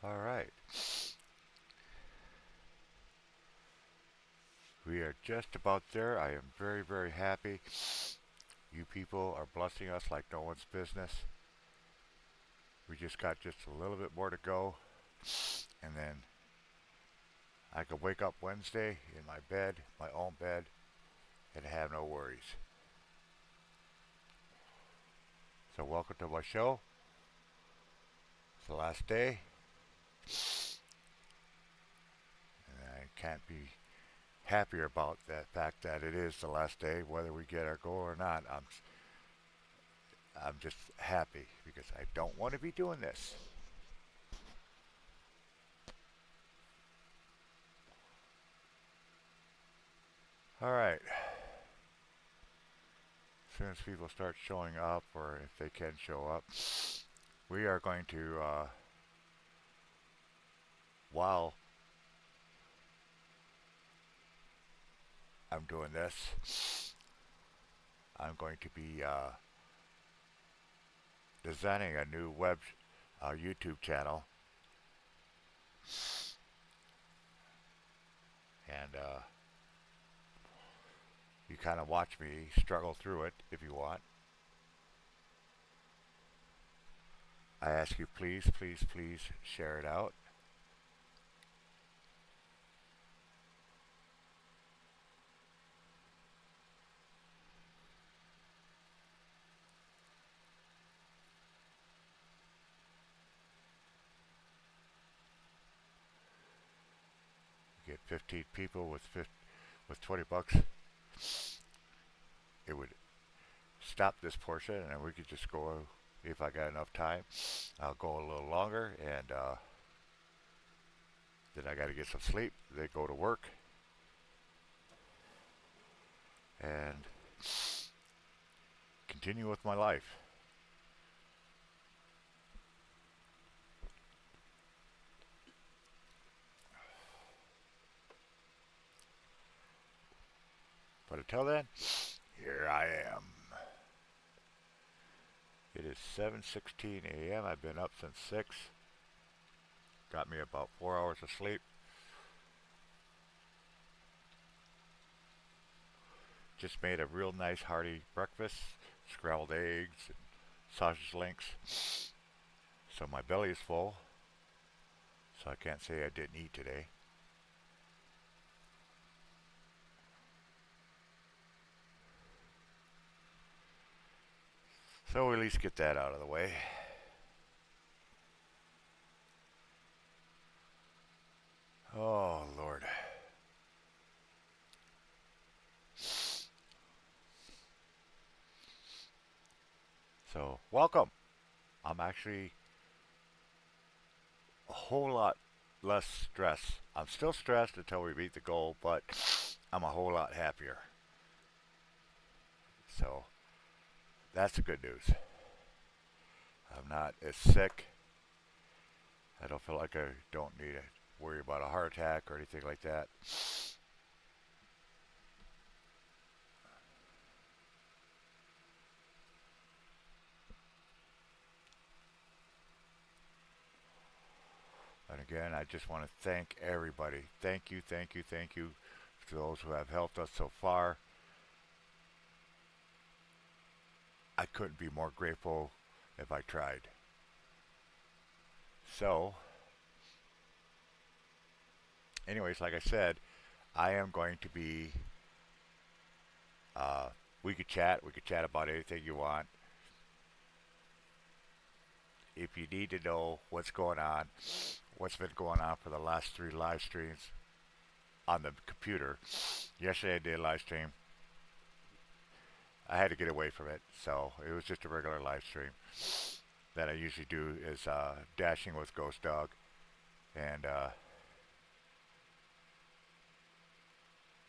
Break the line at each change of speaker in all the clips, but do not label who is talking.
All right. We are just about there. I am very, very happy. You people are blessing us like no one's business. We just got just a little bit more to go, and then I could wake up Wednesday in my bed, my own bed, and have no worries. So, welcome to my show. It's the last day, and I can't be happier about that fact that it is the last day, whether we get our goal or not. I'm just happy because I don't want to be doing this. All right. As soon as people start showing up, or if they can show up, we are going to, while I'm doing this, I'm going to be designing a new web YouTube channel, and you kind of watch me struggle through it if you want. I ask you, please, please, please share it out. Get 15 people with 20 bucks. It would stop this portion, and we could just go. If I got enough time, I'll go a little longer, and then I got to get some sleep. Then go to work, and continue with my life. But until then, here I am. It is 7:16 a.m. I've been up since 6. Got me about 4 hours of sleep. Just made a real nice hearty breakfast, scrambled eggs and sausage links. So my belly is full. So I can't say I didn't eat today. So we at least get that out of the way. Oh Lord. So welcome. I'm actually a whole lot less stressed. I'm still stressed until we meet the goal, but I'm a whole lot happier. So that's the good news. I'm not as sick. I don't feel like I don't need to worry about a heart attack or anything like that. And again, I just want to thank everybody. Thank you, thank you, thank you to those who have helped us so far. I couldn't be more grateful if I tried. So, anyways, like I said, I am going to be. Uh, we could chat. We could chat about anything you want. If you need to know what's going on, what's been going on for the last 3 live streams on the computer. Yesterday I did a live stream. I had to get away from it, so it was just a regular live stream that I usually do is dashing with Ghost Dog, and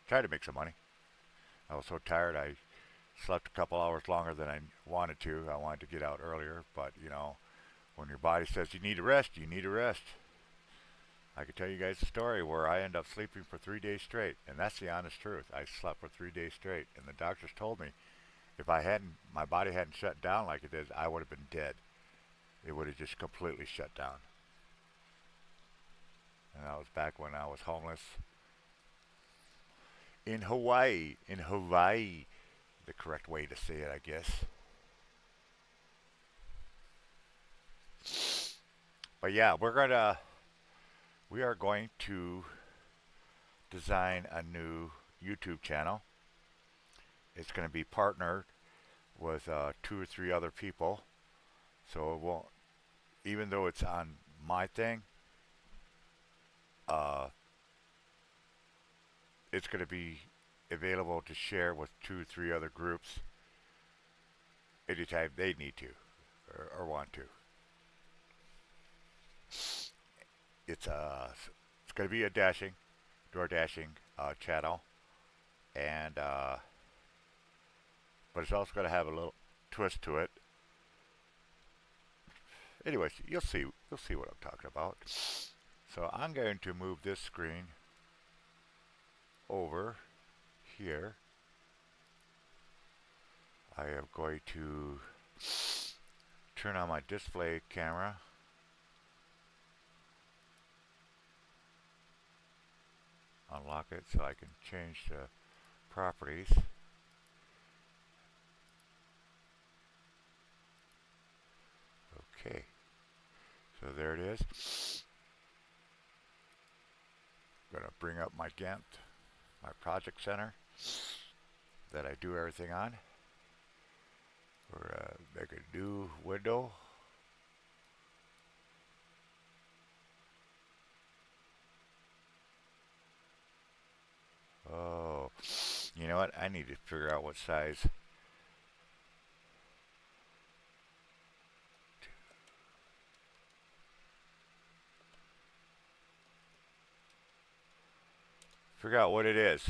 try to make some money. I was so tired I slept a couple hours longer than I wanted to. I wanted to get out earlier, but when your body says you need a rest, you need a rest. I could tell you guys a story where I ended up sleeping for 3 days straight, and that's the honest truth. I slept for 3 days straight, and the doctors told me if my body hadn't shut down like it did, I would have been dead. It would have just completely shut down. And that was back when I was homeless in Hawaii. In Hawaii, the correct way to say it, I guess. But yeah, we are going to design a new YouTube channel. It's going to be partnered with two or three other people, so it won't. Even though it's on my thing, uh, it's going to be available to share with two or three other groups anytime they need to or want to. It's going to be a door dashing channel, and but it's also going to have a little twist to it. Anyways, you'll see what I'm talking about. So I'm going to move this screen over here. I am going to turn on my display camera. Unlock it so I can change the properties. Okay, so there it is. I'm going to bring up my Gantt, my project center that I do everything on. We're going to make a new window. Oh, you know what? I need to figure out what size. Figure out what it is.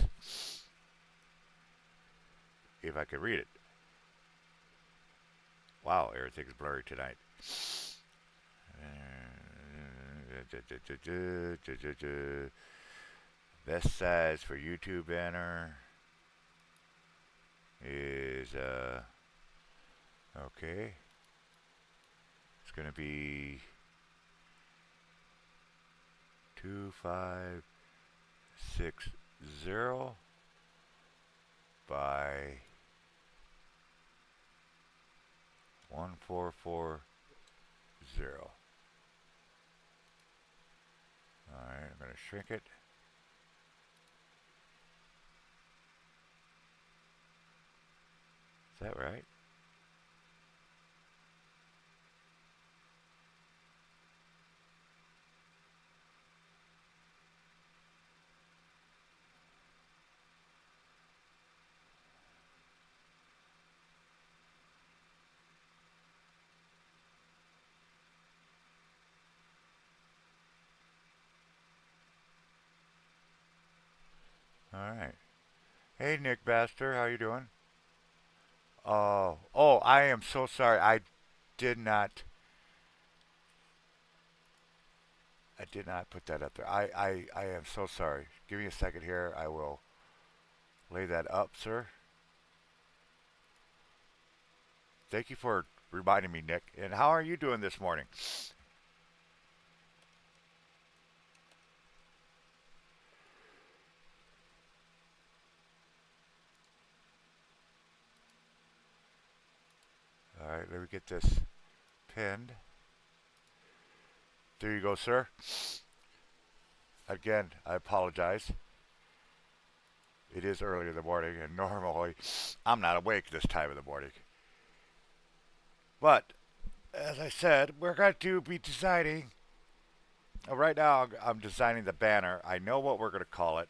If I could read it. Wow, everything's blurry tonight. Best size for YouTube banner is okay. It's gonna be 2560 by 1440. Alright, I'm gonna shrink it. Is that right? Alright. Hey Nick Baster, how you doing? Oh, I am so sorry. Did not I did not put that up there. I am so sorry. Give me a second here. I will lay that up, sir. Thank you for reminding me, Nick. And how are you doing this morning? All right, let me get this pinned. There you go, sir. Again, I apologize. It is early in the morning, and normally I'm not awake this time of the morning. But as I said, we're going to be designing. Right now, I'm designing the banner. I know what we're going to call it,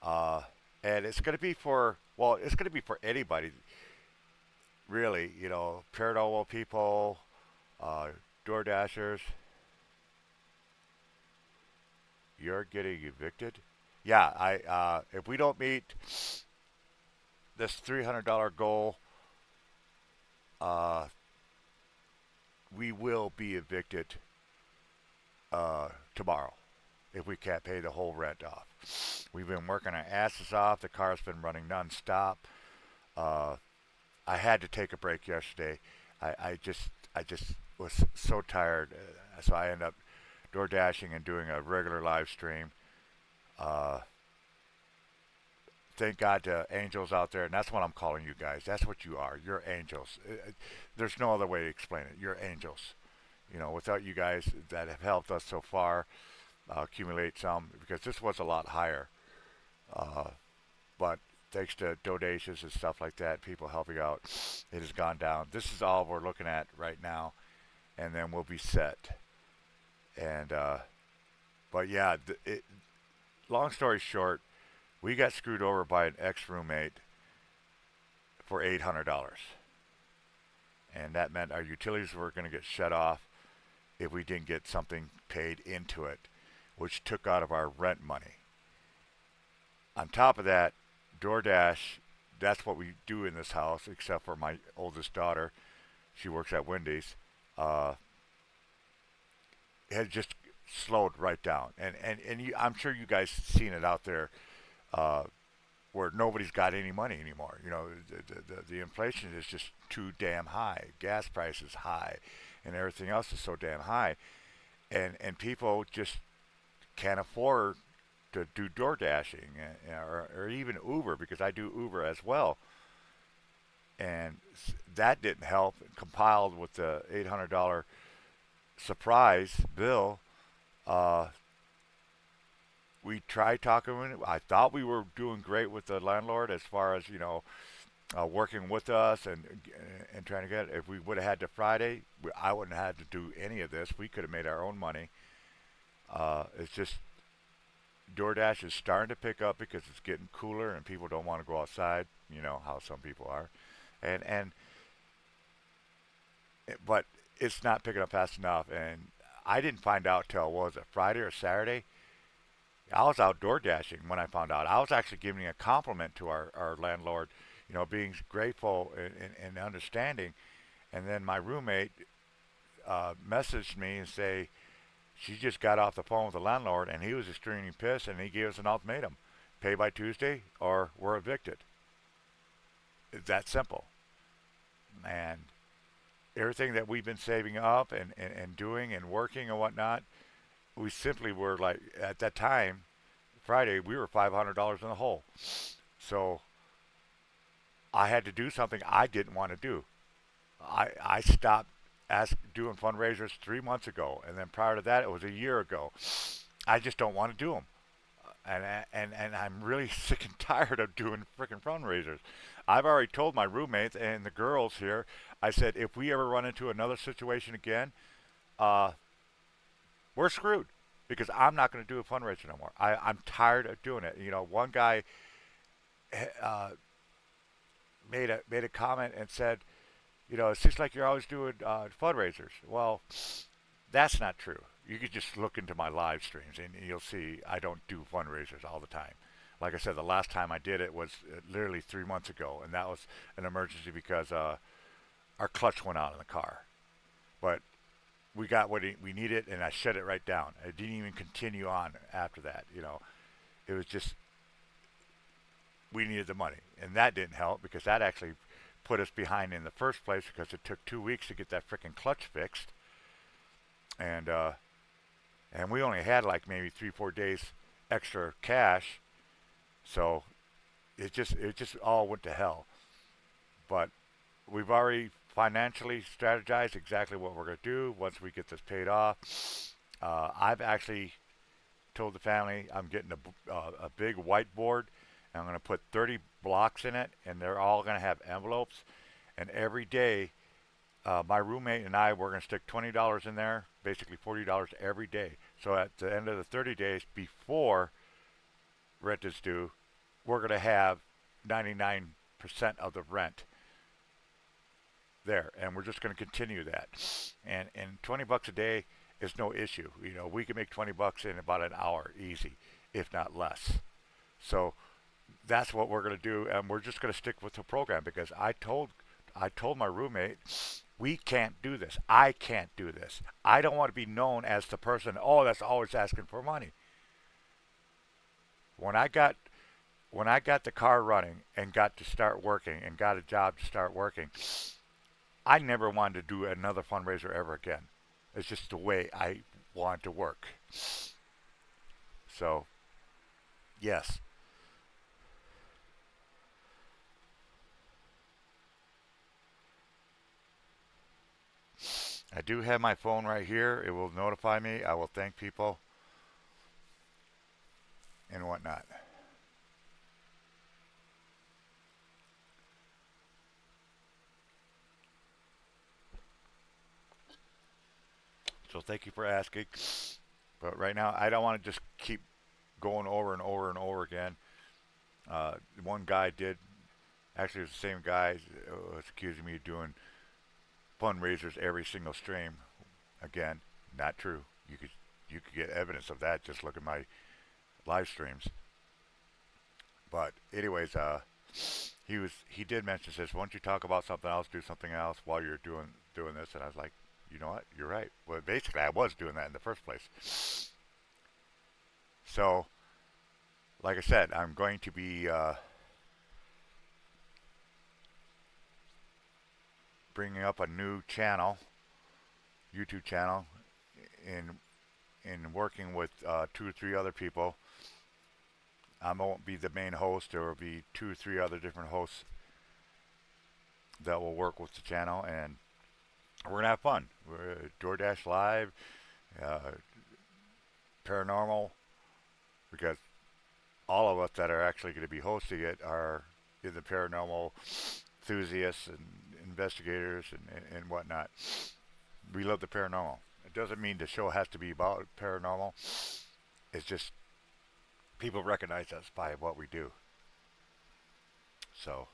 uh, and it's going to be for it's going to be for anybody, really. You know, paranormal people, uh, door dashers. You're getting evicted. Yeah, I if we don't meet this $300 goal, uh, we will be evicted tomorrow if we can't pay the whole rent off. We've been working our asses off. The car's been running nonstop. Uh, I had to take a break yesterday. I just was so tired, so I ended up door dashing and doing a regular live stream. Uh, thank God to angels out there, and that's what I'm calling you guys. That's what you are. You're angels. There's no other way to explain it. You're angels. Without you guys that have helped us so far, accumulate some, because this was a lot higher. Uh, but thanks to donations and stuff like that, people helping out, it has gone down. This is all we're looking at right now, and then we'll be set. And but yeah, long story short, we got screwed over by an ex-roommate for $800, and that meant our utilities were going to get shut off if we didn't get something paid into it, which took out of our rent money. On top of that, DoorDash, that's what we do in this house, except for my oldest daughter. She works at Wendy's. Uh, had just slowed right down. And I'm sure you guys seen it out there uh, where nobody's got any money anymore. The inflation is just too damn high. Gas prices high, and everything else is so damn high. And people just can't afford to do door dashing or even Uber, because I do Uber as well. And that didn't help. Compiled with the $800 surprise bill, uh, we tried talking with him. I thought we were doing great with the landlord as far as working with us and trying to get it. If we would have had to Friday, I wouldn't have had to do any of this. We could have made our own money. It's just DoorDash is starting to pick up because it's getting cooler and people don't want to go outside. You know how some people are, and but it's not picking up fast enough. And I didn't find out till, was it Friday or Saturday? I was outdoor dashing when I found out. I was actually giving a compliment to our landlord, being grateful and understanding. And then my roommate messaged me and say she just got off the phone with the landlord and he was extremely pissed and he gave us an ultimatum: pay by Tuesday or we're evicted. It's that simple. And everything that we've been saving up and doing and working and whatnot, we simply were like, at that time, Friday, we were $500 in the hole. So I had to do something I didn't want to do. I stopped doing fundraisers 3 months ago, and then prior to that, it was a year ago. I just don't want to do them, and I'm really sick and tired of doing freaking fundraisers. I've already told my roommates and the girls here. I said, if we ever run into another situation again, uh, we're screwed, because I'm not going to do a fundraiser no more. I'm tired of doing it. One guy uh, made a comment and said, it seems like you're always doing fundraisers. Well, that's not true. You could just look into my live streams and you'll see I don't do fundraisers all the time. Like I said, the last time I did it was literally 3 months ago, and that was an emergency because our clutch went out in the car. But we got what we needed, and I shut it right down. I didn't even continue on after that. It was just we needed the money, and that didn't help because that actually put us behind in the first place because it took 2 weeks to get that freaking clutch fixed, and we only had like maybe 3-4 days extra cash, so it just all went to hell. But we've already financially strategized exactly what we're going to do once we get this paid off. I've actually told the family I'm getting a big whiteboard, and I'm going to put 30 blocks in it, and they're all going to have envelopes. And every day, my roommate and I, we're going to stick $20 in there, basically $40 every day. So at the end of the 30 days before rent is due, we're going to have 99% of the rent there, and we're just going to continue that. And $20 a day is no issue. We can make $20 in about an hour, easy, if not less. So that's what we're going to do, and we're just going to stick with the program because I told my roommate, we can't do this. I can't do this. I don't want to be known as the person, that's always asking for money. When I got the car running and got to start working and got a job to start working, I never wanted to do another fundraiser ever again. It's just the way want to work. So, yes, I do have my phone right here. It will notify me. I will thank people and whatnot. So, thank you for asking. But right now, I don't want to just keep going over and over and over again. One guy did, actually, it was the same guy was accusing me of doing fundraisers every single stream. Again, not true. You could get evidence of that. Just look at my live streams. But anyways, he did mention this. Why don't you talk about something else? Do something else while you're doing this. And I was like, you know what? You're right. Well, basically, I was doing that in the first place. So, like I said, I'm going to be bringing up a new channel, YouTube channel, in working with two or three other people. I won't be the main host. There will be two or three other different hosts that will work with the channel, and we're gonna have fun. We're DoorDash Live, uh, paranormal, because all of us that are actually going to be hosting it are in the paranormal enthusiasts and investigators and whatnot. We love the paranormal. It doesn't mean the show has to be about paranormal. It's just people recognize us by what we do. So,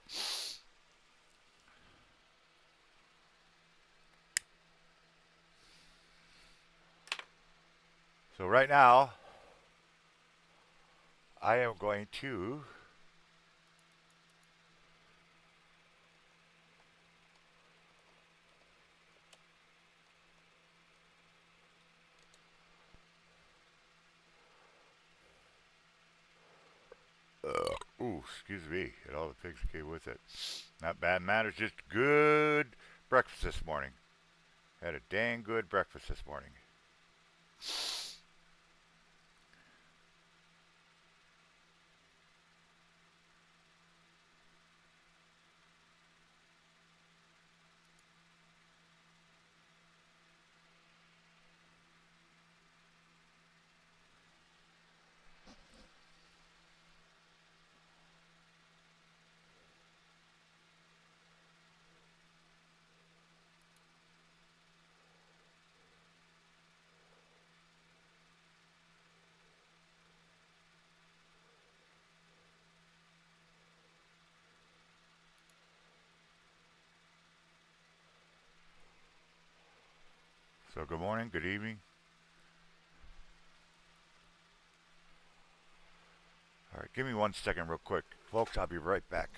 so right now, I am going to. Ooh, excuse me, and all the pigs that came with it. Not bad manners, just good breakfast this morning. Had a dang good breakfast this morning. So good morning, good evening. All right, give me 1 second, real quick, folks. I'll be right back.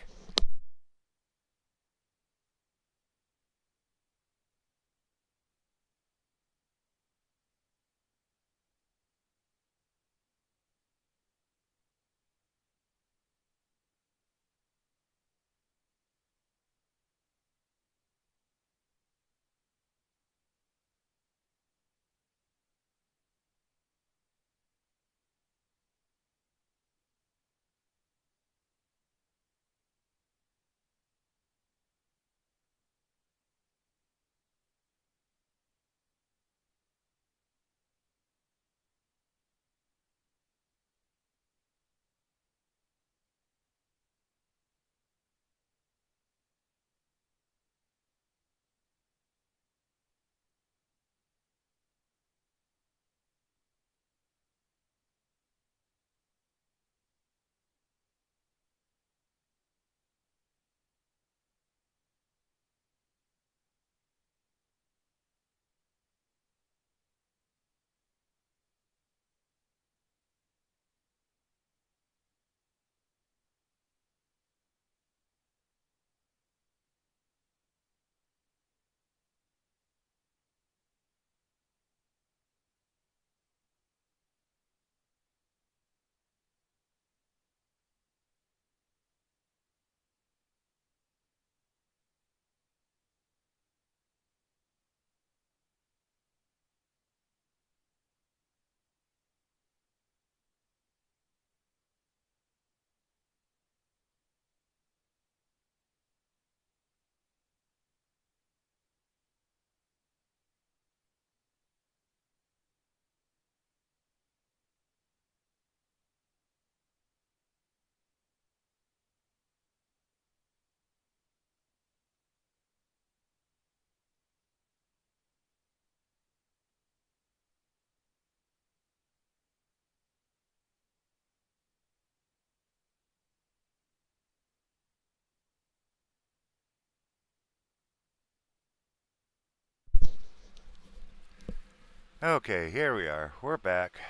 Okay, here we are. We're back.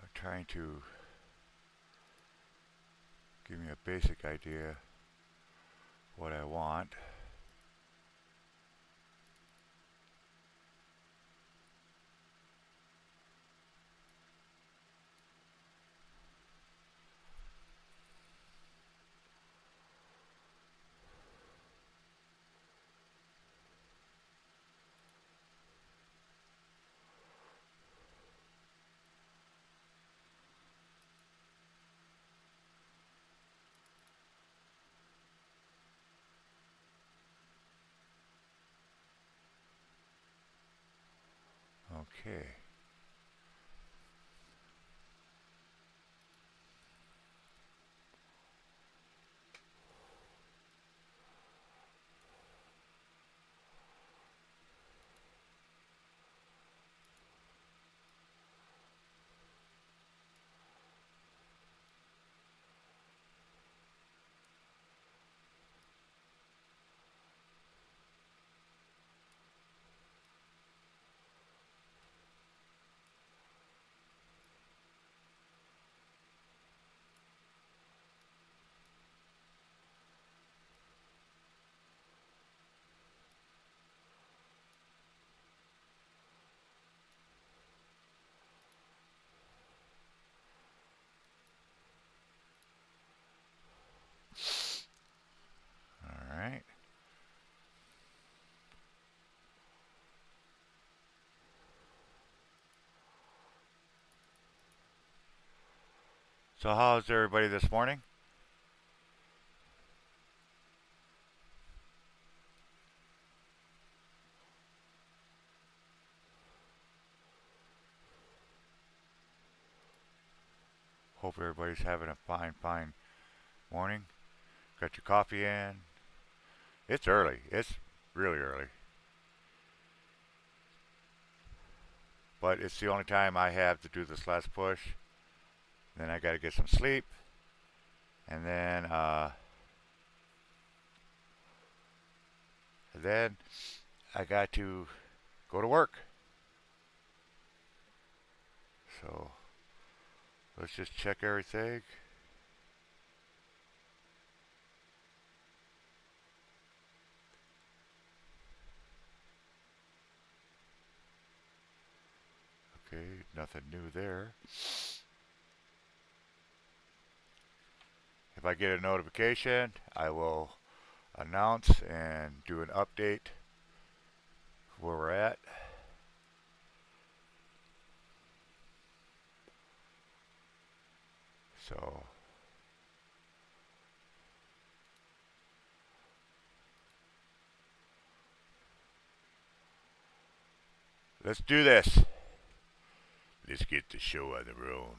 I'm trying to give me a basic idea what I want. Okay. All right. So how's everybody this morning? Hope everybody's having a fine morning. Got your coffee in. It's early. It's really early. But it's the only time I have to do this last push. Then I got to get some sleep. And then I got to go to work. So let's just check everything. Okay, nothing new there. If I get a notification, I will announce and do an update where we're at. So let's do this. Let's get the show on the road.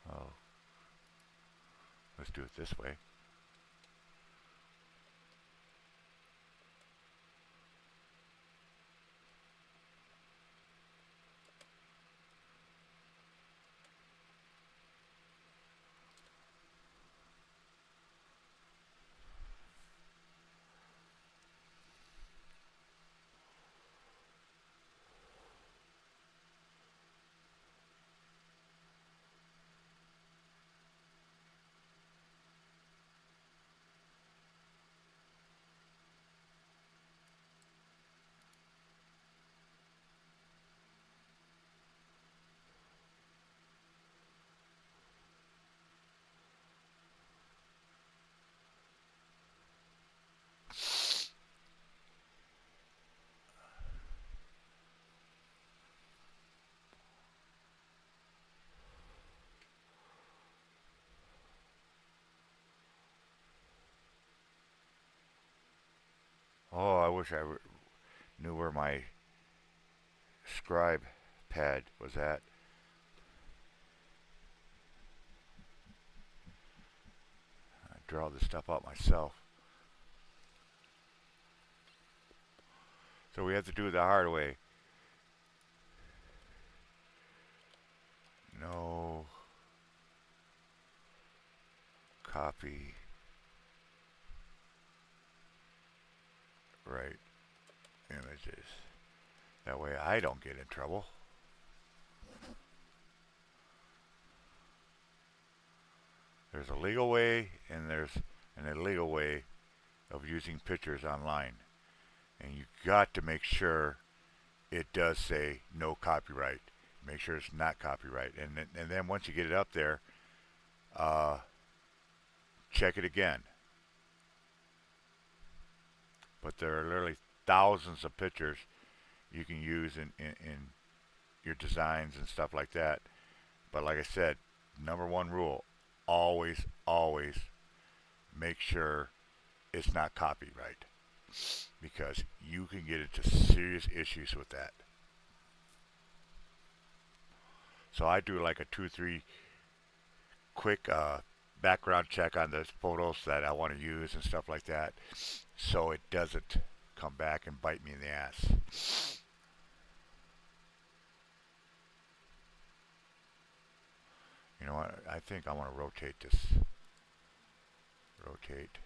Oh, let's do it this way. Oh, I wish I knew where my scribe pad was at. I draw this stuff out myself. So we have to do it the hard way. No copy right images. That way I don't get in trouble. There's a legal way and there's an illegal way of using pictures online. And you got to make sure it does say no copyright. Make sure it's not copyright. And then once you get it up there, uh, check it again. But there are literally thousands of pictures you can use in your designs and stuff like that. But like I said, number one rule, always, always make sure it's not copyright because you can get into serious issues with that. So I do like a 2, 3 quick background check on the photos that I want to use and stuff like that so it doesn't come back and bite me in the ass. You know what? I think I want to rotate this. Rotate.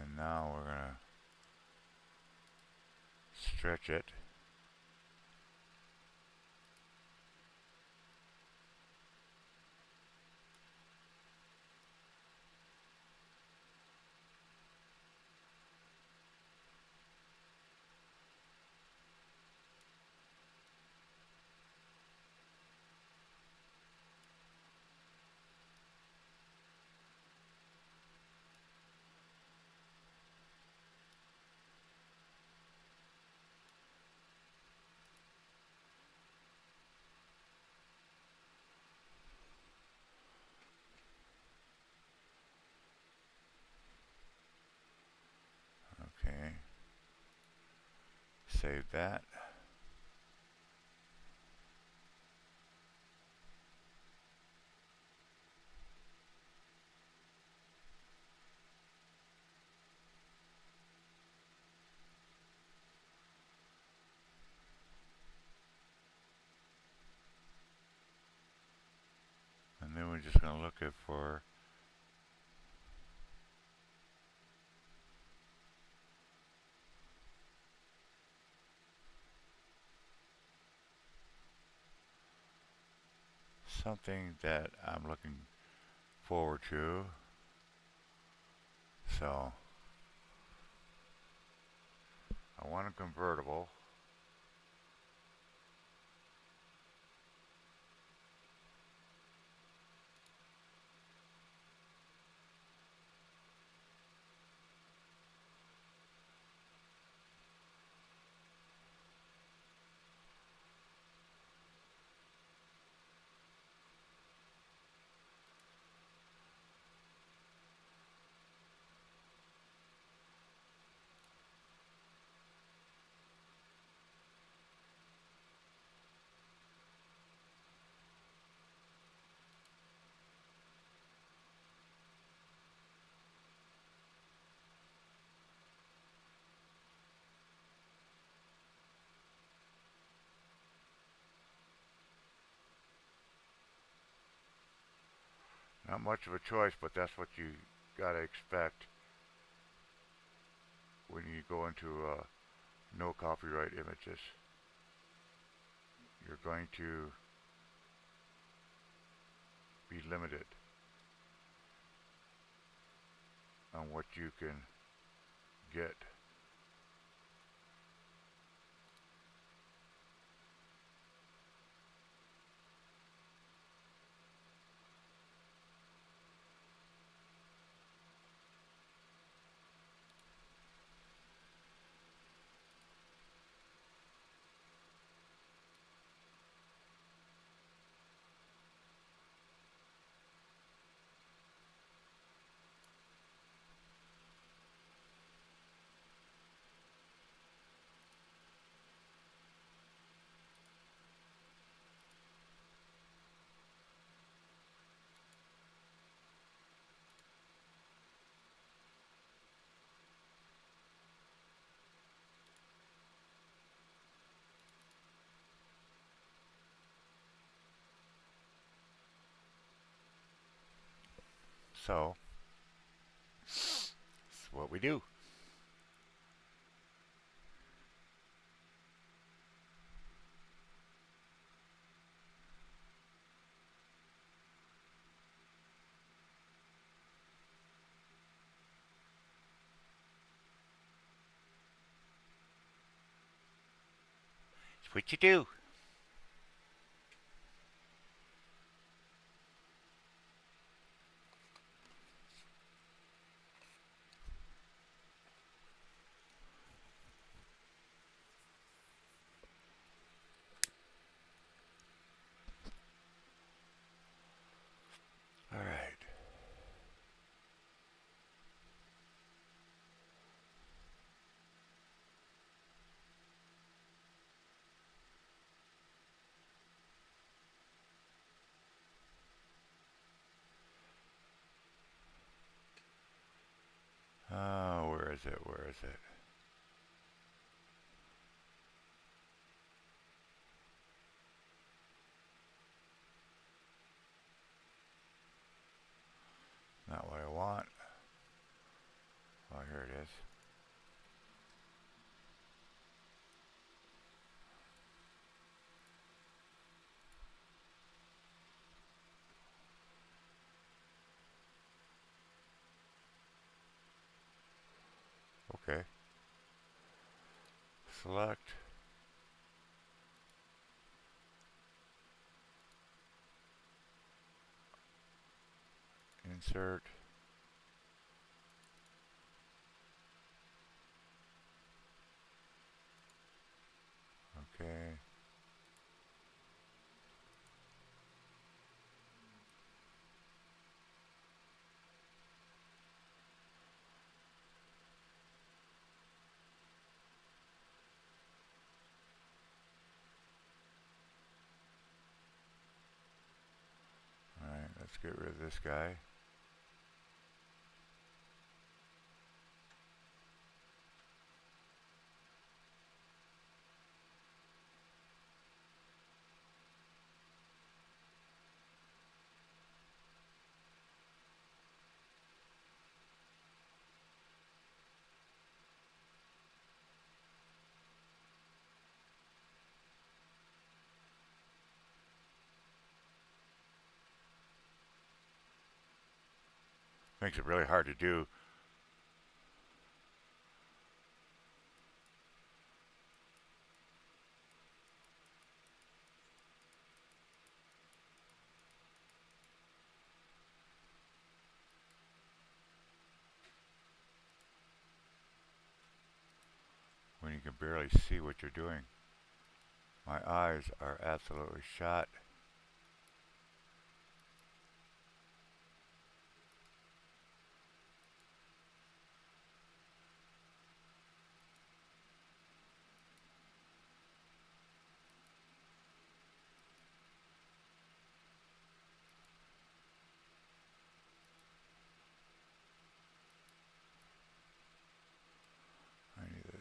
And now we're going to stretch it. Okay. Save that. And then we're just going to look at for something that I'm looking forward to. So I want a convertible. Not much of a choice, but that's what you gotta expect when you go into no copyright images. You're going to be limited on what you can get. So, it's what we do. It's what you do. All right. Oh, where is it? Where is it? Not what I want. Oh, here it is. Okay. Select. Insert. Okay. All right. Let's get rid of this guy. Makes it really hard to do. When you can barely see what you're doing. My eyes are absolutely shot. I need to,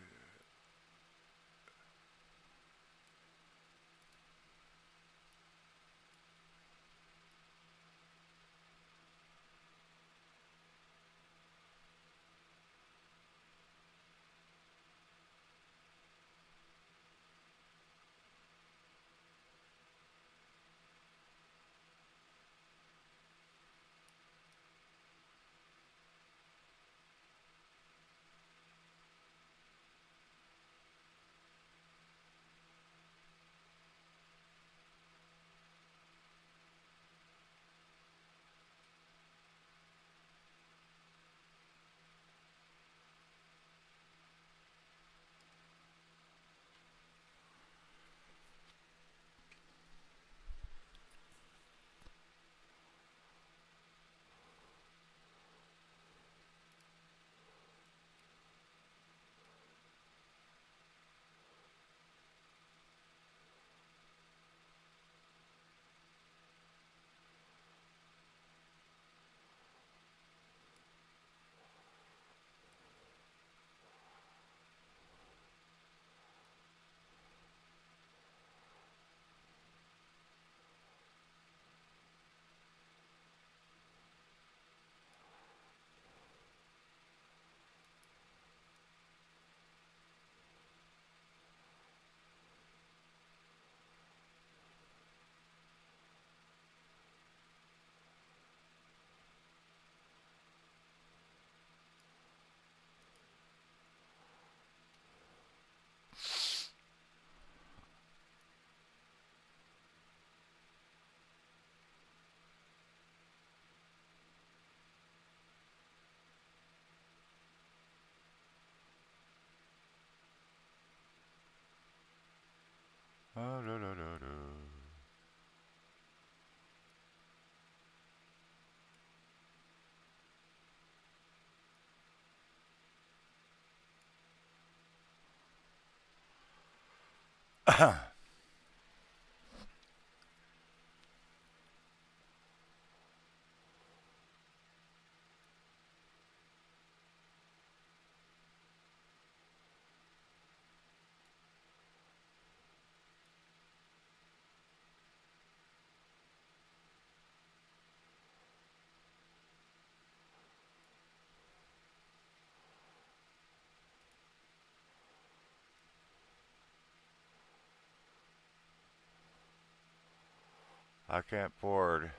I can't afford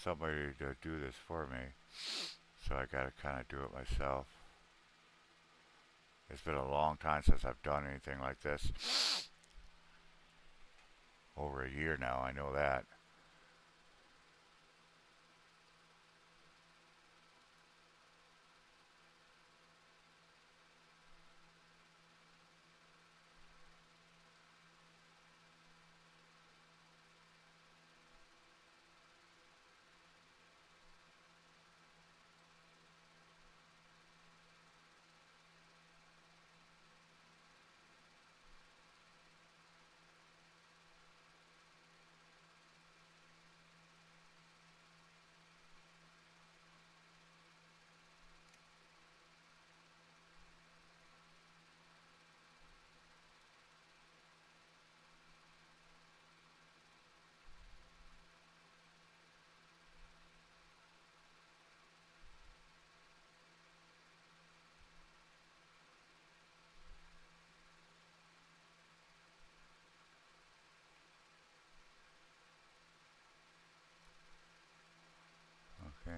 somebody to do this for me, so I gotta kind of do it myself. It's been a long time since I've done anything like this. Over a year now, I know that. Okay.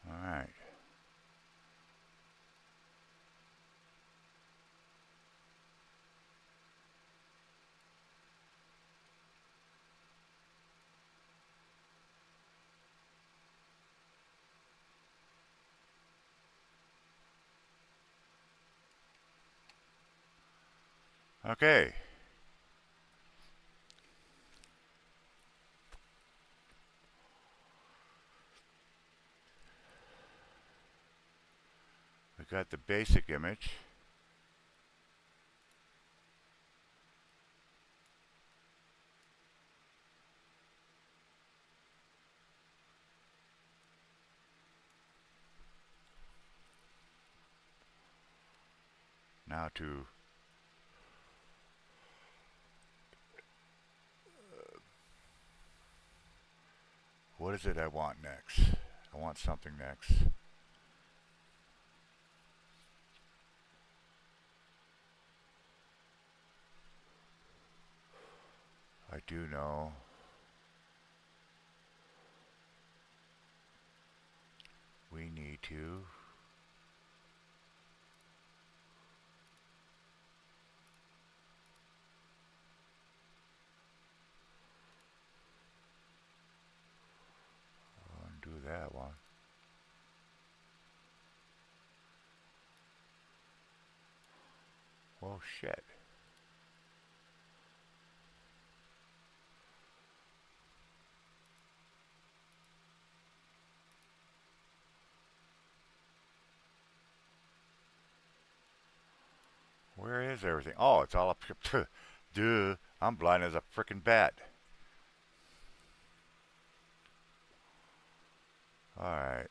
All right. Okay. We got the basic image. Now to what is it I want next? I want something next. I do know we need to undo that one. Well, shit. Where is everything? Oh, it's all up here. Duh. I'm blind as a frickin' bat. Alright.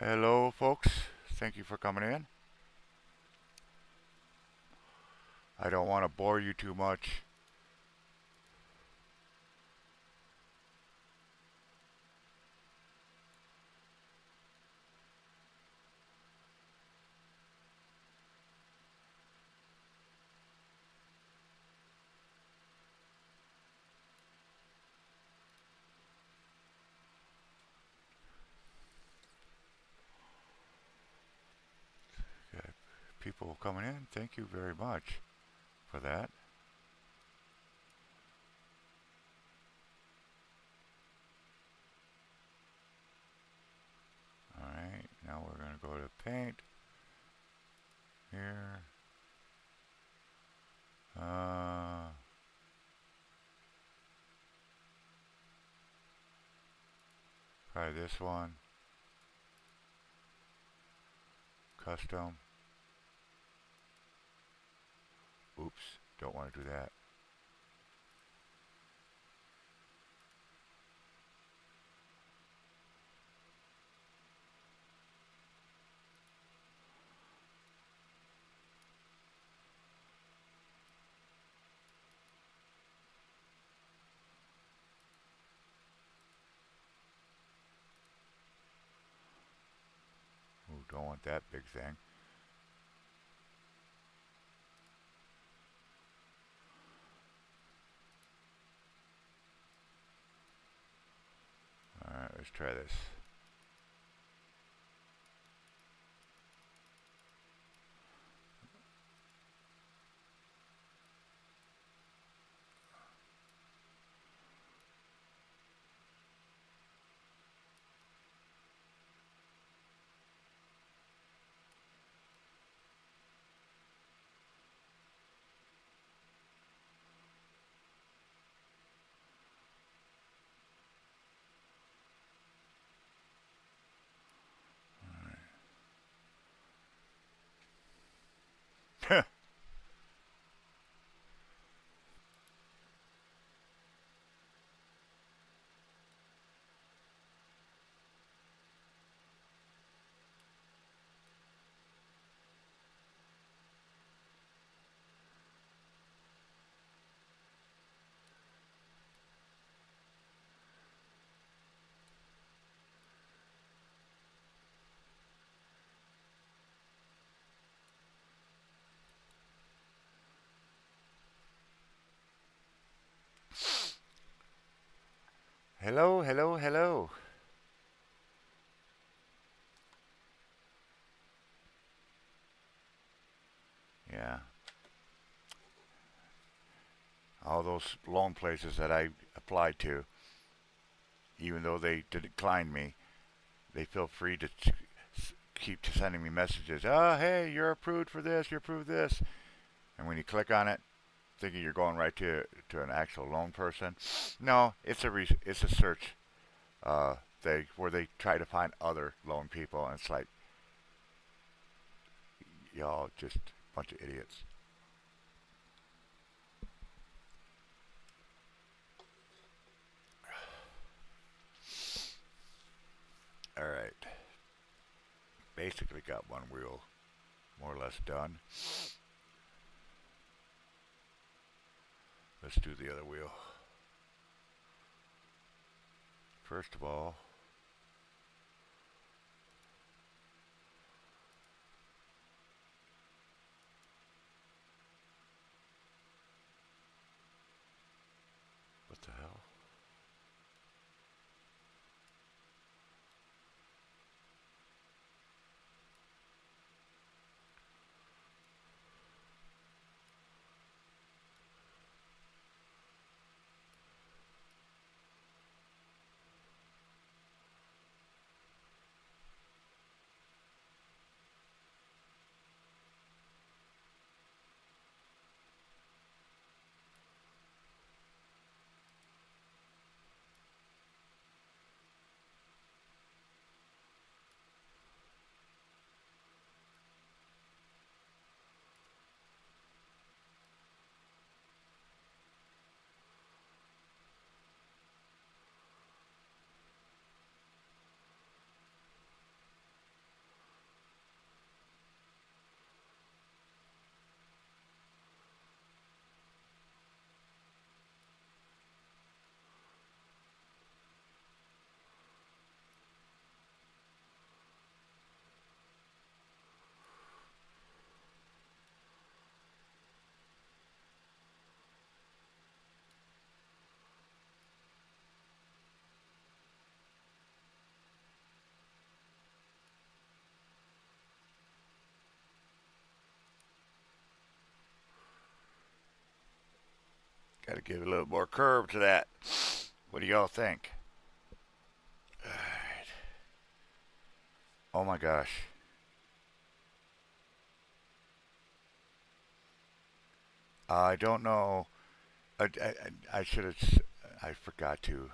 Hello, folks. Thank you for coming in. I don't want to bore you too much. Got people coming in. Thank you very much for that. All right, now we're going to go to paint here. Uh, Try this one. Custom. Oops, don't want to do that. Ooh, don't want that big thing. All right, let's try this. Hello, hello, hello. Yeah, all those loan places that I applied to, even though they declined me, they feel free to keep sending me messages. Oh, hey, you're approved for this. You're approved this. And when you click on it, thinking you're going right to an actual loan person, no, it's a search they where they try to find other loan people, and it's like y'all just a bunch of idiots. All right, basically got one wheel more or less done. Let's do the other wheel. First of all, what the hell? Got to give a little more curve to that. What do y'all think? Oh my gosh. I don't know. I should have. I forgot to.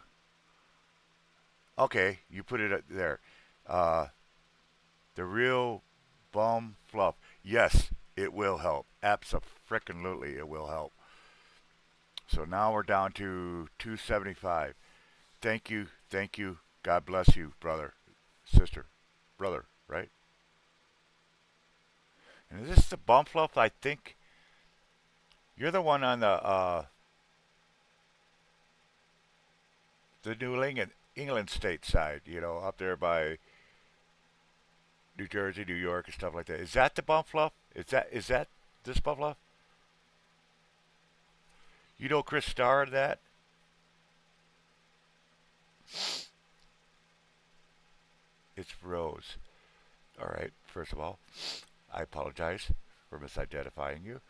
Okay, you put it there. Uh, the real bum fluff. Yes, it will help. Absolutely, it will help. So now we're down to 275. Thank you, thank you. God bless you, brother, sister, brother. Right? And is this the bum fluff? I think you're the one on the New England state side. You know, up there by New Jersey, New York, and stuff like that. Is that the bum fluff? Is that this bum fluff? You know Chris Starr that? It's Rose. All right. First of all, I apologize for misidentifying you.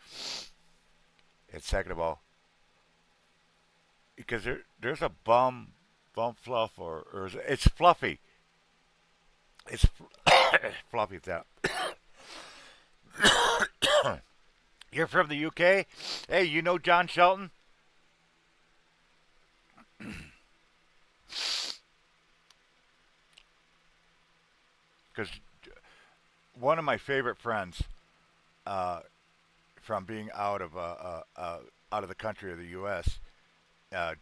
And second of all, because there's a bum fluff or it's fluffy. It's fluffy that. You're from the UK? Hey, you know John Shelton? Because one of my favorite friends uh, from being out of the country of the U.S.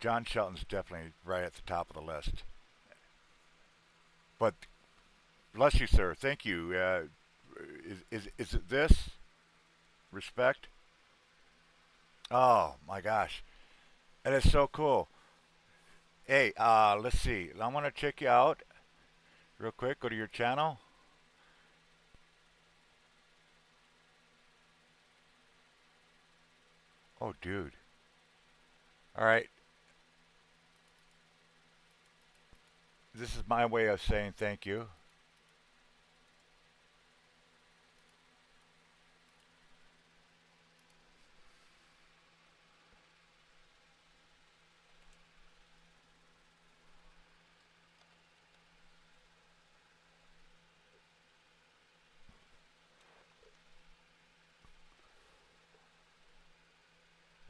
John Shelton's definitely right at the top of the list. But bless you, sir. Thank you. Is it this respect? Oh my gosh, that is so cool. Hey, let's see. I want to check you out real quick. Go to your channel. Oh, dude. All right. This is my way of saying thank you.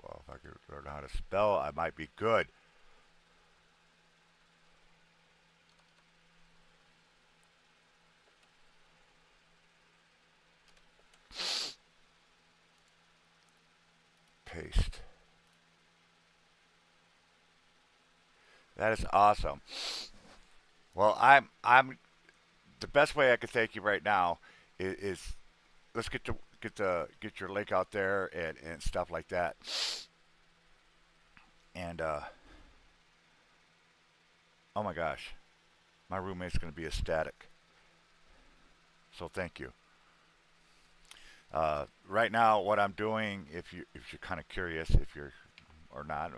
Well, if I could learn how to spell, I might be good. Paste. That is awesome. Well, I'm the best way I could thank you right now is let's get your link out there and stuff like that. And oh my gosh, my roommate's going to be ecstatic. So thank you. Right now, what I'm doing, if you're kind of curious, if you're or not,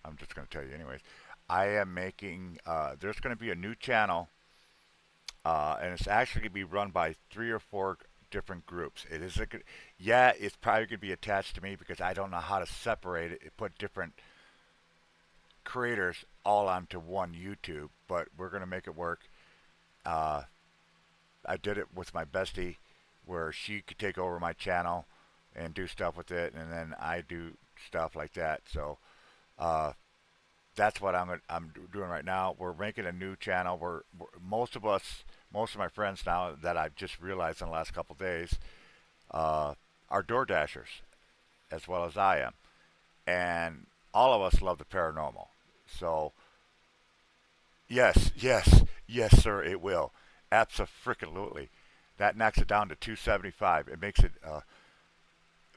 I'm just going to tell you anyways. I am making. There's going to be a new channel, and it's actually going to be run by three or four different groups. It is a good, yeah, it's probably going to be attached to me because I don't know how to separate it. Put different creators all onto one YouTube, but we're going to make it work. Uh, I did it with my bestie, where she could take over my channel and do stuff with it, and then I do stuff like that. So uh, that's what I'm doing right now. We're making a new channel. Most of us, most of my friends now that I've just realized in the last couple of days, uh, are Door Dashers as well as I am, and all of us love the paranormal. So yes, yes, yes, sir, it will. Absolutely. That knocks it down to 275. It makes it.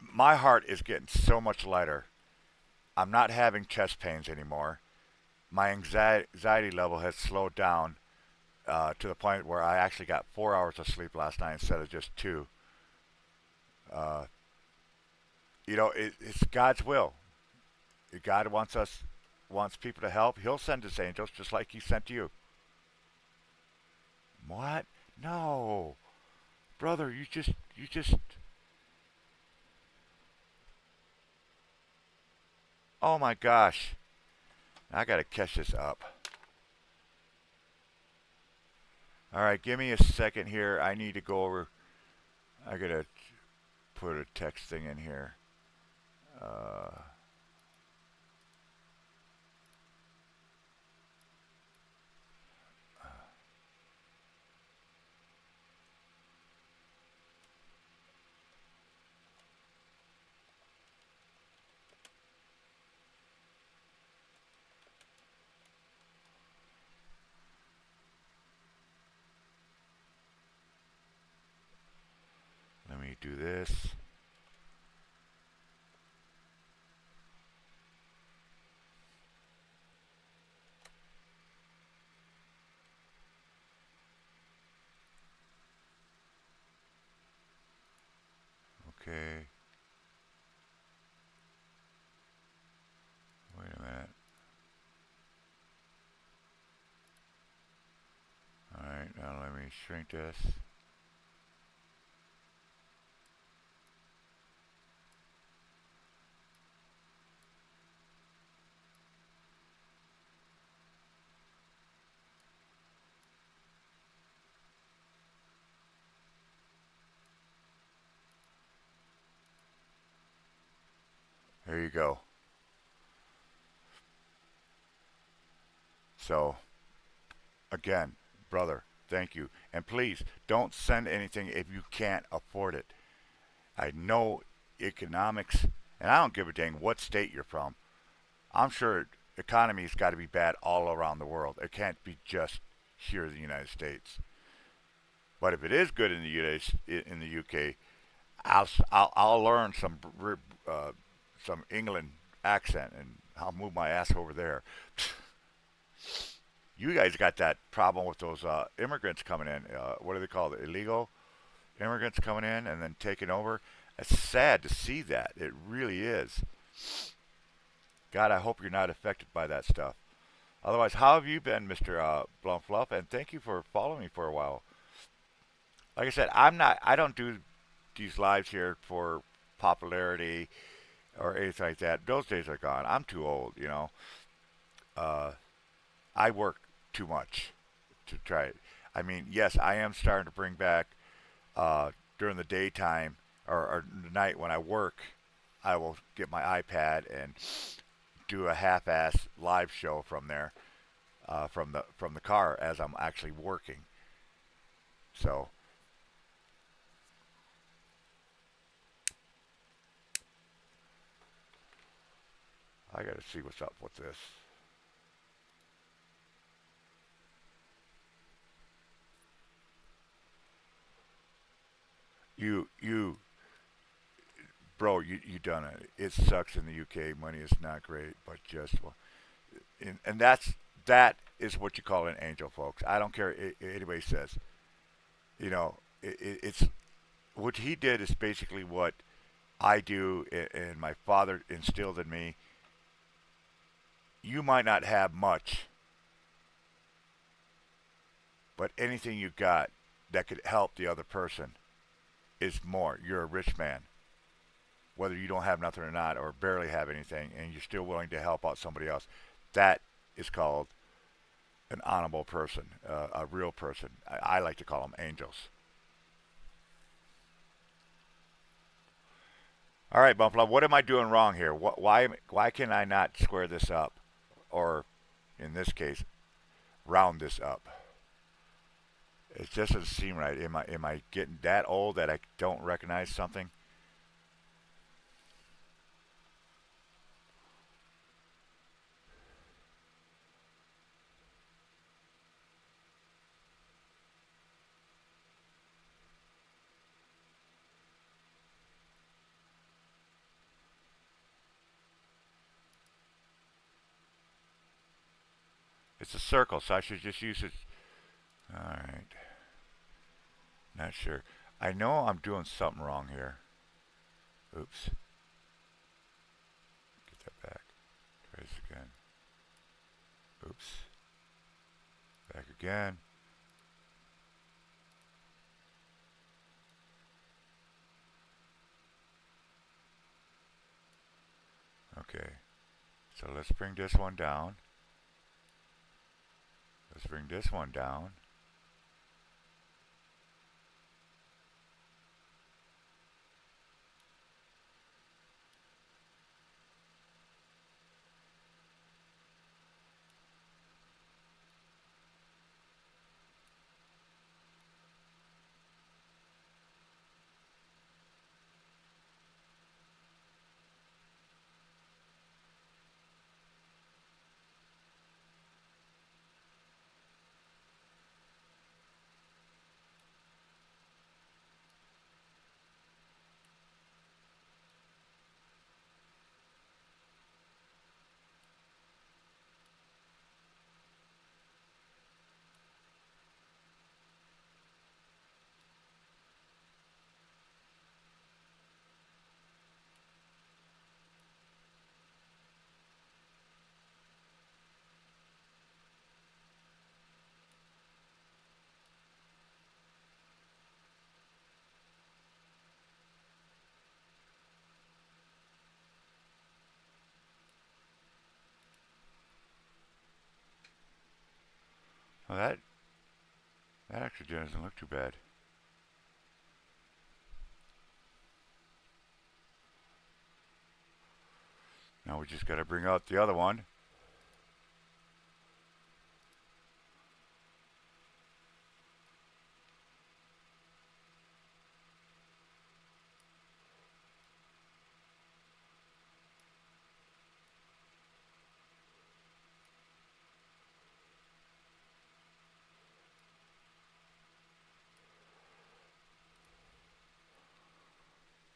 My heart is getting so much lighter. I'm not having chest pains anymore. My anxiety level has slowed down to the point where I actually got 4 hours of sleep last night instead of just two. Uh, it's God's will. God wants people to help. He'll send his angels just like he sent you. What? No, brother. You just. Oh my gosh. I gotta catch this up. Alright, give me a second here. I need to go over. I gotta put a text thing in here. Uh, Let me do this. Okay. Wait a minute. Alright, now let me shrink this. There you go. So, again, brother, thank you. And please, don't send anything if you can't afford it. I know economics, and I don't give a dang what state you're from. I'm sure economy's got to be bad all around the world. It can't be just here in the United States. But if it is good in the UK, I'll learn some England accent and I'll move my ass over there. You guys got that problem with those immigrants coming in. What do they call it? Illegal immigrants coming in and then taking over. It's sad to see that. It really is. God, I hope you're not affected by that stuff. Otherwise, how have you been, Mr. Blumfluff? And thank you for following me for a while. Like I said, I don't do these lives here for popularity or anything like that. Those days are gone. I'm too old, you know. Uh, I work too much to try it. I mean, yes, I am starting to bring back during the daytime or the night when I work. I will get my iPad and do a half-ass live show from there, from the car as I'm actually working. So I got to see what's up with this. You, bro, you done it. It sucks in the UK. Money is not great, but just well, and that is what you call an angel, folks. I don't care anybody says. You know, it's what he did is basically what I do, and my father instilled in me. You might not have much, but anything you got that could help the other person is more. You're a rich man, whether you don't have nothing or not, or barely have anything, and you're still willing to help out somebody else. That is called an honorable person, a real person. I like to call them angels. All right, Bumpla, what am I doing wrong here? Why can I not square this up, or in this case, round this up? It just doesn't seem right. Am I getting that old that I don't recognize something? It's a circle, so I should just use it. All right, not sure. I know I'm doing something wrong here. Oops. Get that back. Try this again. Oops. Back again. Okay. So let's bring this one down. Let's bring this one down. Well, that actually doesn't look too bad. Now we just got to bring out the other one.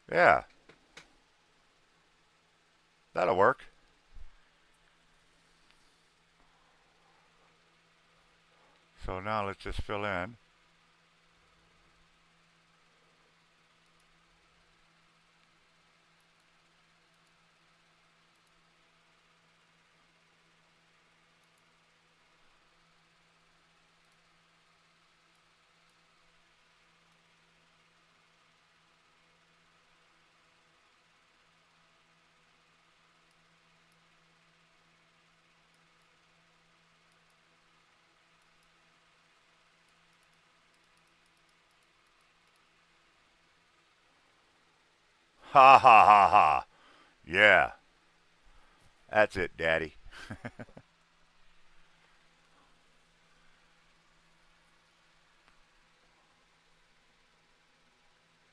Yeah, that'll work. So now let's just fill in. Ha ha ha ha. Yeah, that's it, Daddy.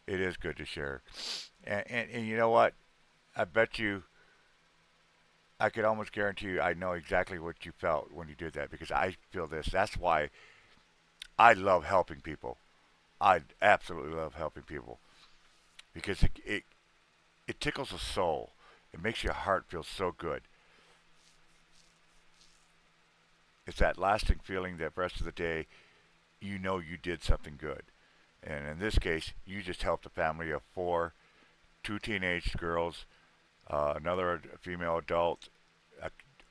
It is good to share. And you know what? I bet you, I could almost guarantee you, I know exactly what you felt when you did that because I feel this. That's why I love helping people. I absolutely love helping people because it tickles the soul. It makes your heart feel so good. It's that lasting feeling that the rest of the day you know you did something good. And in this case, you just helped a family of four, two teenage girls, another female adult,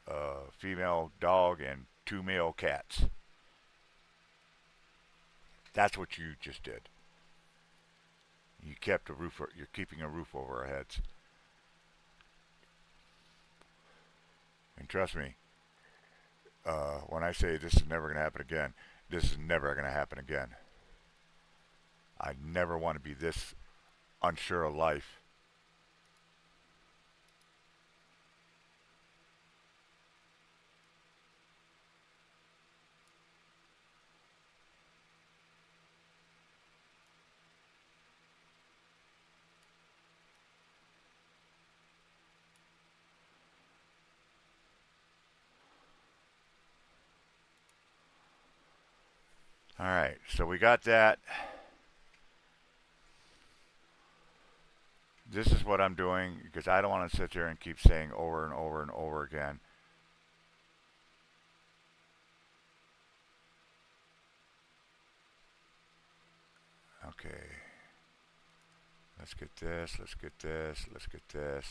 a female dog, and two male cats. That's what you just did. You kept a roof. You're keeping a roof over our heads. And trust me, when I say this is never going to happen again, this is never going to happen again. I never want to be this unsure of life. All right, so we got that. This is what I'm doing because I don't want to sit there and keep saying over and over and over again. Okay, let's get this, let's get this, let's get this.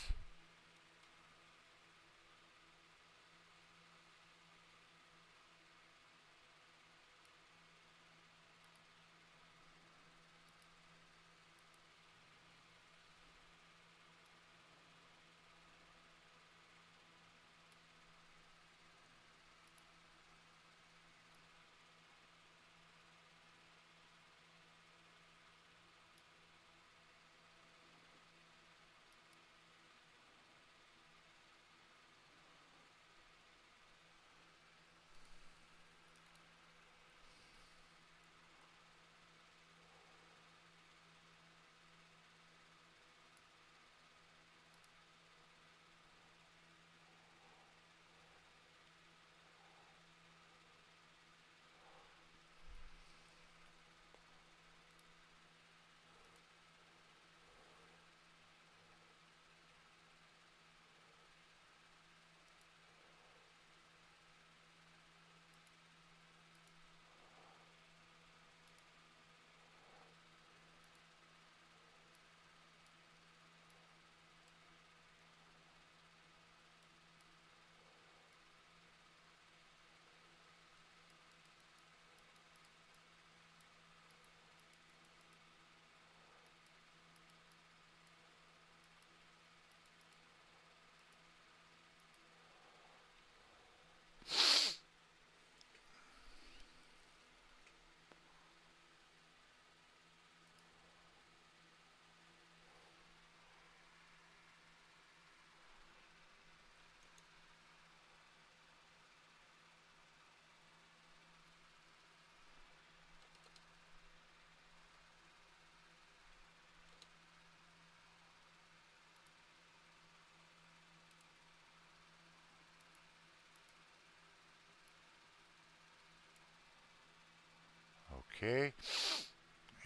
Okay.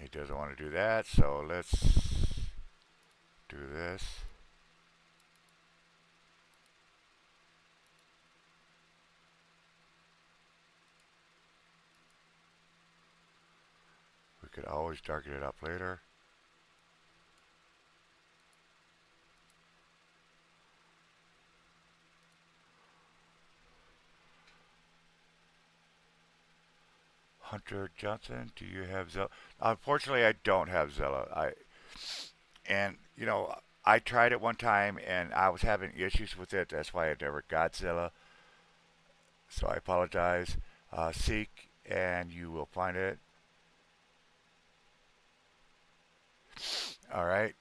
He doesn't want to do that, so let's do this. We could always darken it up later. Hunter Johnson, do you have Zella? Unfortunately, I don't have Zella. And I tried it one time and I was having issues with it. That's why I never got Zilla. So I apologize. Seek and you will find it. All right.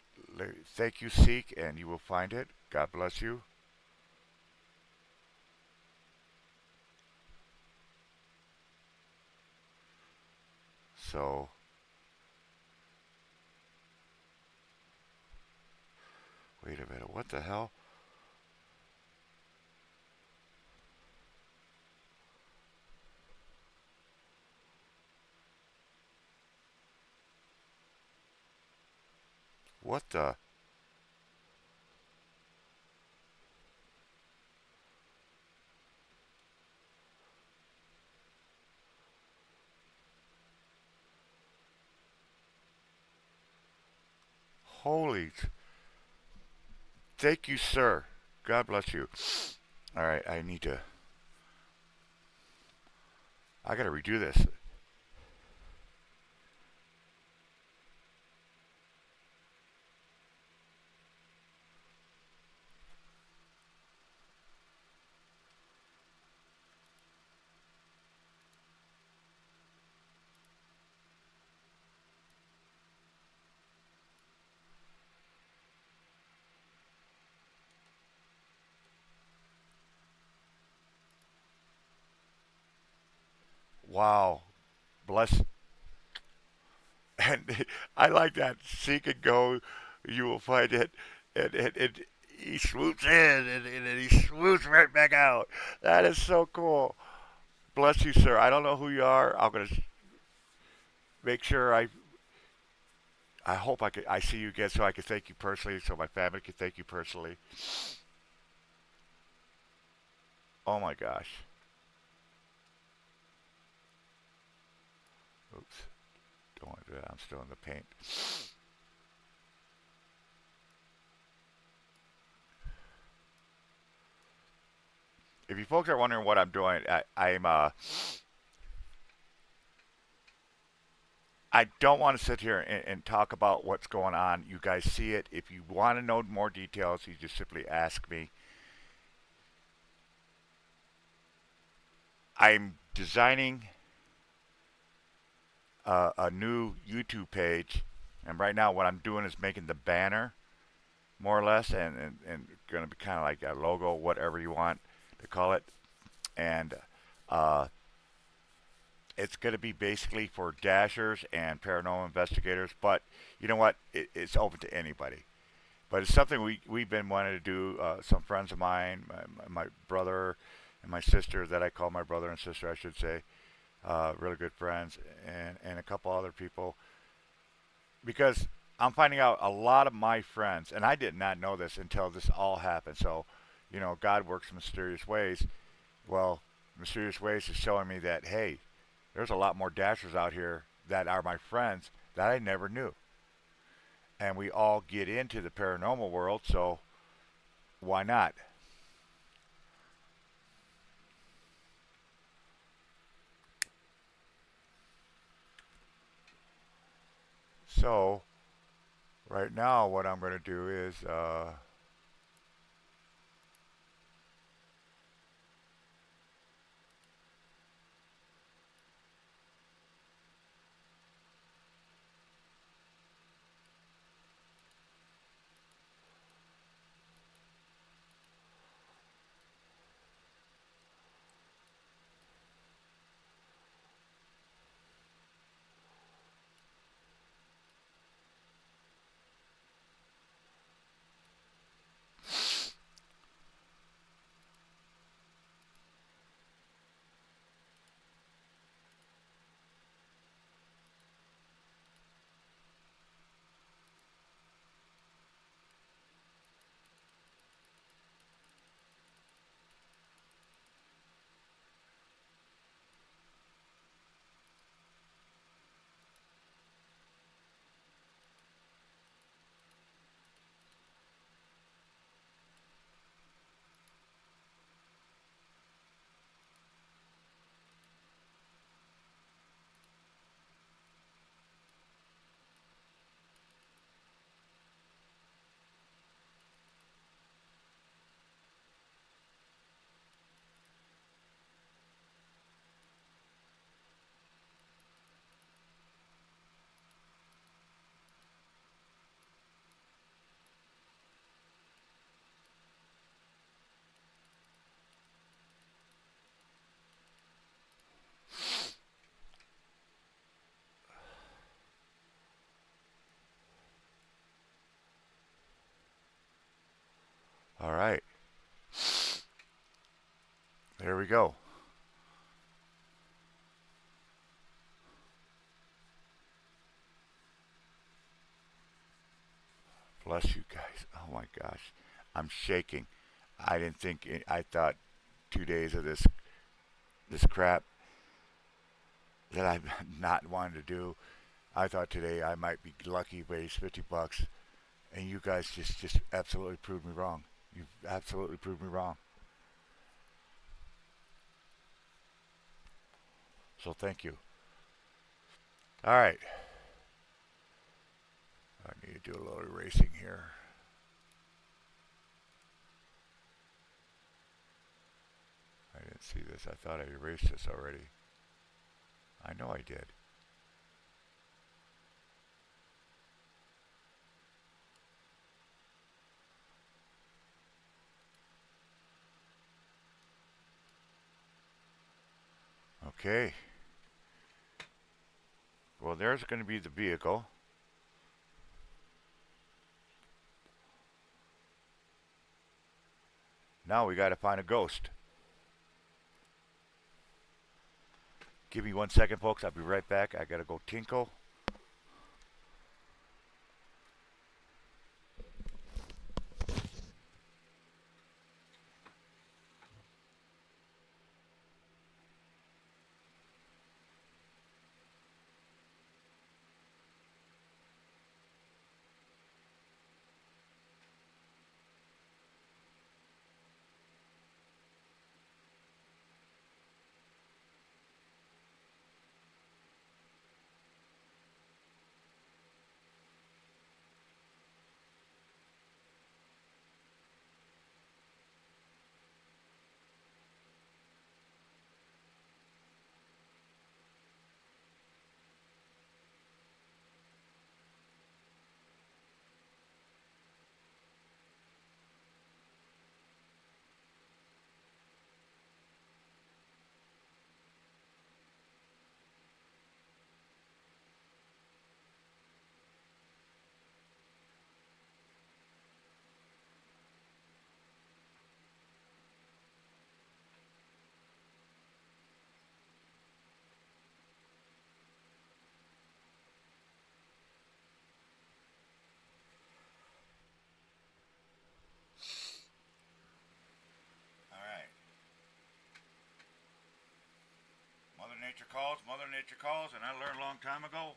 Thank you, Seek, and you will find it. God bless you. So, wait a minute. What the hell? What the? Holy. Thank you, sir. God bless you. All right. I got to redo this. Wow. Bless. And I like that. Seek and go. You will find it. And he swoops in and then he swoops right back out. That is so cool. Bless you, sir. I don't know who you are. I'm gonna make sure I hope I see you again so I can thank you personally, so my family can thank you personally. Oh my gosh. Oops. Don't want to do that. I'm still in the paint. If you folks are wondering what I'm doing, I don't want to sit here and talk about what's going on. You guys see it. If you want to know more details, you just simply ask me. I'm designing a new YouTube page, and right now what I'm doing is making the banner more or less, and going to be kind of like a logo, whatever you want to call it, and uh, it's going to be basically for dashers and paranormal investigators. But you know what? It's open to anybody. But it's something we've been wanting to do. Some friends of mine, my brother and my sister, that I call my brother and sister, I should say, really good friends, and a couple other people, because I'm finding out a lot of my friends, and I did not know this until this all happened. So, God works in mysterious ways. Well, mysterious ways is showing me that hey, there's a lot more dashers out here that are my friends that I never knew, and we all get into the paranormal world. So why not? So right now, what I'm going to do is All right. There we go. Bless you guys. Oh my gosh. I'm shaking. I didn't think I thought 2 days of this crap that I've not wanted to do. I thought today I might be lucky, raise $50, and you guys just absolutely proved me wrong. You've absolutely proved me wrong. So thank you. All right. I need to do a little erasing here. I didn't see this. I thought I erased this already. I know I did. Okay. Well, there's going to be the vehicle. Now we got to find a ghost. Give me 1 second, folks. I'll be right back. I got to go tinkle. All right. Mother Nature calls, Mother Nature calls, and I learned a long time ago,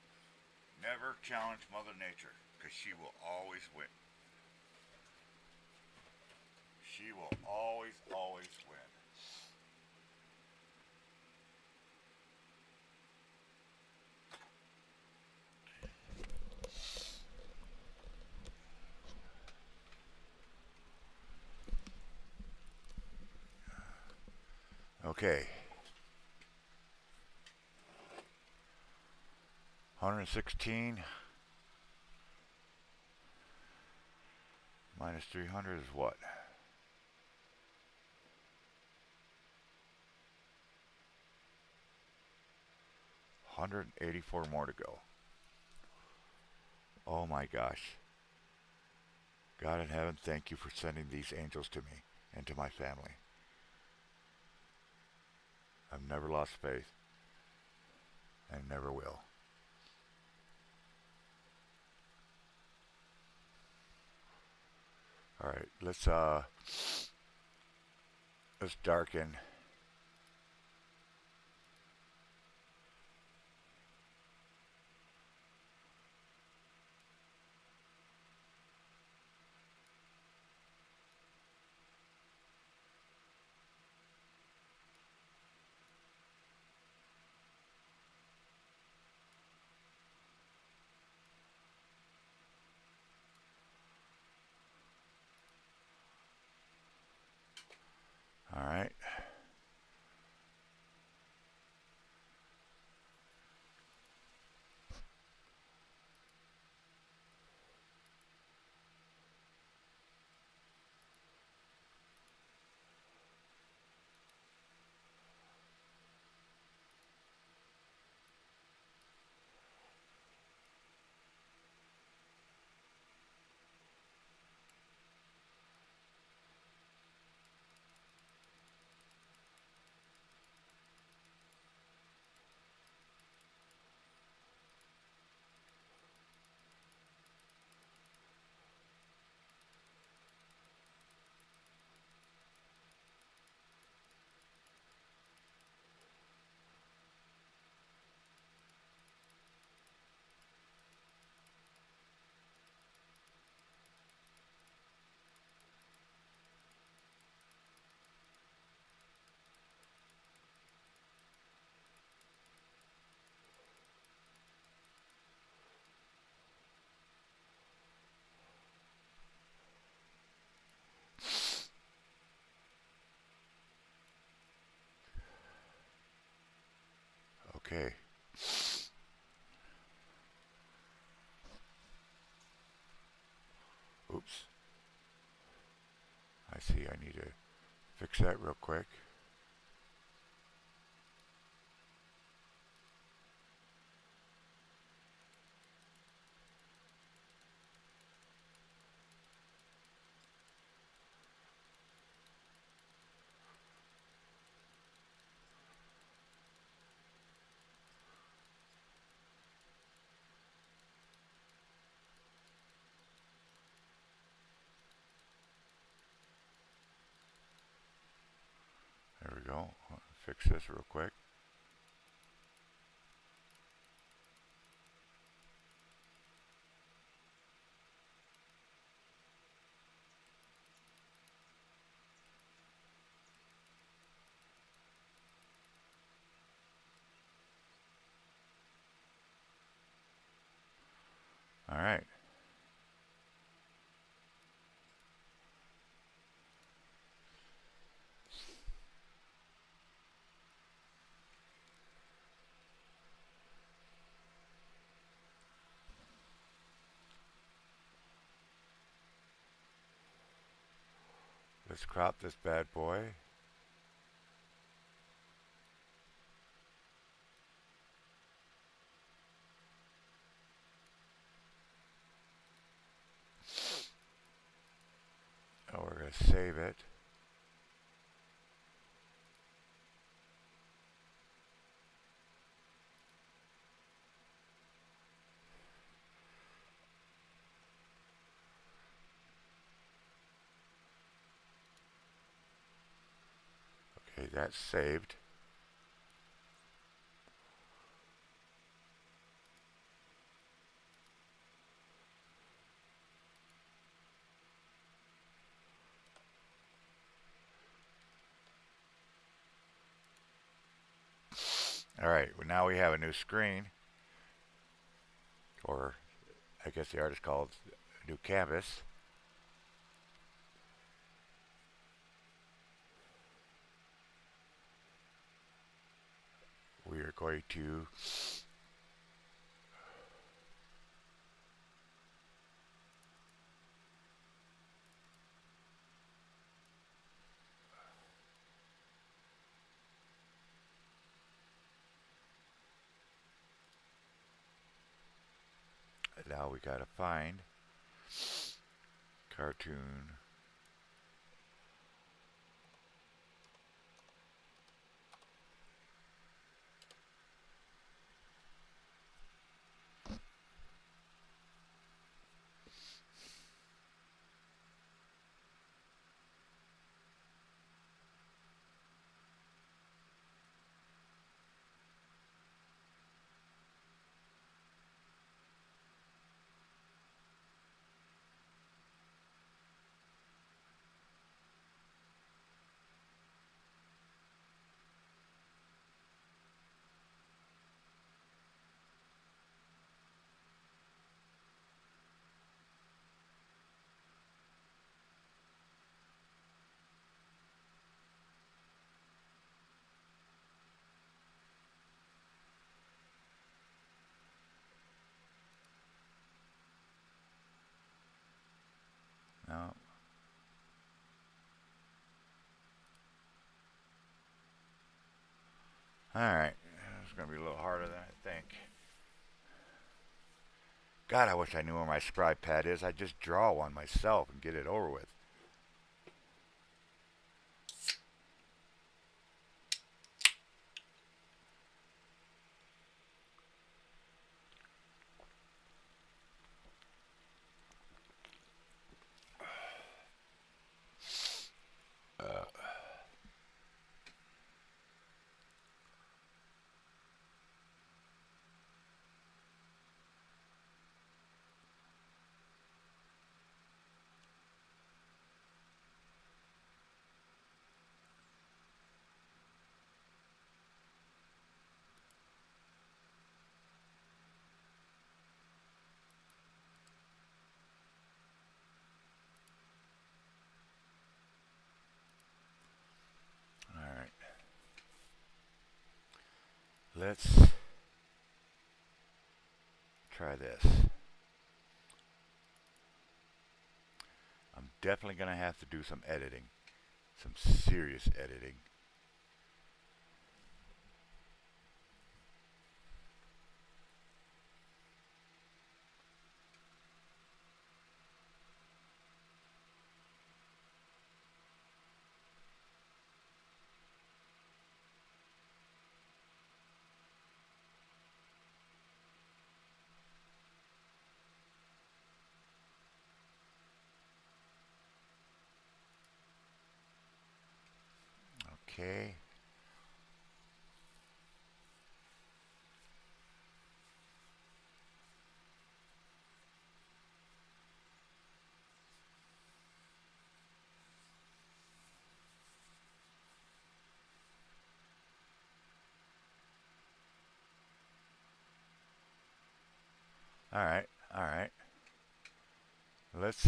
never challenge Mother Nature, because she will always win. She will always win. Okay. 116 minus 300 is what? 184 more to go. Oh my gosh. God in heaven, thank you for sending these angels to me and to my family. I've never lost faith and never will. All right, let's darken. All right. Okay. Oops. I see. I need to fix that real quick. There we go. Fix this real quick. All right. Let's crop this bad boy. Oh, we're going to save it. Okay, that's saved. All right, well, now we have a new screen, or I guess the artist called a new canvas. We are going to now we got to find cartoon. No. All right, it's going to be a little harder than I think. God, I wish I knew where my scribe pad is. I'd just draw one myself and get it over with. Uh, all right. Let's try this. I'm definitely going to have to do some editing. Some serious editing. Okay. All right. All right. Let's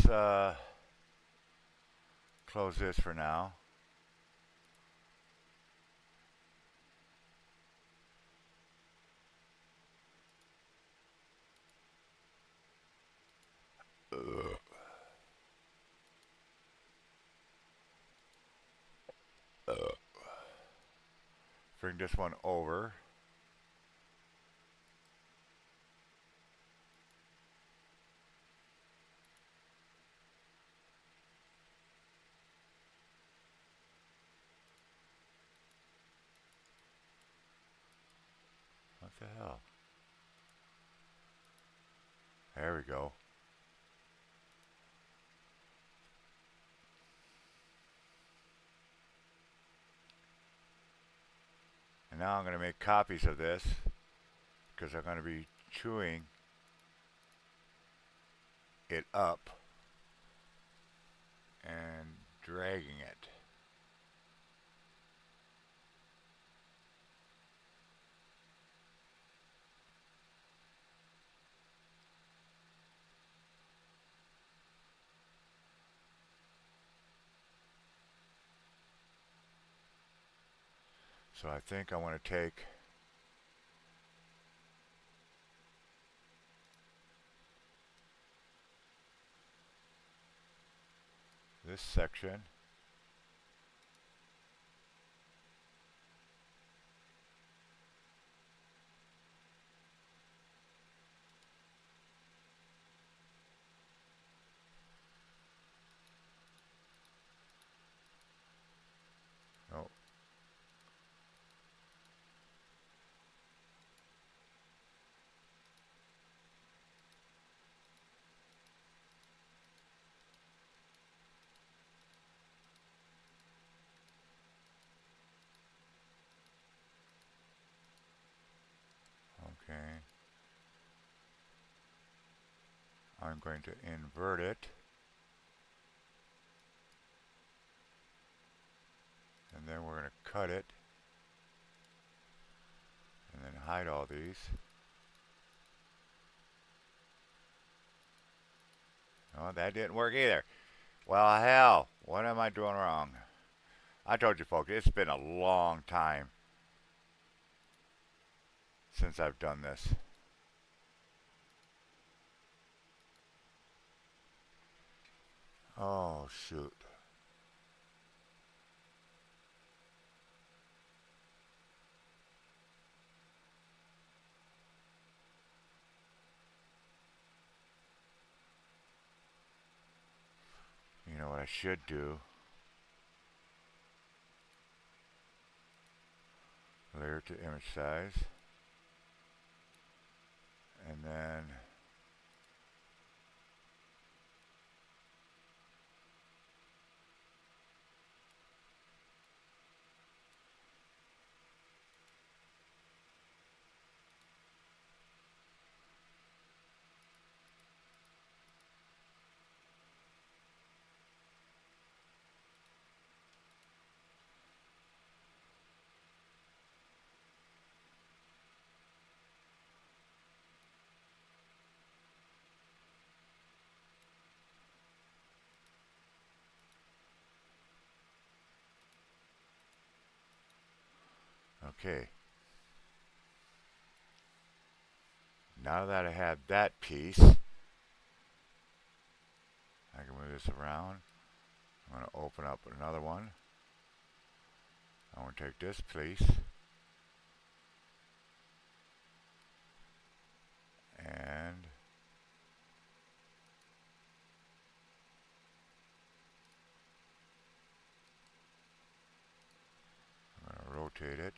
close this for now. Bring this one over. What the hell? There we go. And now I'm going to make copies of this because I'm going to be chewing it up and dragging it. So I think I want to take this section oh, okay. I'm going to invert it. And then we're going to cut it. And then hide all these. Oh, that didn't work either. Well, hell, what am I doing wrong? I told you folks, it's been a long time since I've done this. Oh, shoot. You know what I should do? Layer to image size. And then okay. Now that I have that piece, I can move this around. I'm going to open up another one. I want to take this piece and I'm going to rotate it.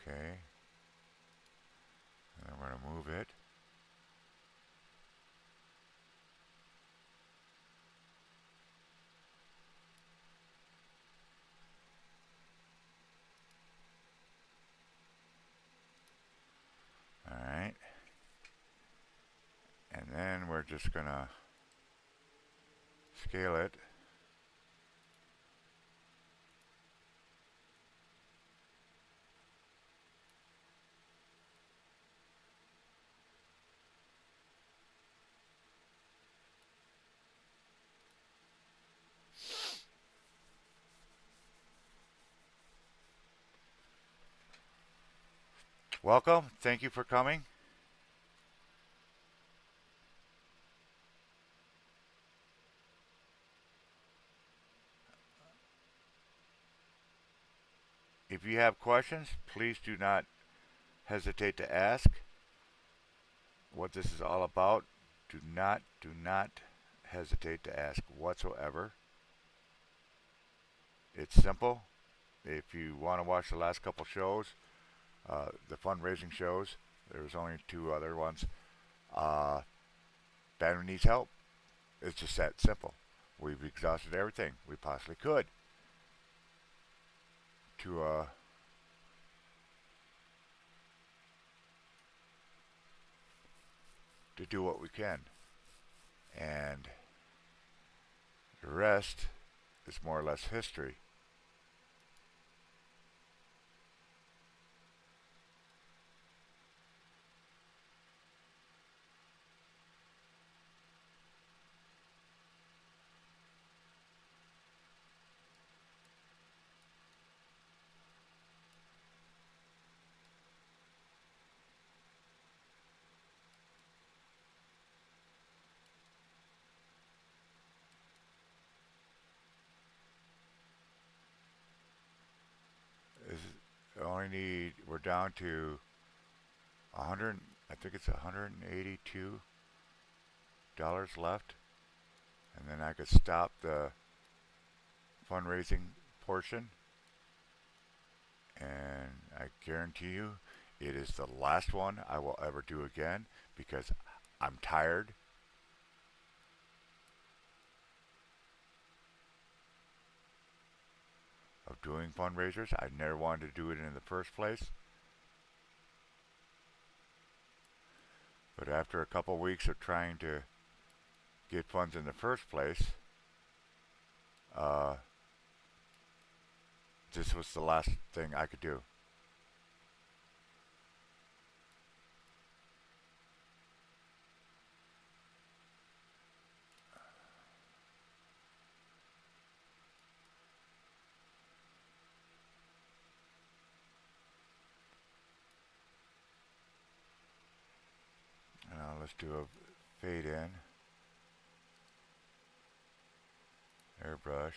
Okay. And I'm going to move it. Alright. And then we're just going to scale it. Welcome. Thank you for coming. If you have questions, please do not hesitate to ask what this is all about. Do not hesitate to ask whatsoever. It's simple. If you want to watch the last couple shows, the fundraising shows, there's only two other ones. Banner needs help. It's just that simple. We've exhausted everything we possibly could to do what we can, and the rest is more or less history. Is only need we're down to 100. I think it's $182 left, and then I could stop the fundraising portion, and I guarantee you it is the last one I will ever do again because I'm tired of doing fundraisers. I never wanted to do it in the first place. But after a couple weeks of trying to get funds in the first place, uh, this was the last thing I could do. Now let's do a fade in, airbrush.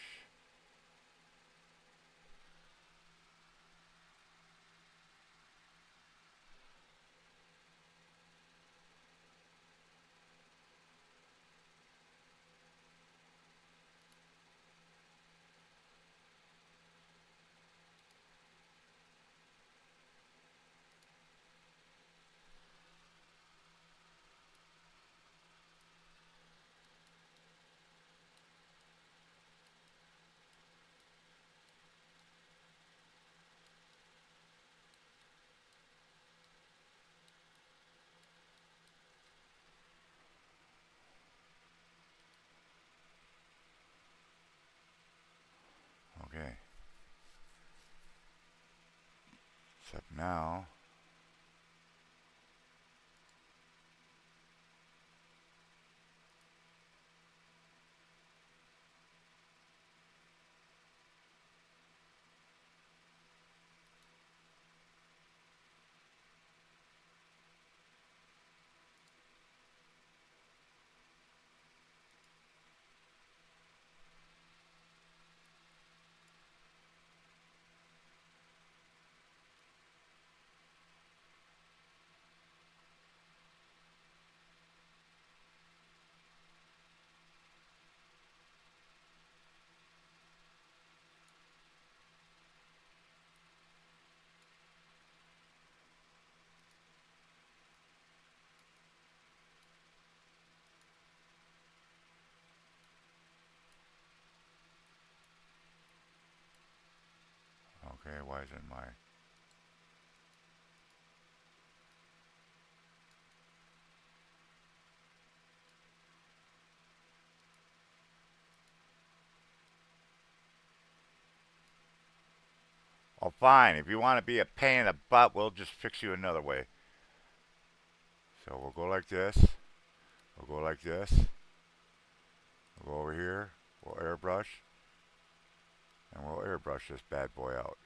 Okay. Except now, why isn't my... Oh, fine. If you want to be a pain in the butt, we'll just fix you another way. So we'll go like this. We'll go like this. We'll go over here. We'll airbrush. And we'll airbrush this bad boy out.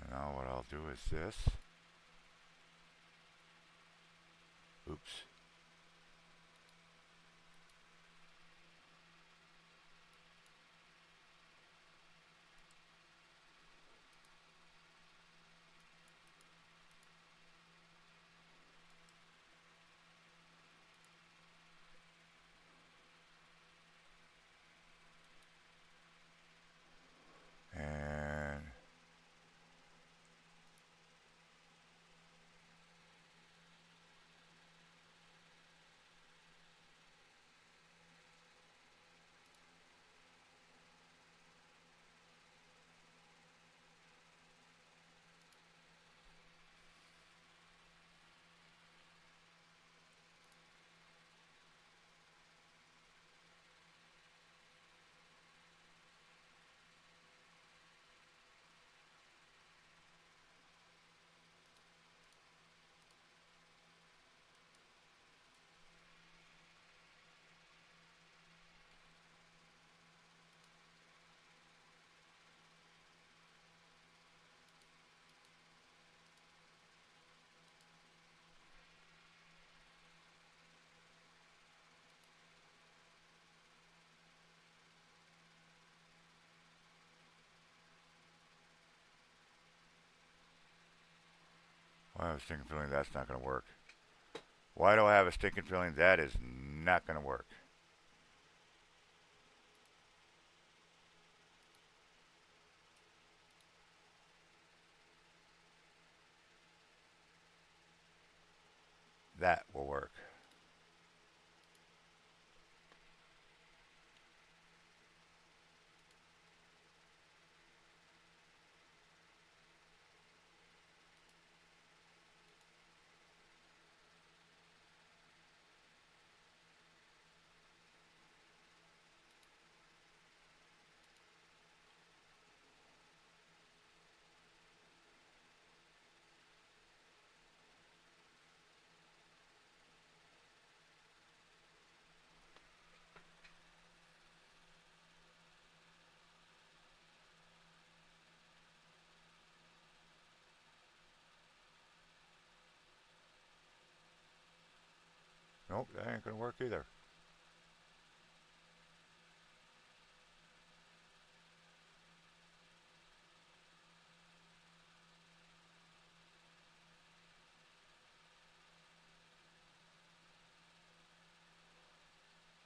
And now what I'll do is this. Oops. And well, I have a stinking feeling that's not going to work. Why do I have a stinking feeling that is not going to work? That will work. Nope, that ain't going to work either.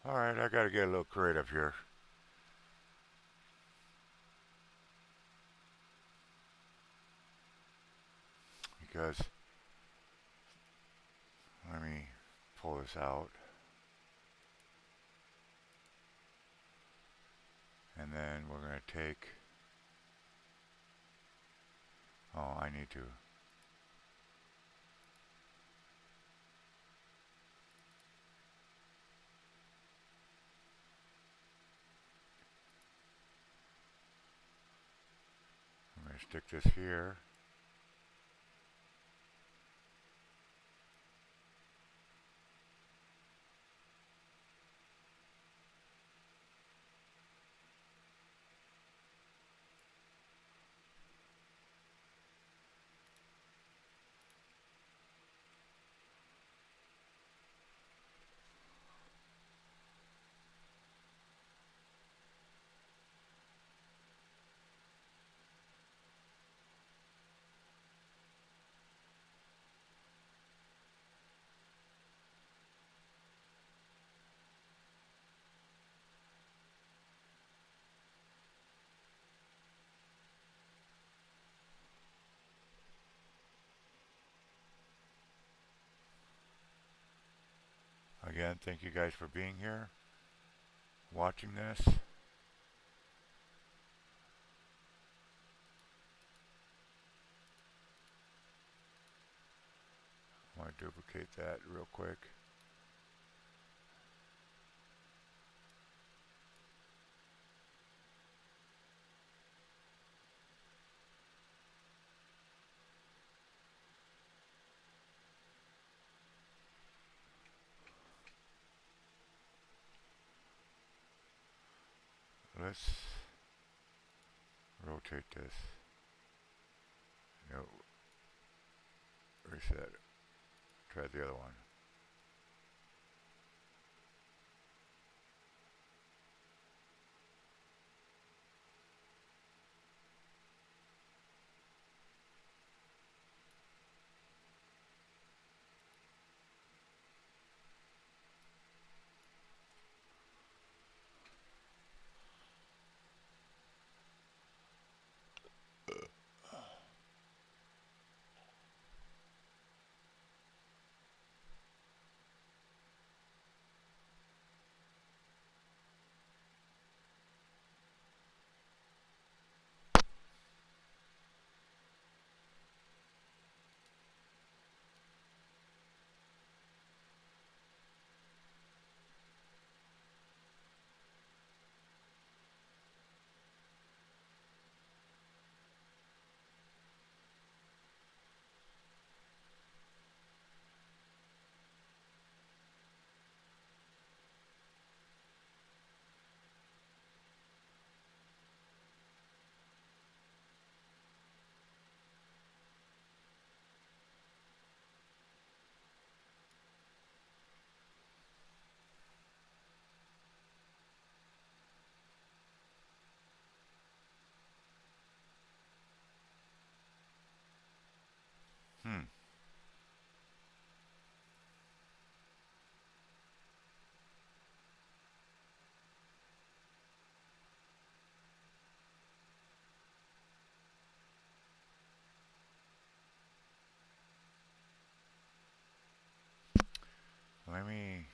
Alright, I got to get a little creative here. Because, let me pull this out. And then we're going to take... Oh, I need to... I'm going to stick this here. Again, thank you guys for being here, watching this. I want to duplicate that real quick. Let's rotate this. No, reset. Try the other one. Hmm. Let me.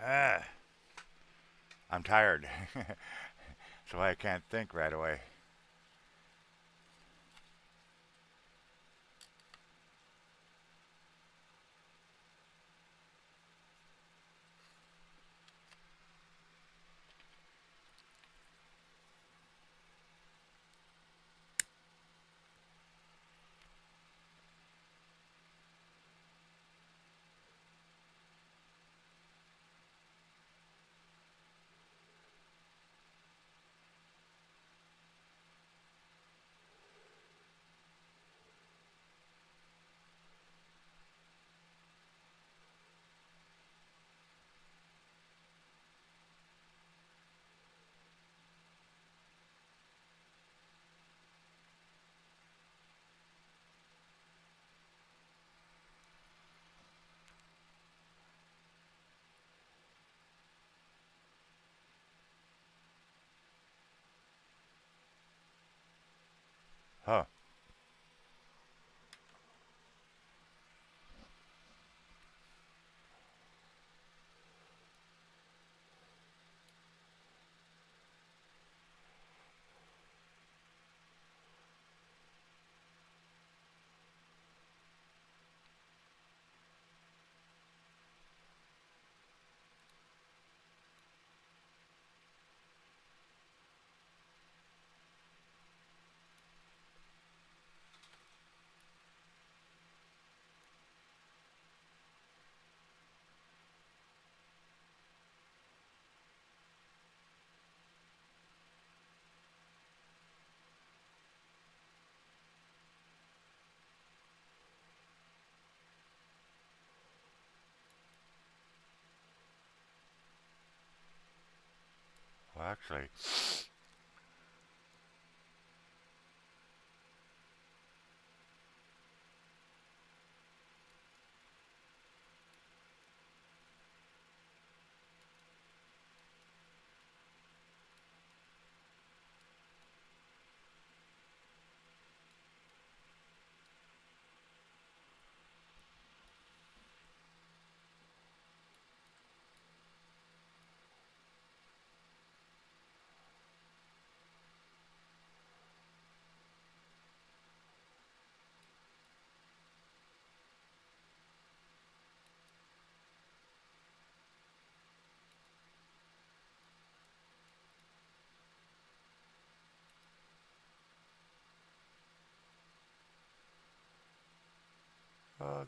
Ah, I'm tired, so I can't think right away. Actually,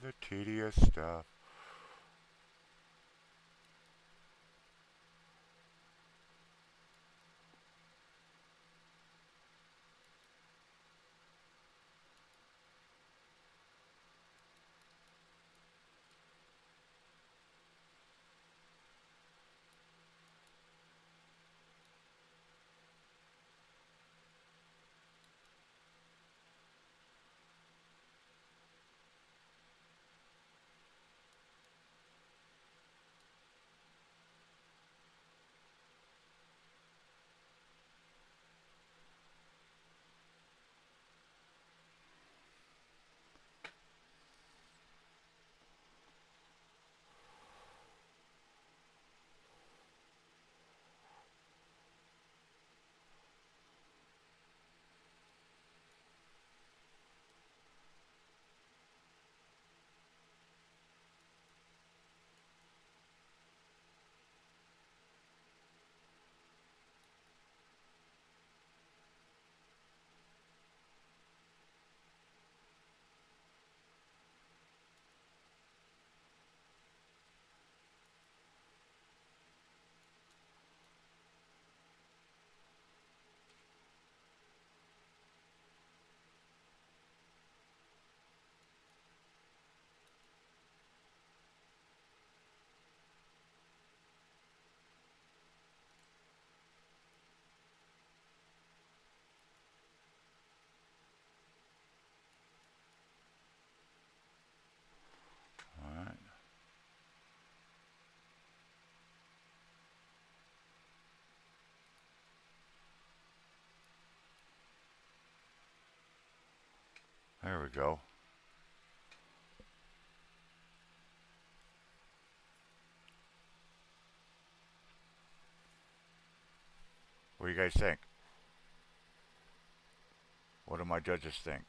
the tedious stuff. Alright, there we go. What do you guys think? What do my judges think?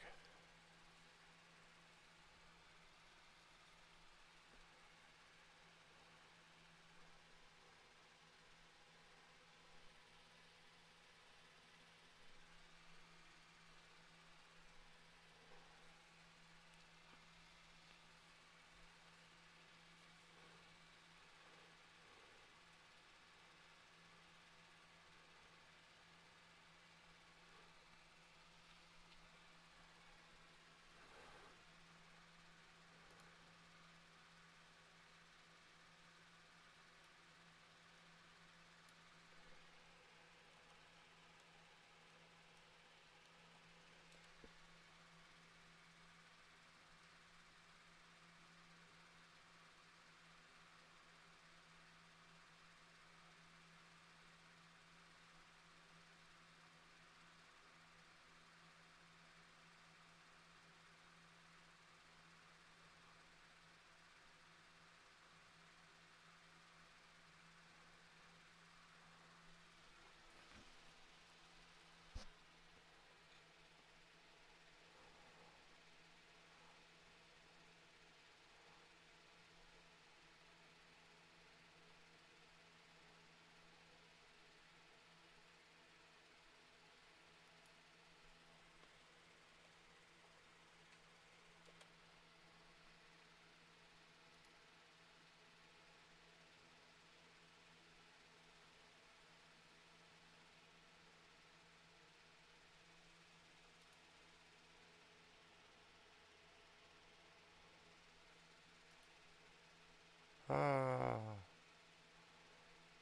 Uh,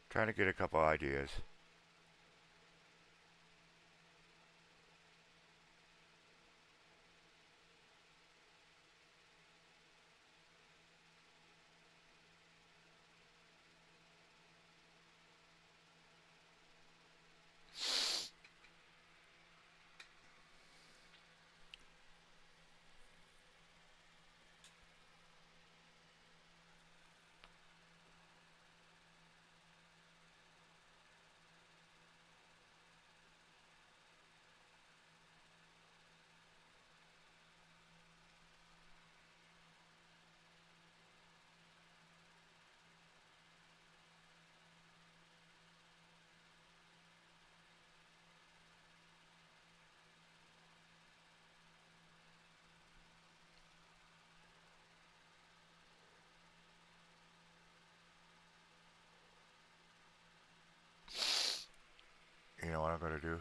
Trying to get a couple ideas. You know what I'm going to do?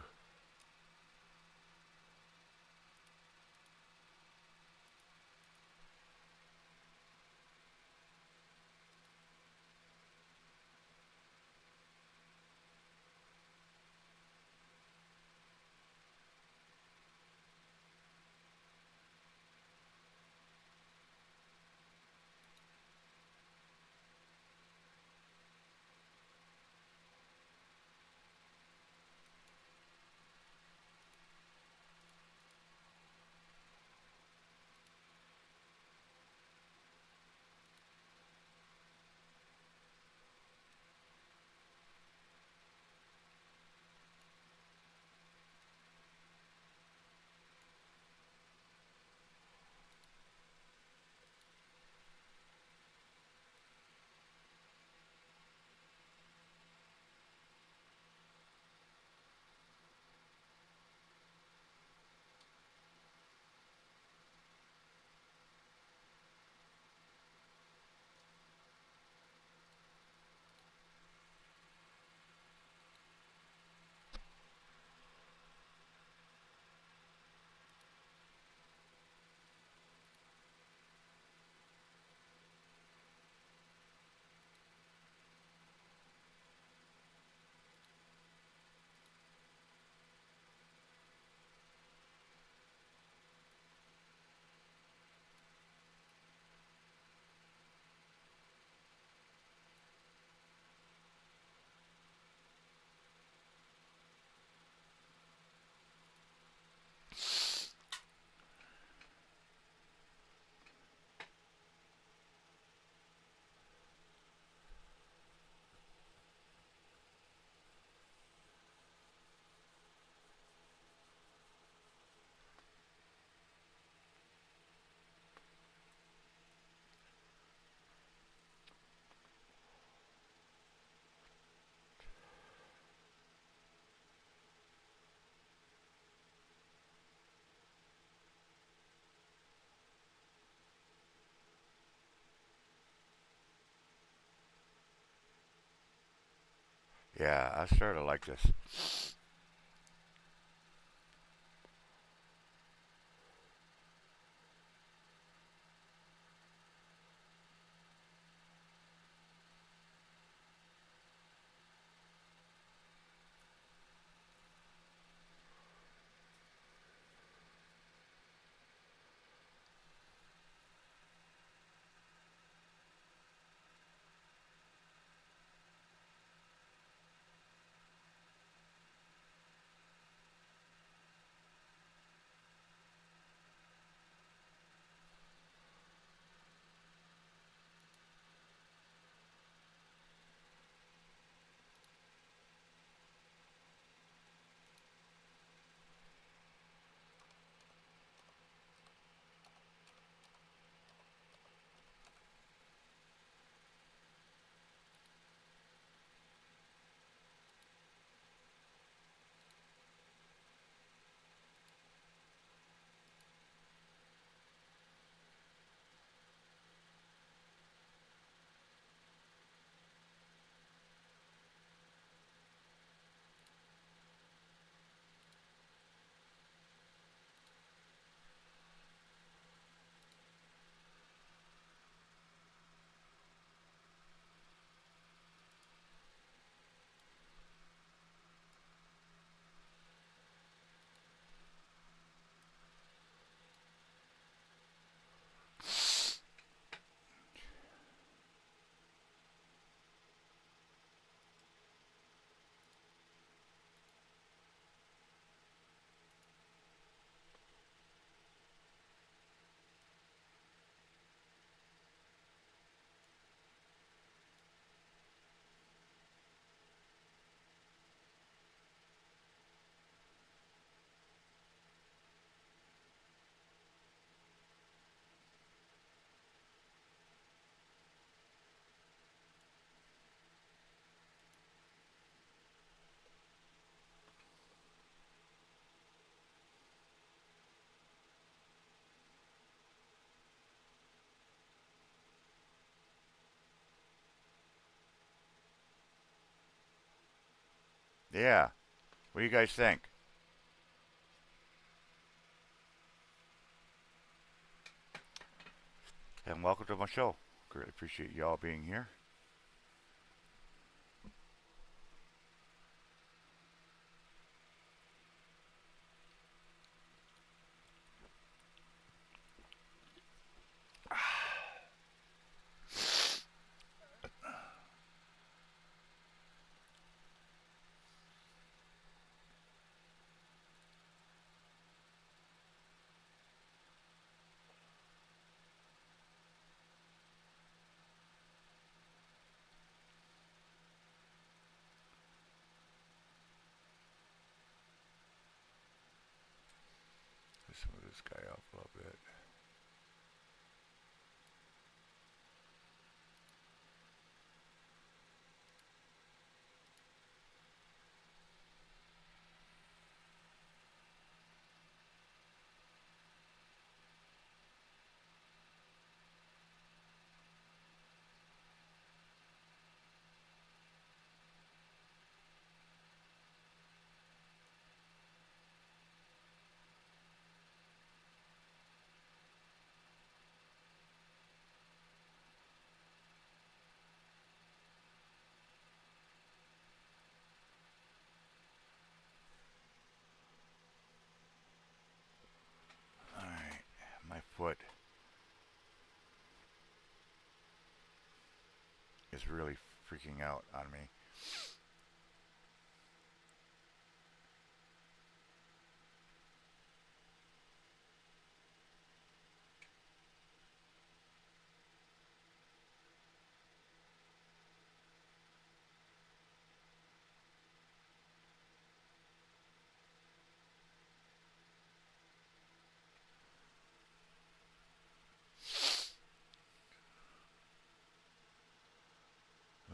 Yeah, I sort of like this. Yeah. What do you guys think? And welcome to my show. Greatly appreciate you all being here. Let's move this guy up a little bit. All right, my foot is really freaking out on me.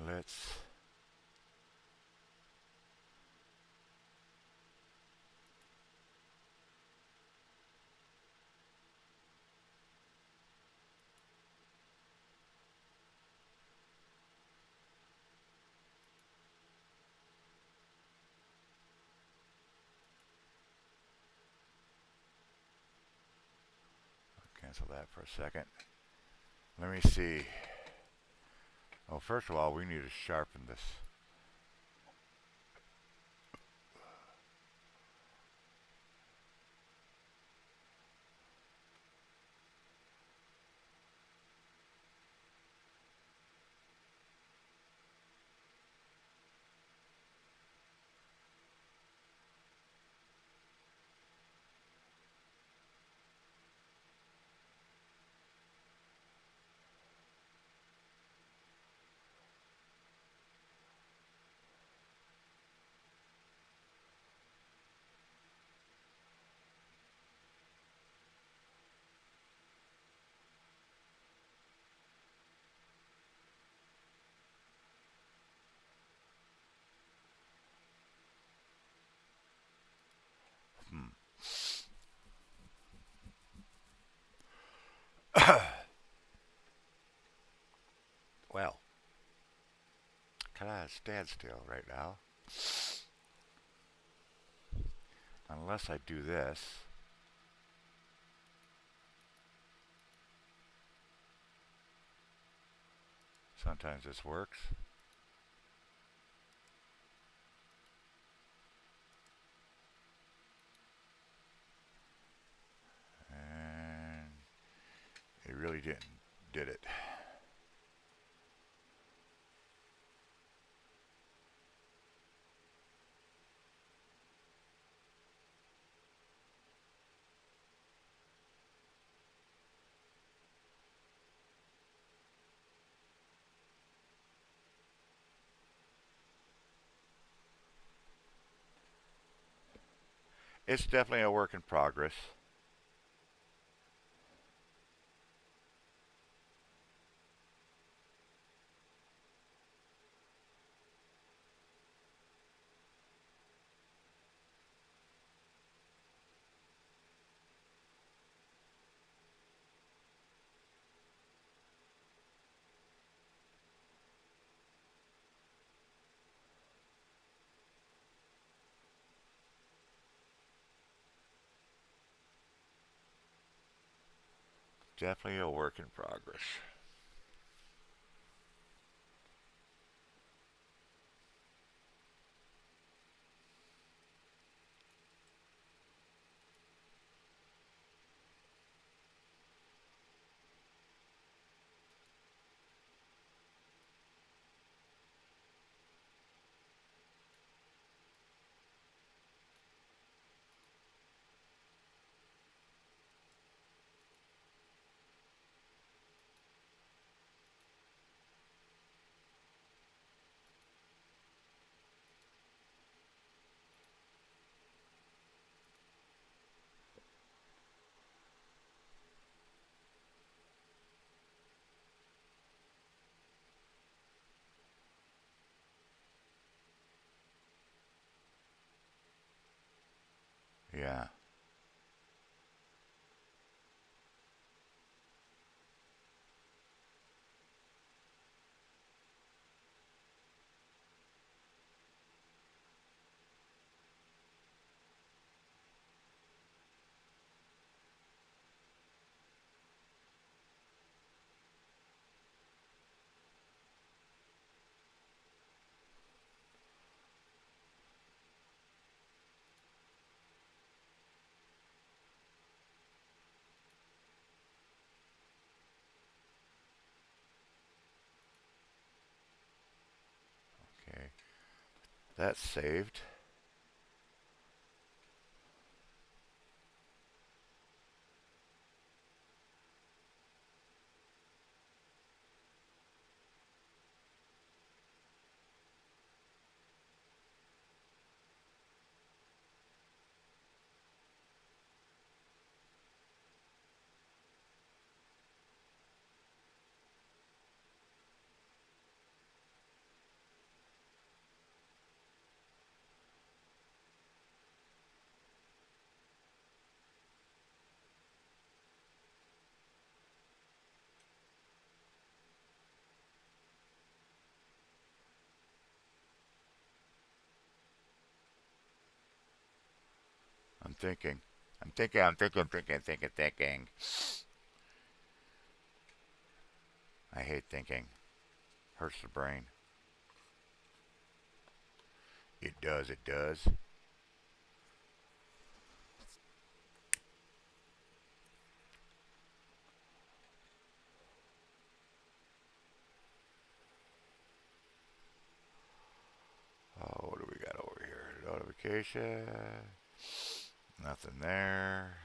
Let's cancel that for a second. Let me see. Oh, first of all, we need to sharpen this. Hmm. Well, kind of at a standstill right now. Unless I do this. Sometimes this works. And it really did it. It's definitely a work in progress. Definitely a work in progress. Yeah. Okay. That's saved. I'm thinking. I'm thinking. I hate thinking. Hurts the brain. It does. Oh, what do we got over here? Notification. Nothing there.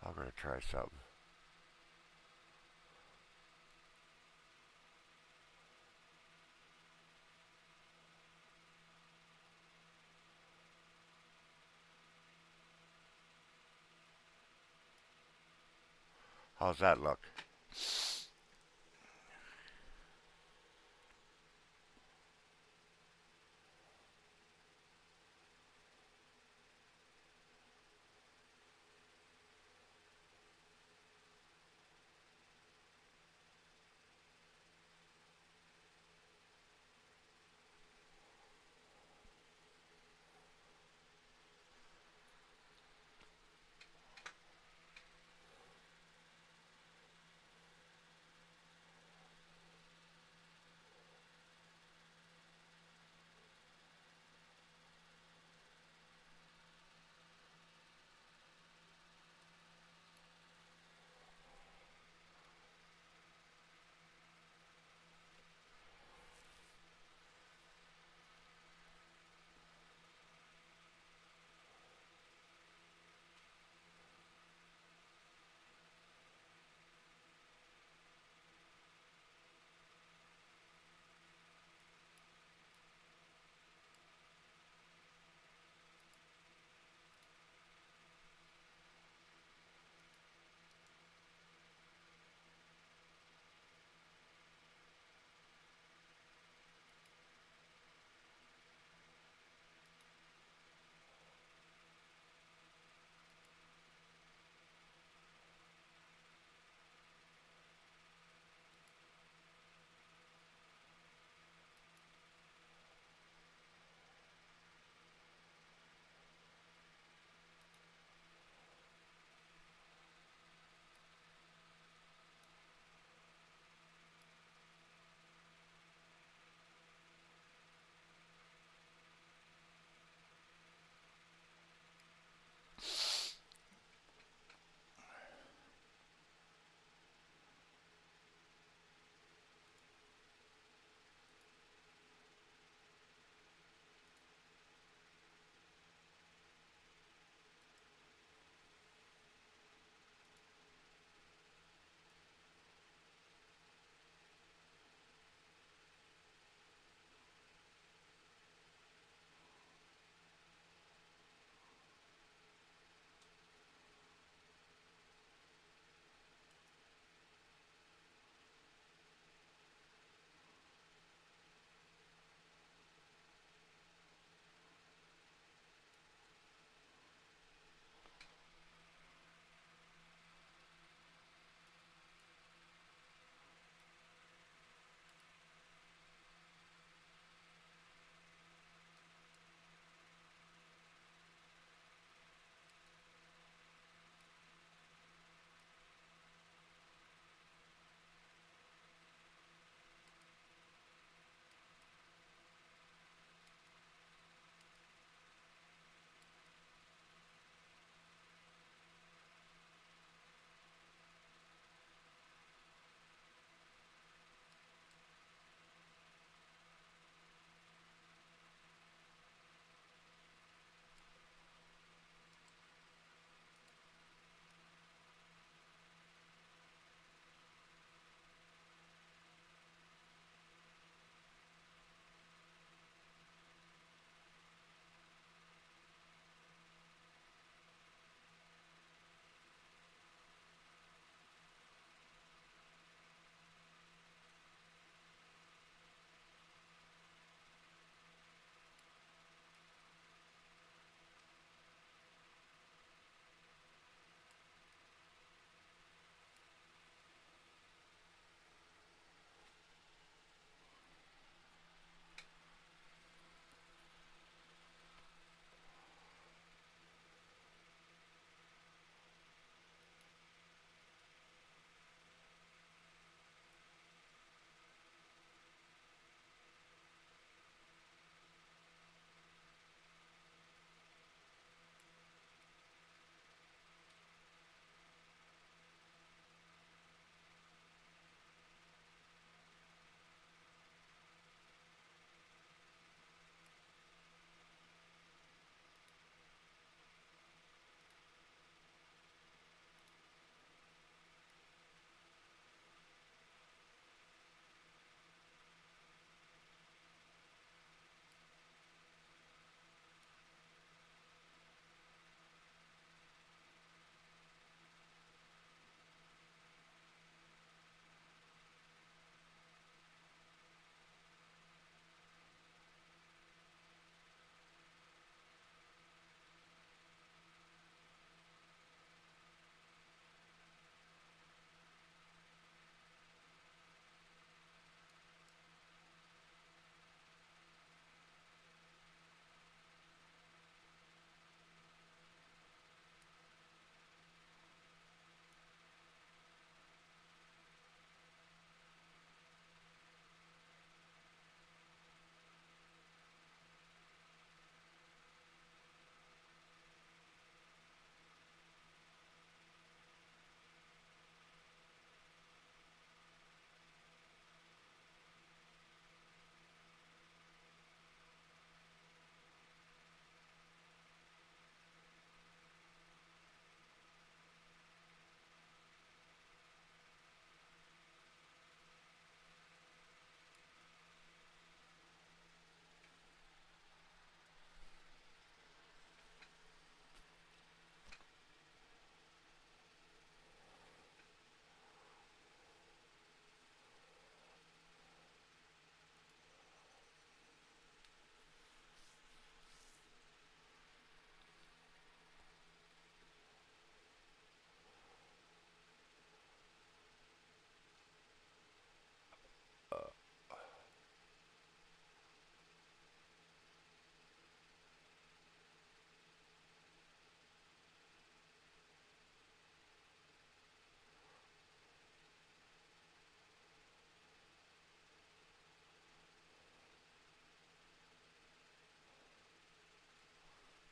I'm gonna try something. How's that look?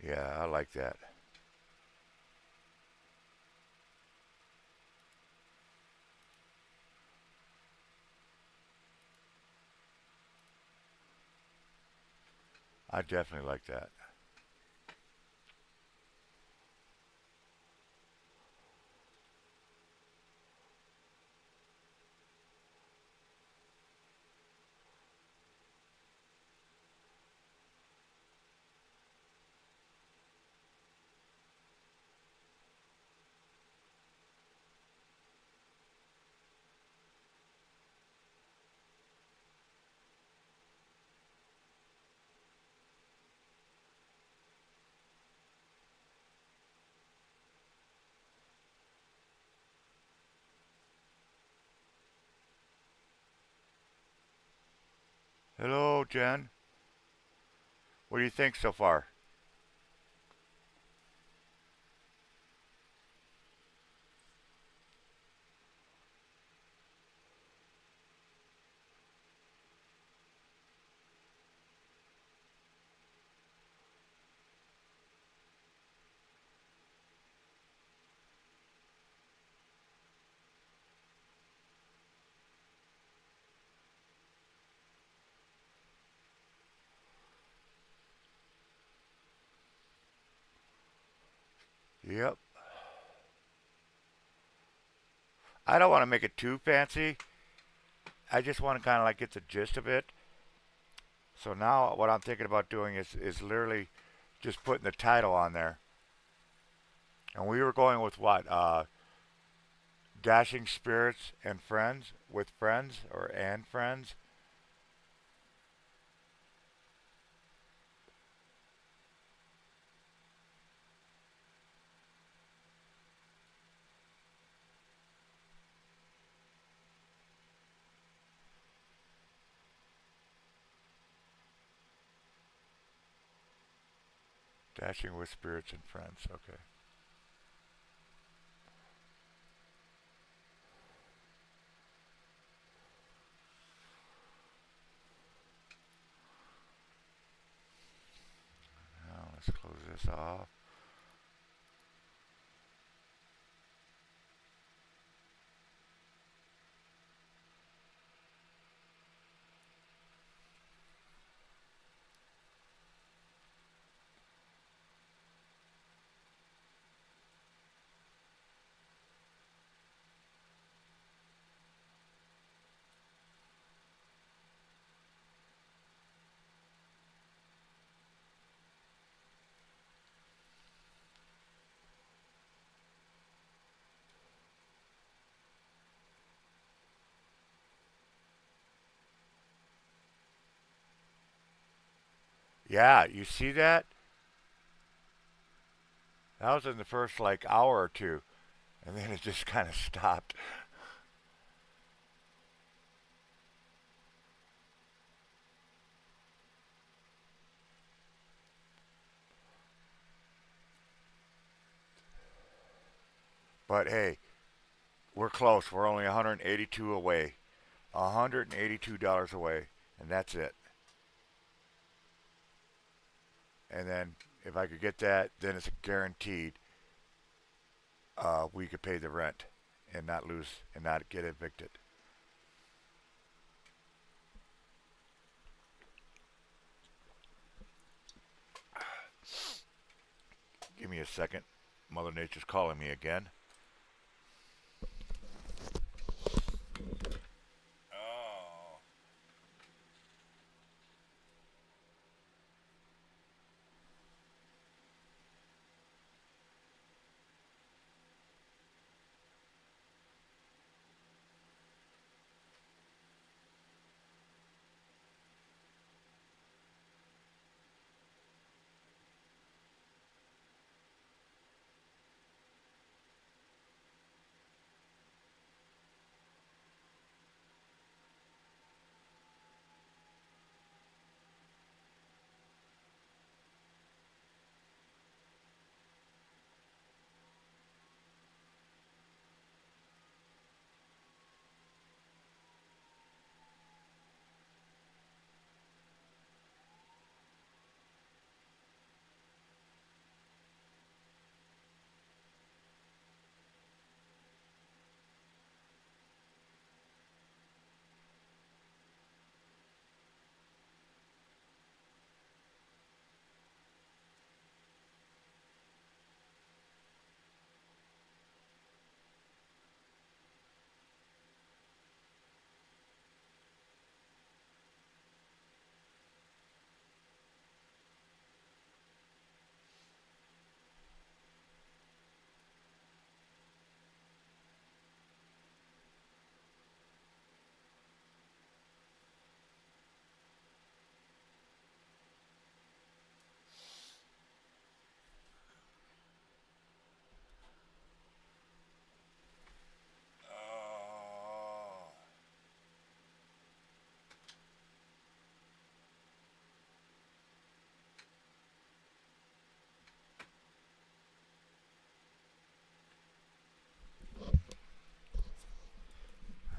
Yeah, I like that. I definitely like that. Hello, Jen. What do you think so far? Yep. I don't want to make it too fancy. I just want to kind of like get the gist of it. So now what I'm thinking about doing is literally just putting the title on there. And we were going with what? Dashing Spirits and Friends with Friends or and Friends. Dashing with Spirits and Friends. Okay. Now let's close this off. Yeah, you see that? That was in the first like hour or two, and then it just kind of stopped. But hey, we're close. We're only 182 away. $182 away, and that's it. And then if I could get that, then it's guaranteed we could pay the rent and not lose and not get evicted. Give me a second. Mother Nature's calling me again. Oh.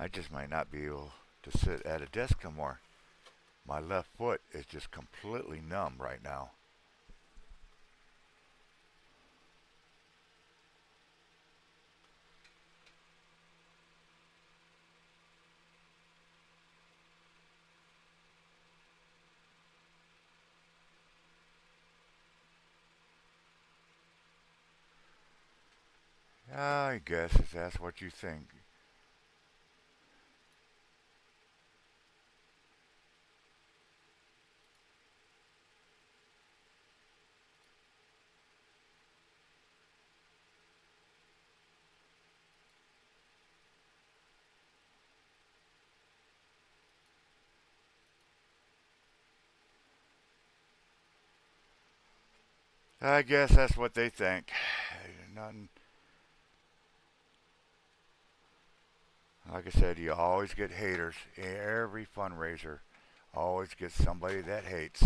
I just might not be able to sit at a desk no more. My left foot is just completely numb right now. I guess if that's what you think. I guess that's what they think. Nothing. Like I said, you always get haters. Every fundraiser always gets somebody that hates,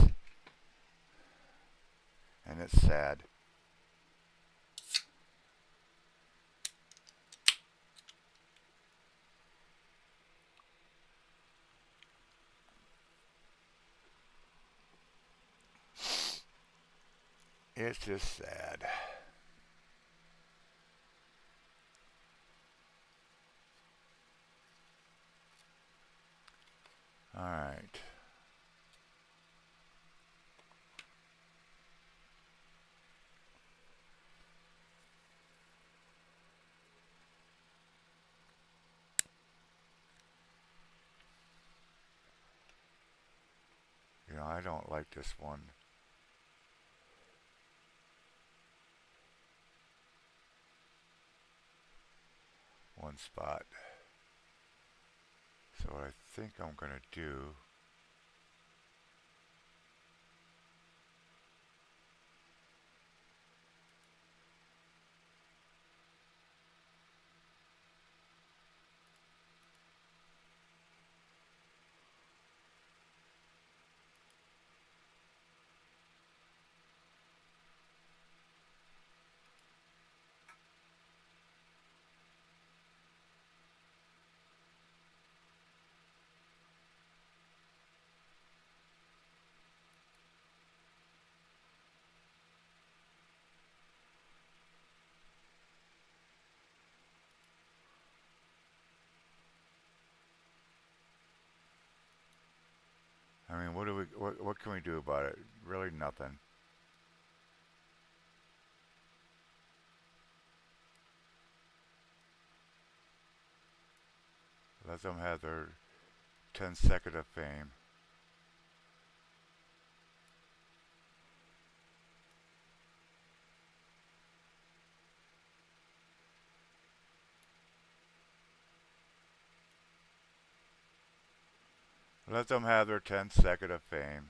and it's sad. It's just sad. All right. I don't like this one spot. So what I think I'm gonna do, I mean, what can we do about it? Really nothing. Let them have their 10 seconds of fame. Let them have their 10 seconds of fame.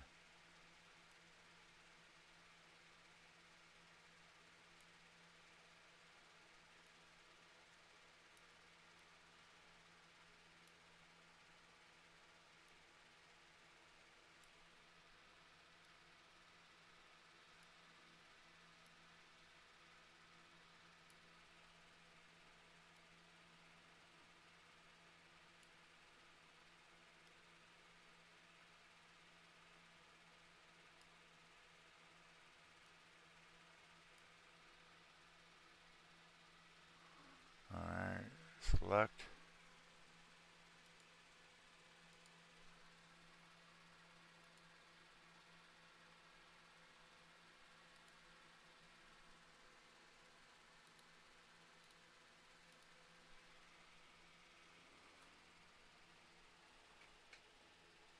Alright, select.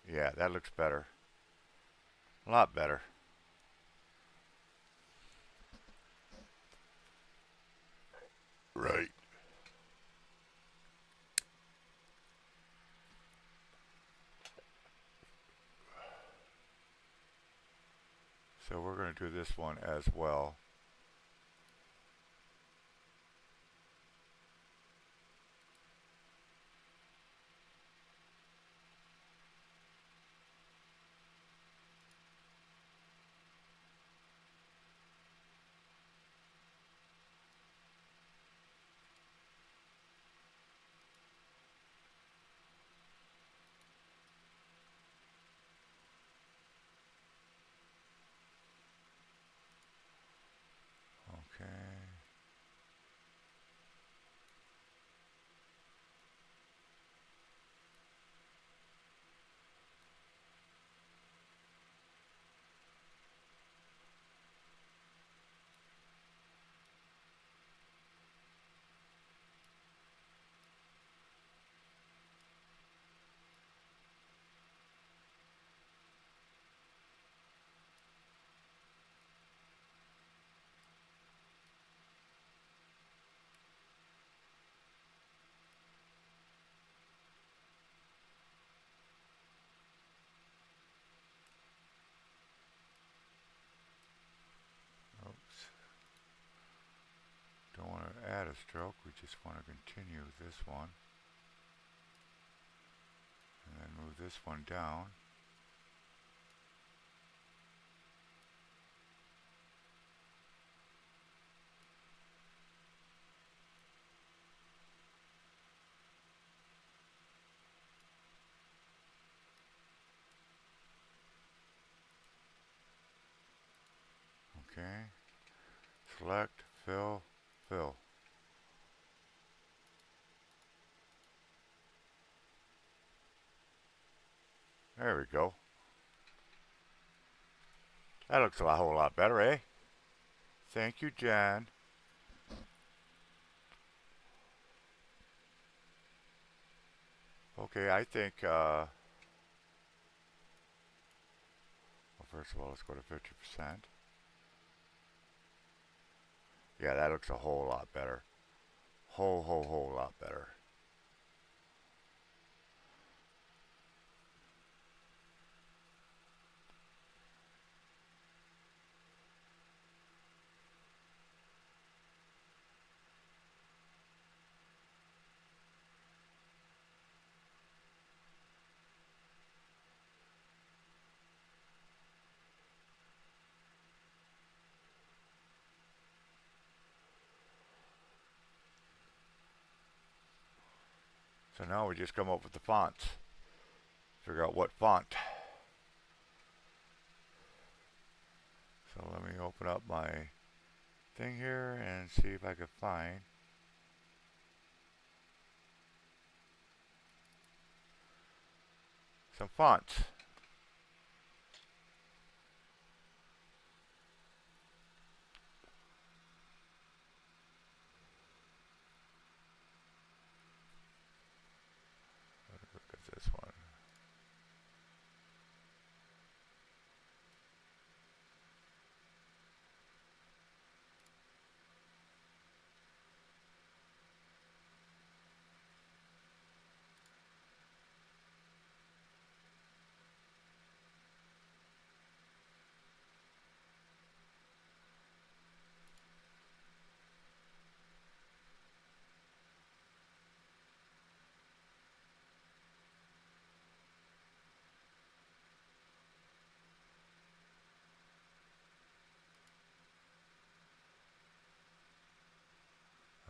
Yeah, that looks better. A lot better. Right. So we're going to do this one as well. a stroke. We just want to continue this one. And then move this one down. Okay. Select, fill, fill. There we go. That looks a whole lot better, eh? Thank you, Jan. Okay, I think, well, first of all, let's go to 50%. Yeah, that looks a whole lot better. Whole lot better. So now we just come up with the fonts. Figure out what font. So let me open up my thing here and see if I can find some fonts. Look at this one.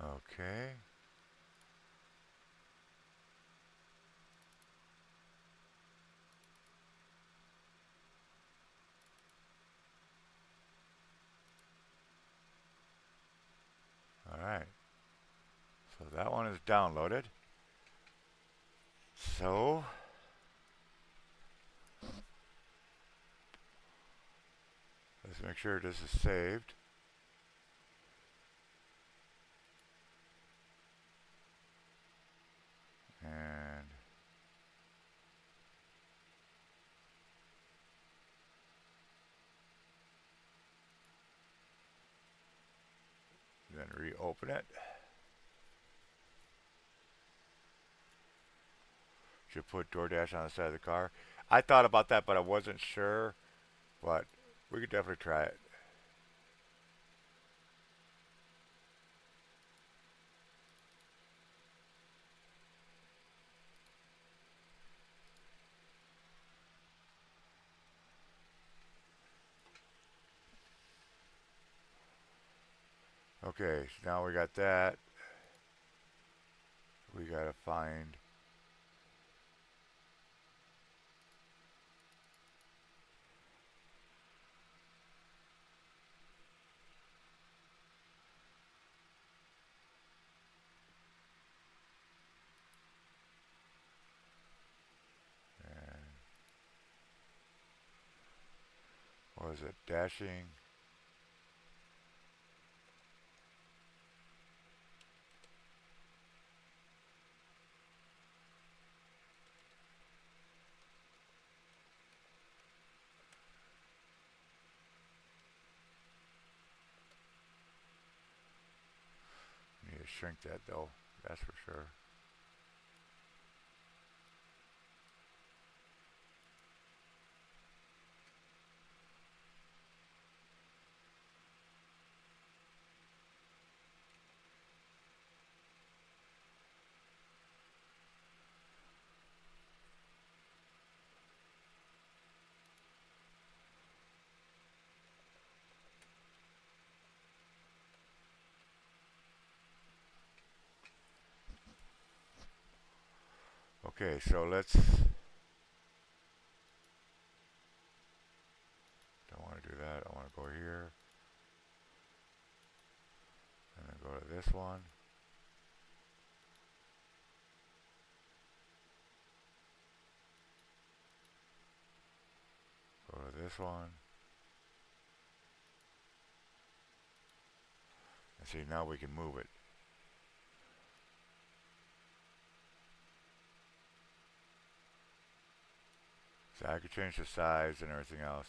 Okay. Alright. So that one is downloaded. So let's make sure this is saved. And then reopen it. Should put DoorDash on the side of the car. I thought about that, but I wasn't sure. But we could definitely try it. Okay, so now we got that. We gotta find what was it? Dashing. Need to shrink that though. That's for sure. Okay, so let's. Don't want to do that. I want to go here and then go to this one. Go to this one. And see, now we can move it. So I could change the size and everything else.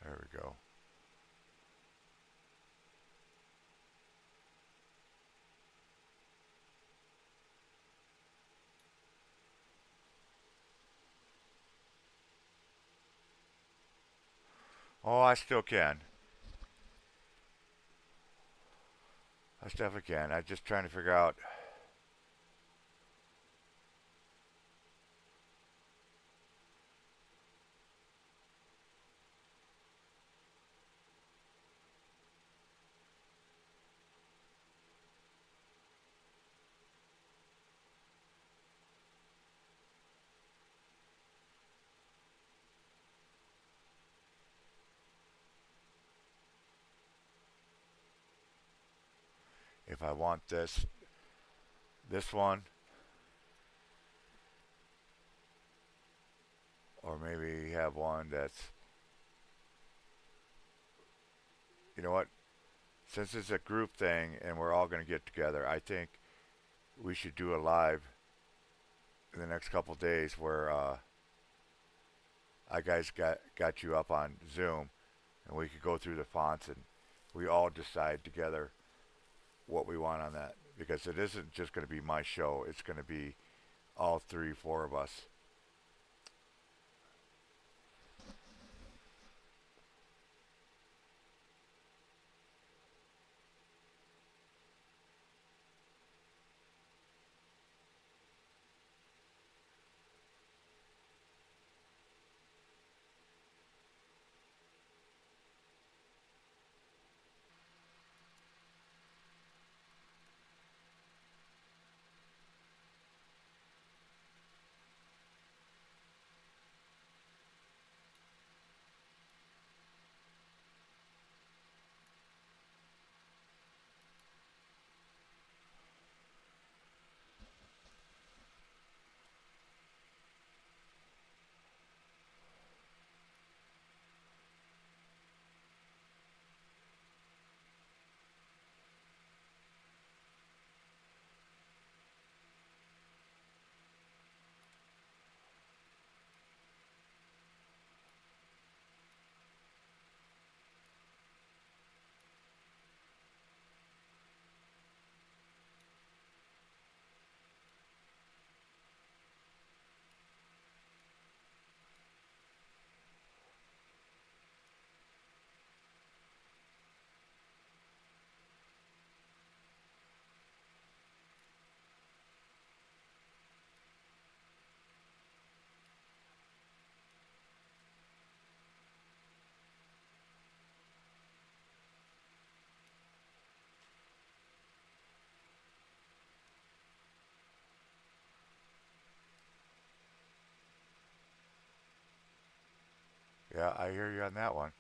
There we go. Oh, I still can. I definitely can. I'm just trying to figure out if I want this one, or maybe have one that's, you know what? Since it's a group thing and we're all going to get together, I think we should do a live in the next couple days where I guys got you up on Zoom and we could go through the fonts and we all decide together what we want on that because it isn't just going to be my show. It's going to be all three, four of us. Yeah, I hear you on that one.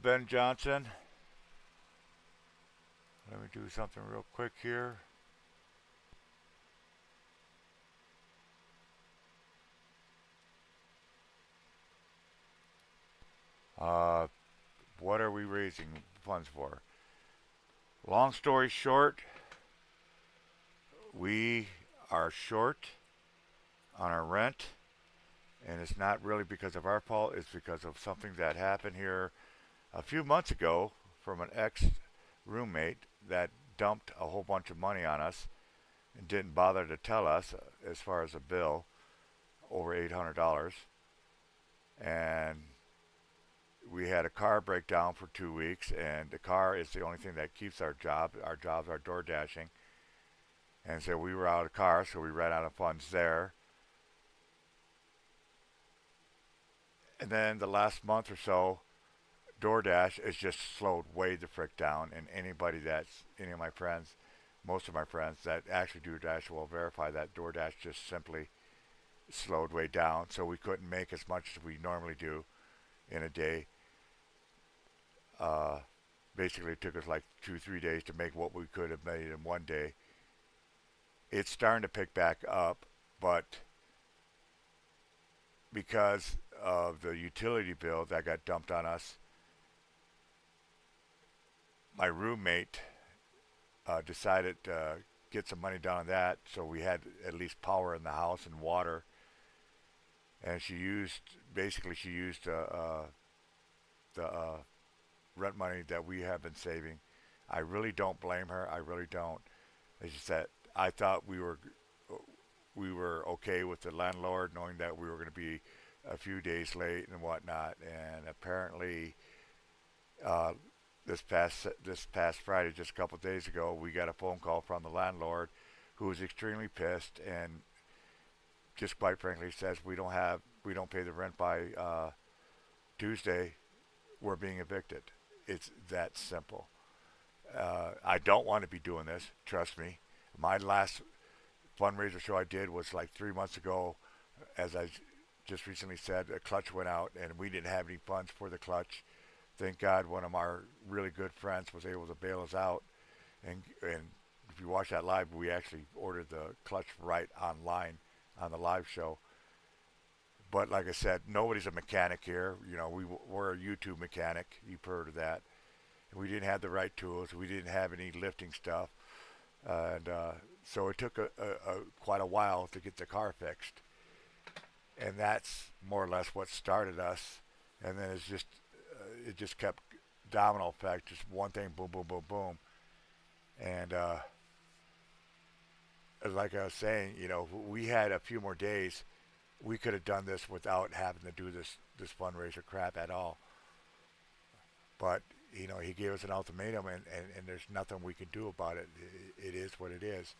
Ben Johnson. Let me do something real quick here. Uh, what are we raising funds for? Long story short, we are short on our rent, and it's not really because of our fault. It's because of something that happened here a few months ago from an ex roommate that dumped a whole bunch of money on us and didn't bother to tell us as far as a bill over $800. And we had a car breakdown for 2 weeks, and the car is the only thing that keeps our job. Our jobs are door dashing, and so we were out of car, so we ran out of funds there. And then the last month or so, DoorDash has just slowed way the frick down. And anybody that's any of my friends, most of my friends that actually do Dash will verify that DoorDash just simply slowed way down. So we couldn't make as much as we normally do in a day. Uh, Basically, it took us like 2, 3 days to make what we could have made in one day. It's starting to pick back up, but because of the utility bill that got dumped on us, my roommate decided to get some money down on that, so we had at least power in the house and water. And she used the rent money that we have been saving. I really don't blame her. I really don't. It's just that I thought we were okay with the landlord, knowing that we were going to be a few days late and whatnot. And apparently, uh, this past Friday, just a couple of days ago, we got a phone call from the landlord, who was extremely pissed and just quite frankly says we don't pay the rent by Tuesday, we're being evicted. It's that simple. I don't want to be doing this. Trust me. My last fundraiser show I did was like 3 months ago. As I just recently said, a clutch went out, and we didn't have any funds for the clutch. Thank God, one of our really good friends was able to bail us out. And if you watch that live, we actually ordered the clutch right online on the live show. But like I said, nobody's a mechanic here. You know, we're a YouTube mechanic. You've heard of that. We didn't have the right tools. We didn't have any lifting stuff, and so it took quite a while to get the car fixed. And that's more or less what started us. And then it just kept domino effect, just one thing, boom, boom, boom, boom. And like I was saying, we had a few more days. We could have done this without having to do this fundraiser crap at all. But he gave us an ultimatum, and there's nothing we can do about it. It is what it is.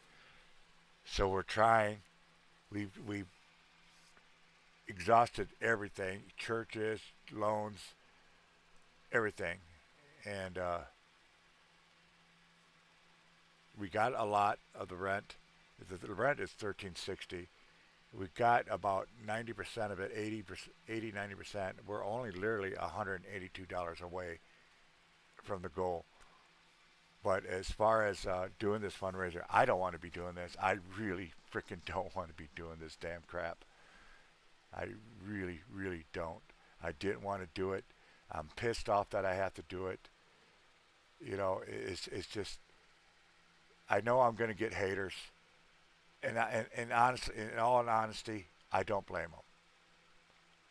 So we're trying. We've exhausted everything: churches, loans, everything, and we got a lot of the rent. The rent is 1360. We got about 90% of it, 80, 90%. We're only literally $182 away from the goal. But as far as doing this fundraiser, I don't want to be doing this. I really freaking don't want to be doing this damn crap. I really, really don't. I didn't want to do it. I'm pissed off that I have to do it. It's just, I know I'm going to get haters. And honestly, in all honesty, I don't blame them.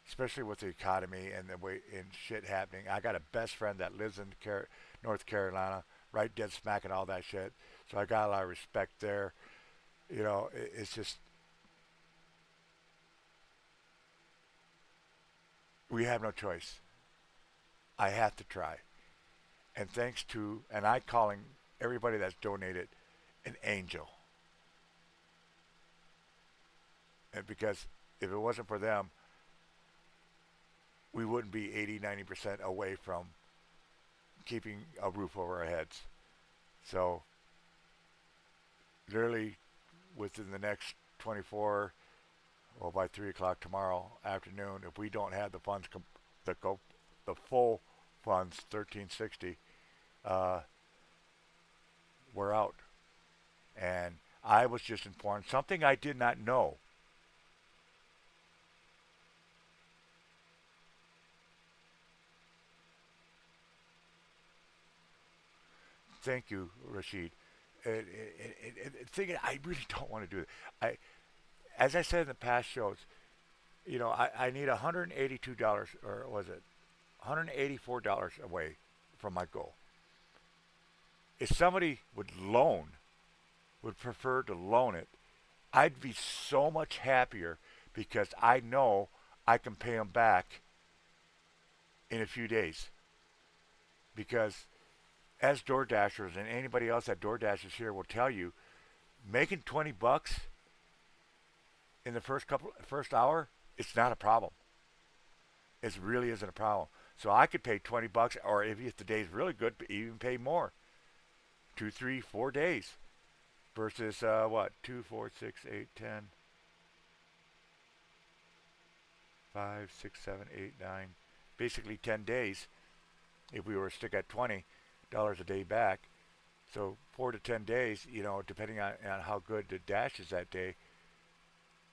Especially with the economy and the way and shit happening. I got a best friend that lives in North Carolina, right dead smack and all that shit. So I got a lot of respect there. It's just we have no choice. I have to try. And I calling everybody that's donated an angel. And because if it wasn't for them, we wouldn't be 80, 90% away from keeping a roof over our heads. So, literally, within the next 24, or by 3 o'clock tomorrow afternoon, if we don't have the funds, the full funds, 1360, uh, were out. And I was just informed something I did not know. Thank you, Rashid. Thinking I really don't want to do it. I, as I said in the past shows, I need $182, or was it $184 away from my goal. If somebody would prefer to loan it, I'd be so much happier because I know I can pay them back in a few days. Because as Door Dashers and anybody else that Door Dashes here will tell you, making $20 in the first hour, it's not a problem. It really isn't a problem. So I could pay $20, or if the day's really good, even pay more. 2, 3, 4 days versus what? 2, 4, 6, 8, 10, 5, 6, 7, 8, 9. Basically 10 days if we were to stick at $20 a day back. So 4 to 10 days, depending on how good the dash is that day,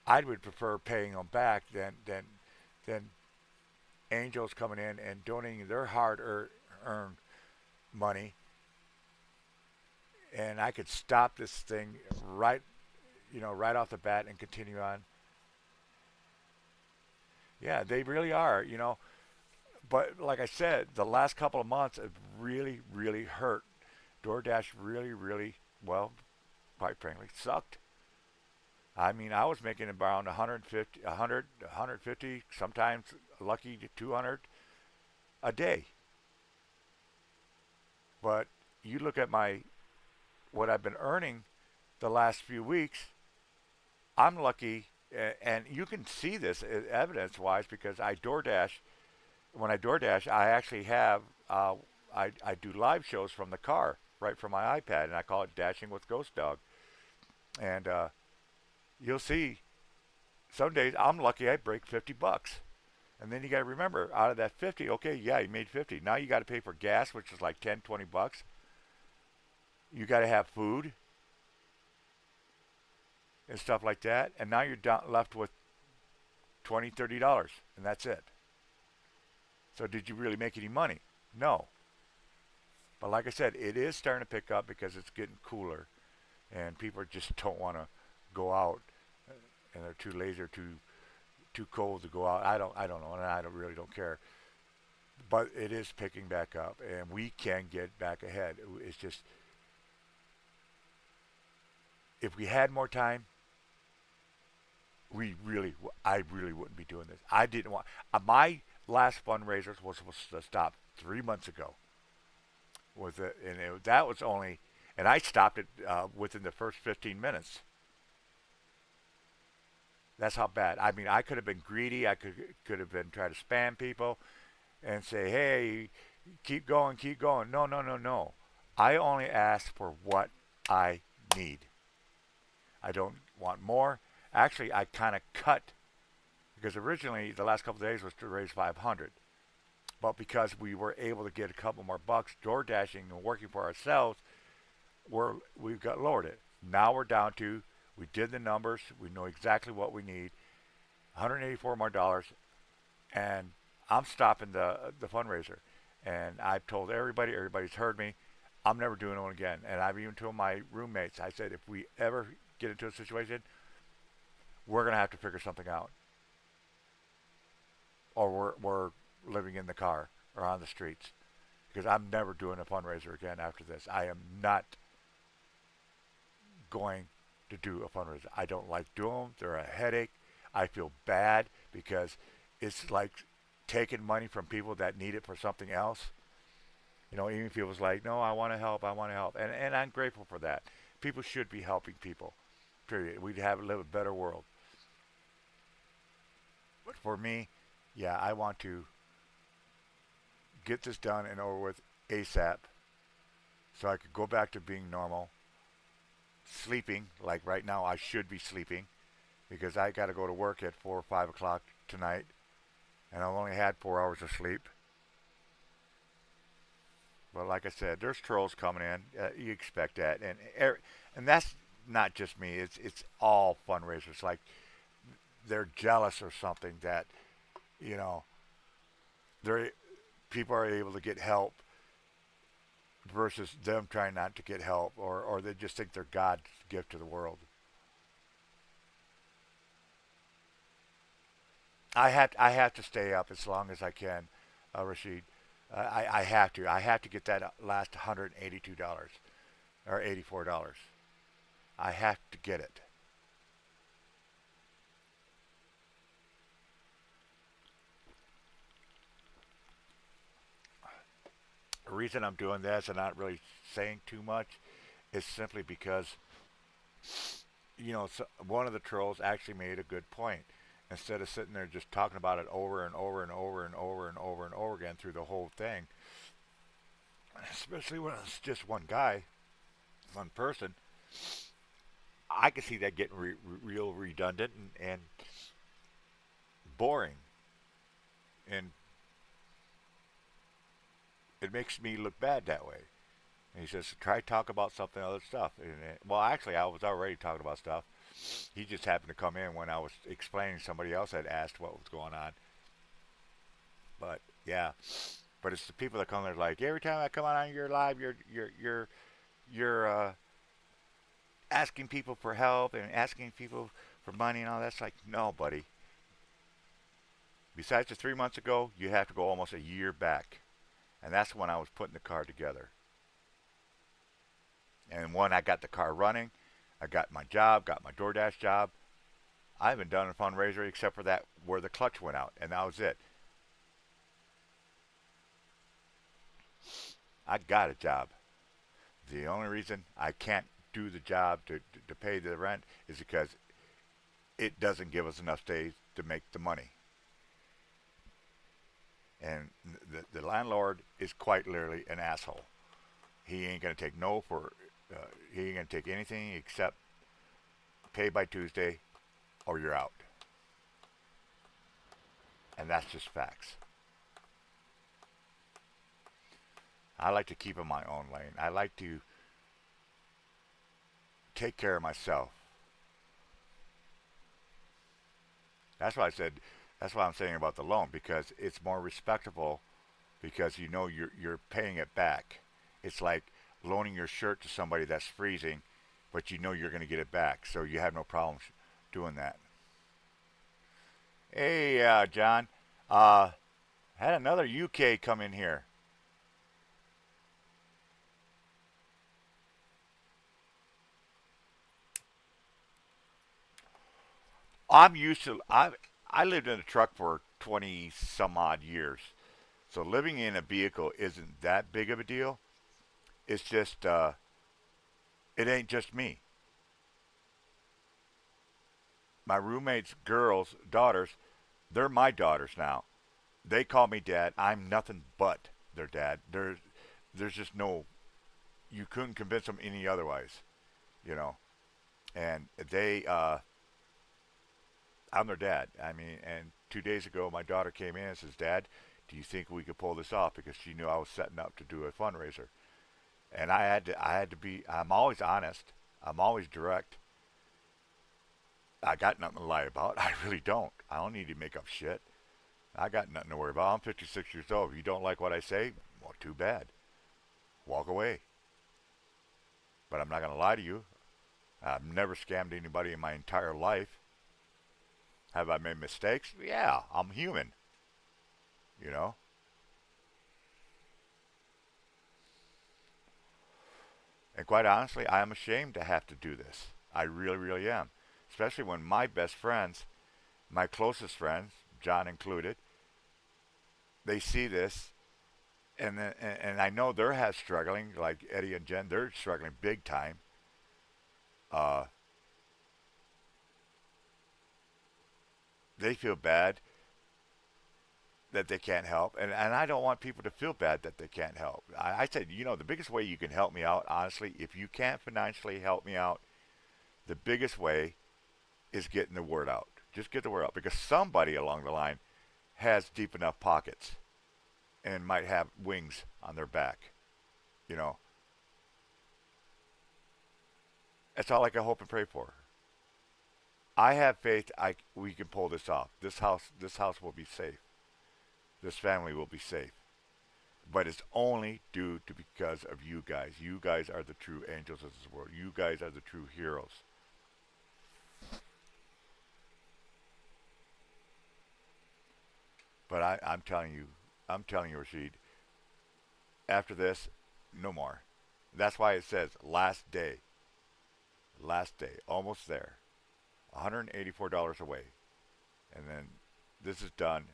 I would prefer paying them back than angels coming in and donating their hard-earned money, and I could stop this thing right off the bat and continue on. Yeah, they really are. But like I said, the last couple of months have really, really hurt. DoorDash really, really, well, quite frankly, sucked. I mean, I was making around 150, 100, 150, sometimes lucky to 200 a day. But you look at what I've been earning the last few weeks, I'm lucky, and you can see this evidence-wise because I DoorDash. When I DoorDash, I actually have I do live shows from the car, right from my iPad, and I call it Dashing with Ghost Dog. And you'll see some days I'm lucky I break $50. And then you got to remember, out of that 50, okay, yeah, you made 50. Now you got to pay for gas, which is like 10, $20. You got to have food and stuff like that. And now you're left with $20, $30, and that's it. So did you really make any money? No. But like I said, it is starting to pick up because it's getting cooler, and people just don't want to go out, and they're too lazy or too cold to go out. I don't know, and really don't care. But it is picking back up, and we can get back ahead. It's just if we had more time, I really wouldn't be doing this. I didn't want my last fundraiser was supposed to stop 3 months ago. That was only, and I stopped it within the first 15 minutes. That's how bad. I mean, I could have been greedy. I could have been trying to spam people and say, "Hey, keep going, keep going." No, no, no, no. I only ask for what I need. I don't want more. Actually, I kind of cut because originally the last couple of days was to raise 500, but because we were able to get a couple more bucks door dashing and working for ourselves, we've got lowered it. Now we're down to, we did the numbers, we know exactly what we need, $184 more dollars, and I'm stopping the fundraiser. And I've told everybody's heard me, I'm never doing it again. And I've even told my roommates, I said, if we ever get into a situation, we're going to have to figure something out. Or we're living in the car or on the streets. Because I'm never doing a fundraiser again after this. I am not going to do a fundraiser. I don't like doing them. They're a headache. I feel bad because it's like taking money from people that need it for something else. Even if it was like, no, I want to help. And I'm grateful for that. People should be helping people. Period. We'd live a better world. But for me, yeah, I want to get this done and over with ASAP so I could go back to being normal. Sleeping, like right now I should be sleeping because I got to go to work at 4 or 5 o'clock tonight and I've only had 4 hours of sleep. But like I said, there's trolls coming in. You expect that, and that's not just me. It's all fundraisers. Like they're jealous or something that you know they're people are able to get help versus them trying not to get help, or they just think they're God's gift to the world. I have to stay up as long as I can, Rashid. I have to. I have to get that last $182 or $84. I have to get it. The reason I'm doing this and not really saying too much is simply because one of the trolls actually made a good point. Instead of sitting there just talking about it over and over and over and over and over and over again through the whole thing, especially when it's just one guy, one person, I can see that getting real redundant and boring. And it makes me look bad that way. And he says, try to talk about something other stuff. Well, actually, I was already talking about stuff. He just happened to come in when I was explaining. Somebody else had asked what was going on. But yeah, but it's the people that come there like every time I come on your live, you're asking people for help and asking people for money and all. That's like no, buddy. Besides the 3 months ago, you have to go almost a year back, and that's when I was putting the car together. And when I got the car running, I got my job, got my DoorDash job. I haven't done a fundraiser except for that where the clutch went out, and that was it. I got a job. The only reason I can't do the job to pay the rent is because it doesn't give us enough days to make the money. And the landlord is quite literally an asshole. He ain't gonna take no for. He ain't gonna take anything except pay by Tuesday, or you're out. And that's just facts. I like to keep in my own lane. I like to take care of myself. That's why I said. That's why I'm saying about the loan because it's more respectable because you know you're paying it back. It's like loaning your shirt to somebody that's freezing, but you know you're going to get it back, so you have no problem doing that. Hey, John, uh, had another UK come in here. I'm used to. I lived in a truck for 20 some odd years, so living in a vehicle isn't that big of a deal. It's just it ain't just me. My roommates' girls, daughters, they're my daughters now. They call me dad. I'm nothing but their dad. There's just no. You couldn't convince them any otherwise, you know. And I'm their dad. I mean, and 2 days ago, my daughter came in and says, "Dad, do you think we could pull this off?" Because she knew I was setting up to do a fundraiser, and I had to be. I'm always honest. I'm always direct. I got nothing to lie about. I really don't. I don't need to make up shit. I got nothing to worry about. I'm 56 years old. If you don't like what I say, well, too bad. Walk away. But I'm not going to lie to you. I've never scammed anybody in my entire life. Have I made mistakes? Yeah, I'm human. You know. And quite honestly, I am ashamed to have to do this. I really, really am. Especially when my best friends, my closest friends, John included, they see this, and I know they're has struggling, like Eddie and Jen, they're struggling big time. Uh, they feel bad that they can't help, and I don't want people to feel bad that they can't help. I said, the biggest way you can help me out, honestly, if you can't financially help me out, the biggest way is getting the word out. Just get the word out because somebody along the line has deep enough pockets and might have wings on their back. You know, that's all I can hope and pray for. I have faith. We can pull this off. This house will be safe. This family will be safe. But it's only due to because of you guys. You guys are the true angels of this world. You guys are the true heroes. But I'm telling you, Rashid, after this, no more. That's why it says last day, almost there, $184 away, and then this is done.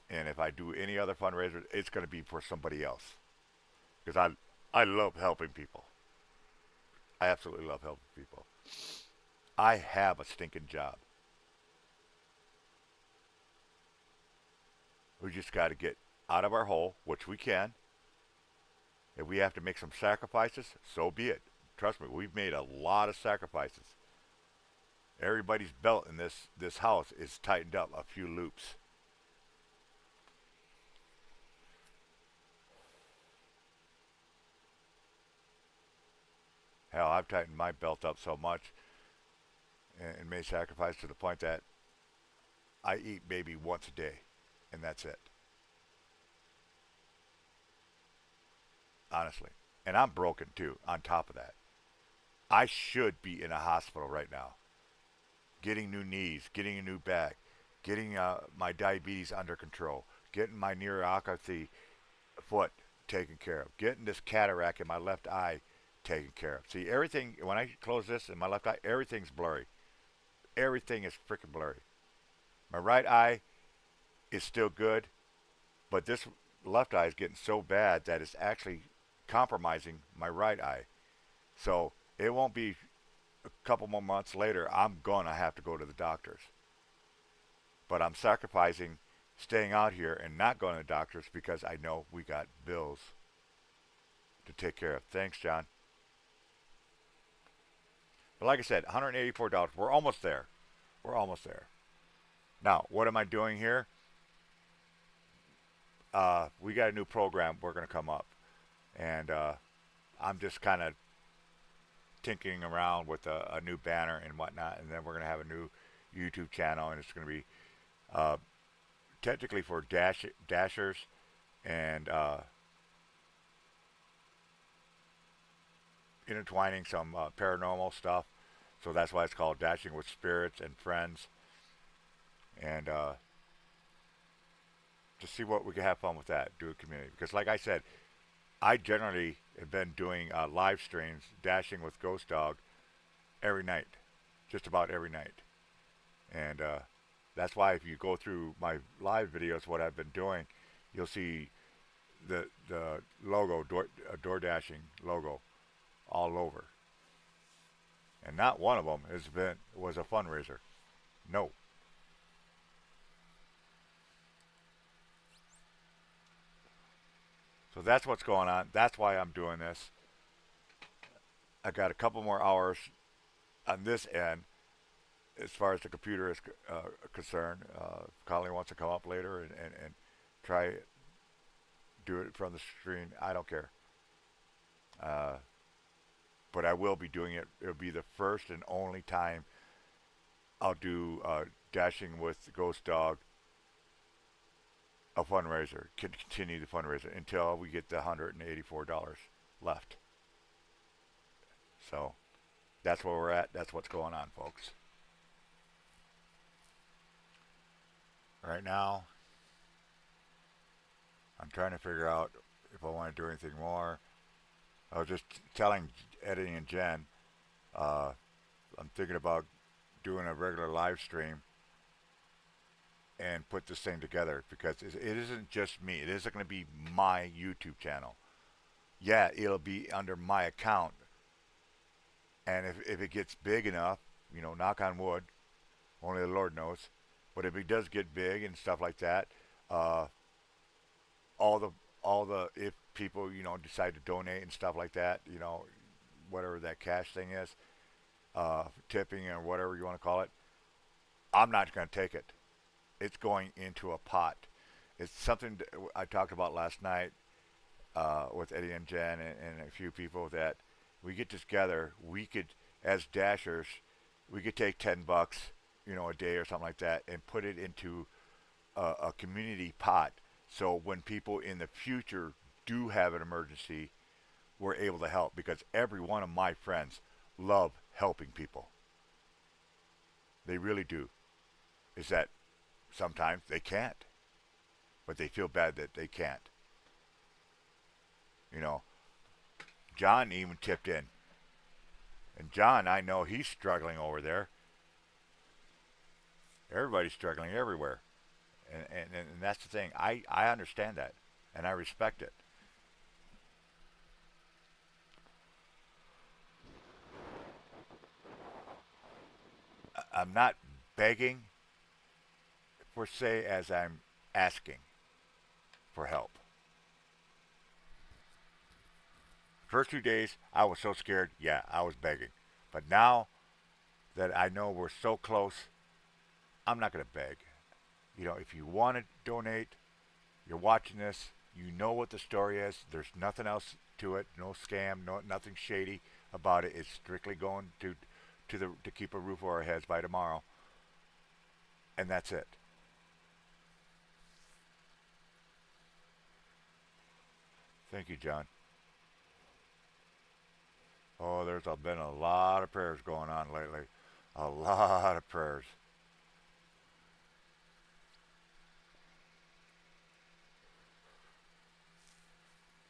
And if I do any other fundraiser, it's going to be for somebody else because I love helping people. I absolutely love helping people. I have a stinking job. We just got to get out of our hole, which we can. If we have to make some sacrifices, so be it. Trust me, we've made a lot of sacrifices. Everybody's belt in this house is tightened up a few loops. Hell, I've tightened my belt up so much and made sacrifices to the point that I eat maybe once a day, and that's it. Honestly, and I'm broken too. On top of that, I should be in a hospital right now, getting new knees, getting a new back, getting my diabetes under control, getting my neuropathy foot taken care of, getting this cataract in my left eye taken care of. See, everything, when I close this in my left eye, everything's blurry. Everything is freaking blurry. My right eye is still good, but this left eye is getting so bad that it's actually compromising my right eye. So it won't be a couple more months later, I'm going to have to go to the doctors. But I'm sacrificing staying out here and not going to the doctors because I know we got bills to take care of. Thanks, John. But like I said, $184. We're almost there. We're almost there. Now, what am I doing here? We got a new program we're going to come up. And I'm just kind of tinkering around with a new banner and whatnot. And then we're going to have a new YouTube channel. And it's going to be uh, technically for dashers and intertwining some paranormal stuff. So that's why it's called Dashing with Spirits and Friends. And to see what we can have fun with that, do a community. Because like I said, I generally have been doing live streams, Dashing with Ghost Dog, every night. Just about every night. And that's why if you go through my live videos, what I've been doing, you'll see the logo, door dashing logo, all over. And not one of them was a fundraiser. No. So that's what's going on. That's why I'm doing this. I got a couple more hours on this end as far as the computer is concerned. Colleen wants to come up later and try do it from the screen. I don't care. Uh, but I will be doing it. It'll be the first and only time I'll do Dashing with Ghost Dog, a fundraiser, continue the fundraiser until we get the $184 left. So that's where we're at. That's what's going on, folks. Right now, I'm trying to figure out if I want to do anything more. I was just telling Eddie and Jen, uh, I'm thinking about doing a regular live stream and put this thing together because it isn't just me. It isn't going to be my YouTube channel. Yeah, it'll be under my account. And if it gets big enough, knock on wood, only the Lord knows. But if it does get big and stuff like that, uh, all the if people decide to donate and stuff like that, whatever that cash thing is, tipping or whatever you want to call it, I'm not going to take it. It's going into a pot. It's something I talked about last night. with Eddie and Jen and a few people that we get together. We could, as dashers, we could take $10, a day or something like that, and put it into a community pot. So when people in the future do have an emergency, we're able to help because every one of my friends love helping people. They really do. Is that sometimes they can't, but they feel bad that they can't. You know, John even tipped in. And John, I know he's struggling over there. Everybody's struggling everywhere. And that's the thing. I understand that. And I respect it. I'm not begging per se as I'm asking for help. First 2 days, I was so scared. Yeah, I was begging. But now that I know we're so close, I'm not going to beg. If you want to donate, you're watching this, you know what the story is. There's nothing else to it. No scam. No nothing shady about it. It's strictly going to keep a roof over our heads by tomorrow, and that's it. Thank you, John. Oh, been a lot of prayers going on lately. A lot of prayers.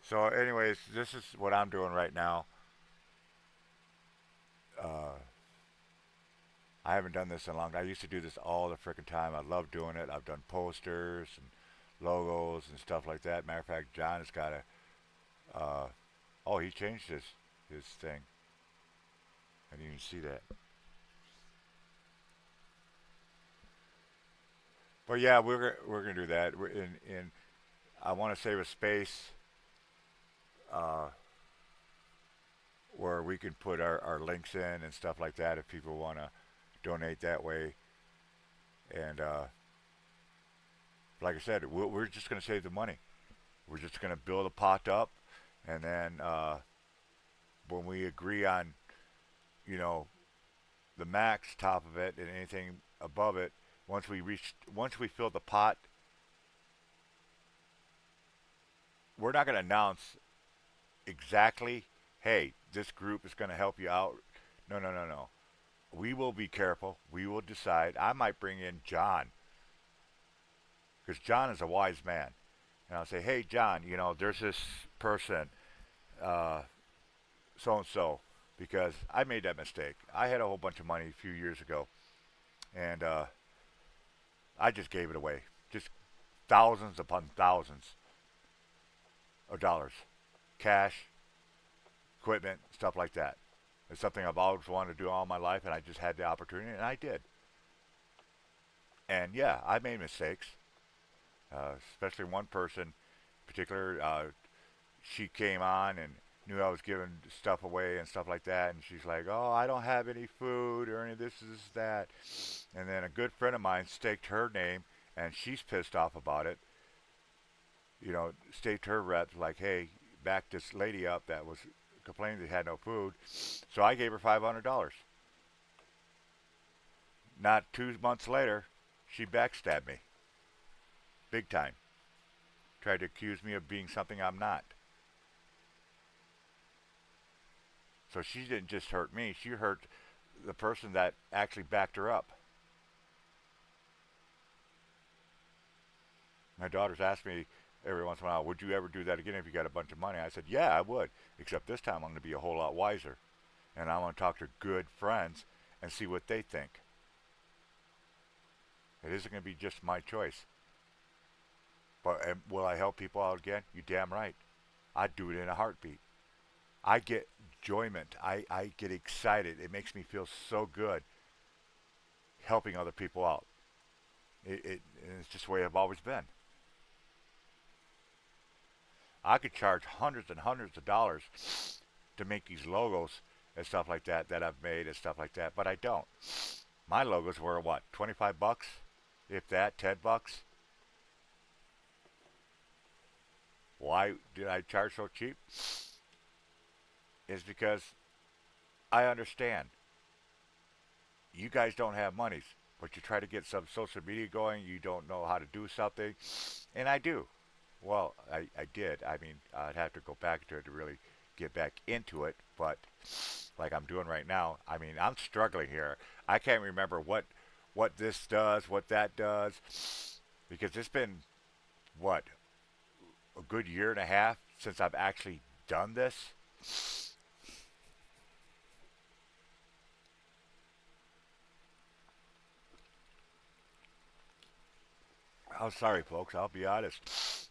So, anyways, this is what I'm doing right now. Uh, I haven't done this in a long time. I used to do this all the freaking time. I love doing it. I've done posters and logos and stuff like that. Matter of fact, John has got a. Oh, he changed his thing. I didn't even see that. But yeah, we're gonna do that. In I want to save a space uh, where we can put our links in and stuff like that if people want to donate that way. And like I said, we're just going to save the money. We're just going to build a pot up, and then when we agree on, you know, the max top of it and anything above it, once we fill the pot, we're not going to announce exactly, hey, this group is going to help you out. No, no, no, no. We will be careful. We will decide. I might bring in John because John is a wise man. And I'll say, hey, John, there's this person, uh, so and so, because I made that mistake. I had a whole bunch of money a few years ago, and I just gave it away. Just thousands upon thousands of dollars, cash, equipment, stuff like that. It's something I've always wanted to do all my life, and I just had the opportunity, and I did. And yeah, I made mistakes, especially one person in particular. She came on and knew I was giving stuff away and stuff like that, and she's like, "Oh, I don't have any food or any of this, that," and then a good friend of mine staked her name, and she's pissed off about it. Staked her rep like, "Hey, back this lady up that was complaining they had no food," so I gave her $500. Not 2 months later, she backstabbed me, big time. Tried to accuse me of being something I'm not. So she didn't just hurt me; she hurt the person that actually backed her up. My daughters ask me every once in a while, "Would you ever do that again if you got a bunch of money?" I said, "Yeah, I would. Except this time I'm going to be a whole lot wiser, and I want to talk to good friends and see what they think. It isn't going to be just my choice. But will I help people out again? You damn right. I'd do it in a heartbeat. I get enjoyment. I get excited. It makes me feel so good helping other people out. It's just the way I've always been. I could charge hundreds and hundreds of dollars to make these logos and stuff like that I've made and stuff like that, but I don't. My logos were what, 25 bucks, if that, 10 bucks. Why did I charge so cheap? Is because I understand you guys don't have monies, but you try to get some social media going. You don't know how to do something, and I do. Well, I did. I mean, I'd have to go back to it to really get back into it, but like I'm doing right now, I mean, I'm struggling here. I can't remember what this does, what that does, because it's been what a good year and a half since I've actually done this. I'm sorry, folks. I'll be honest.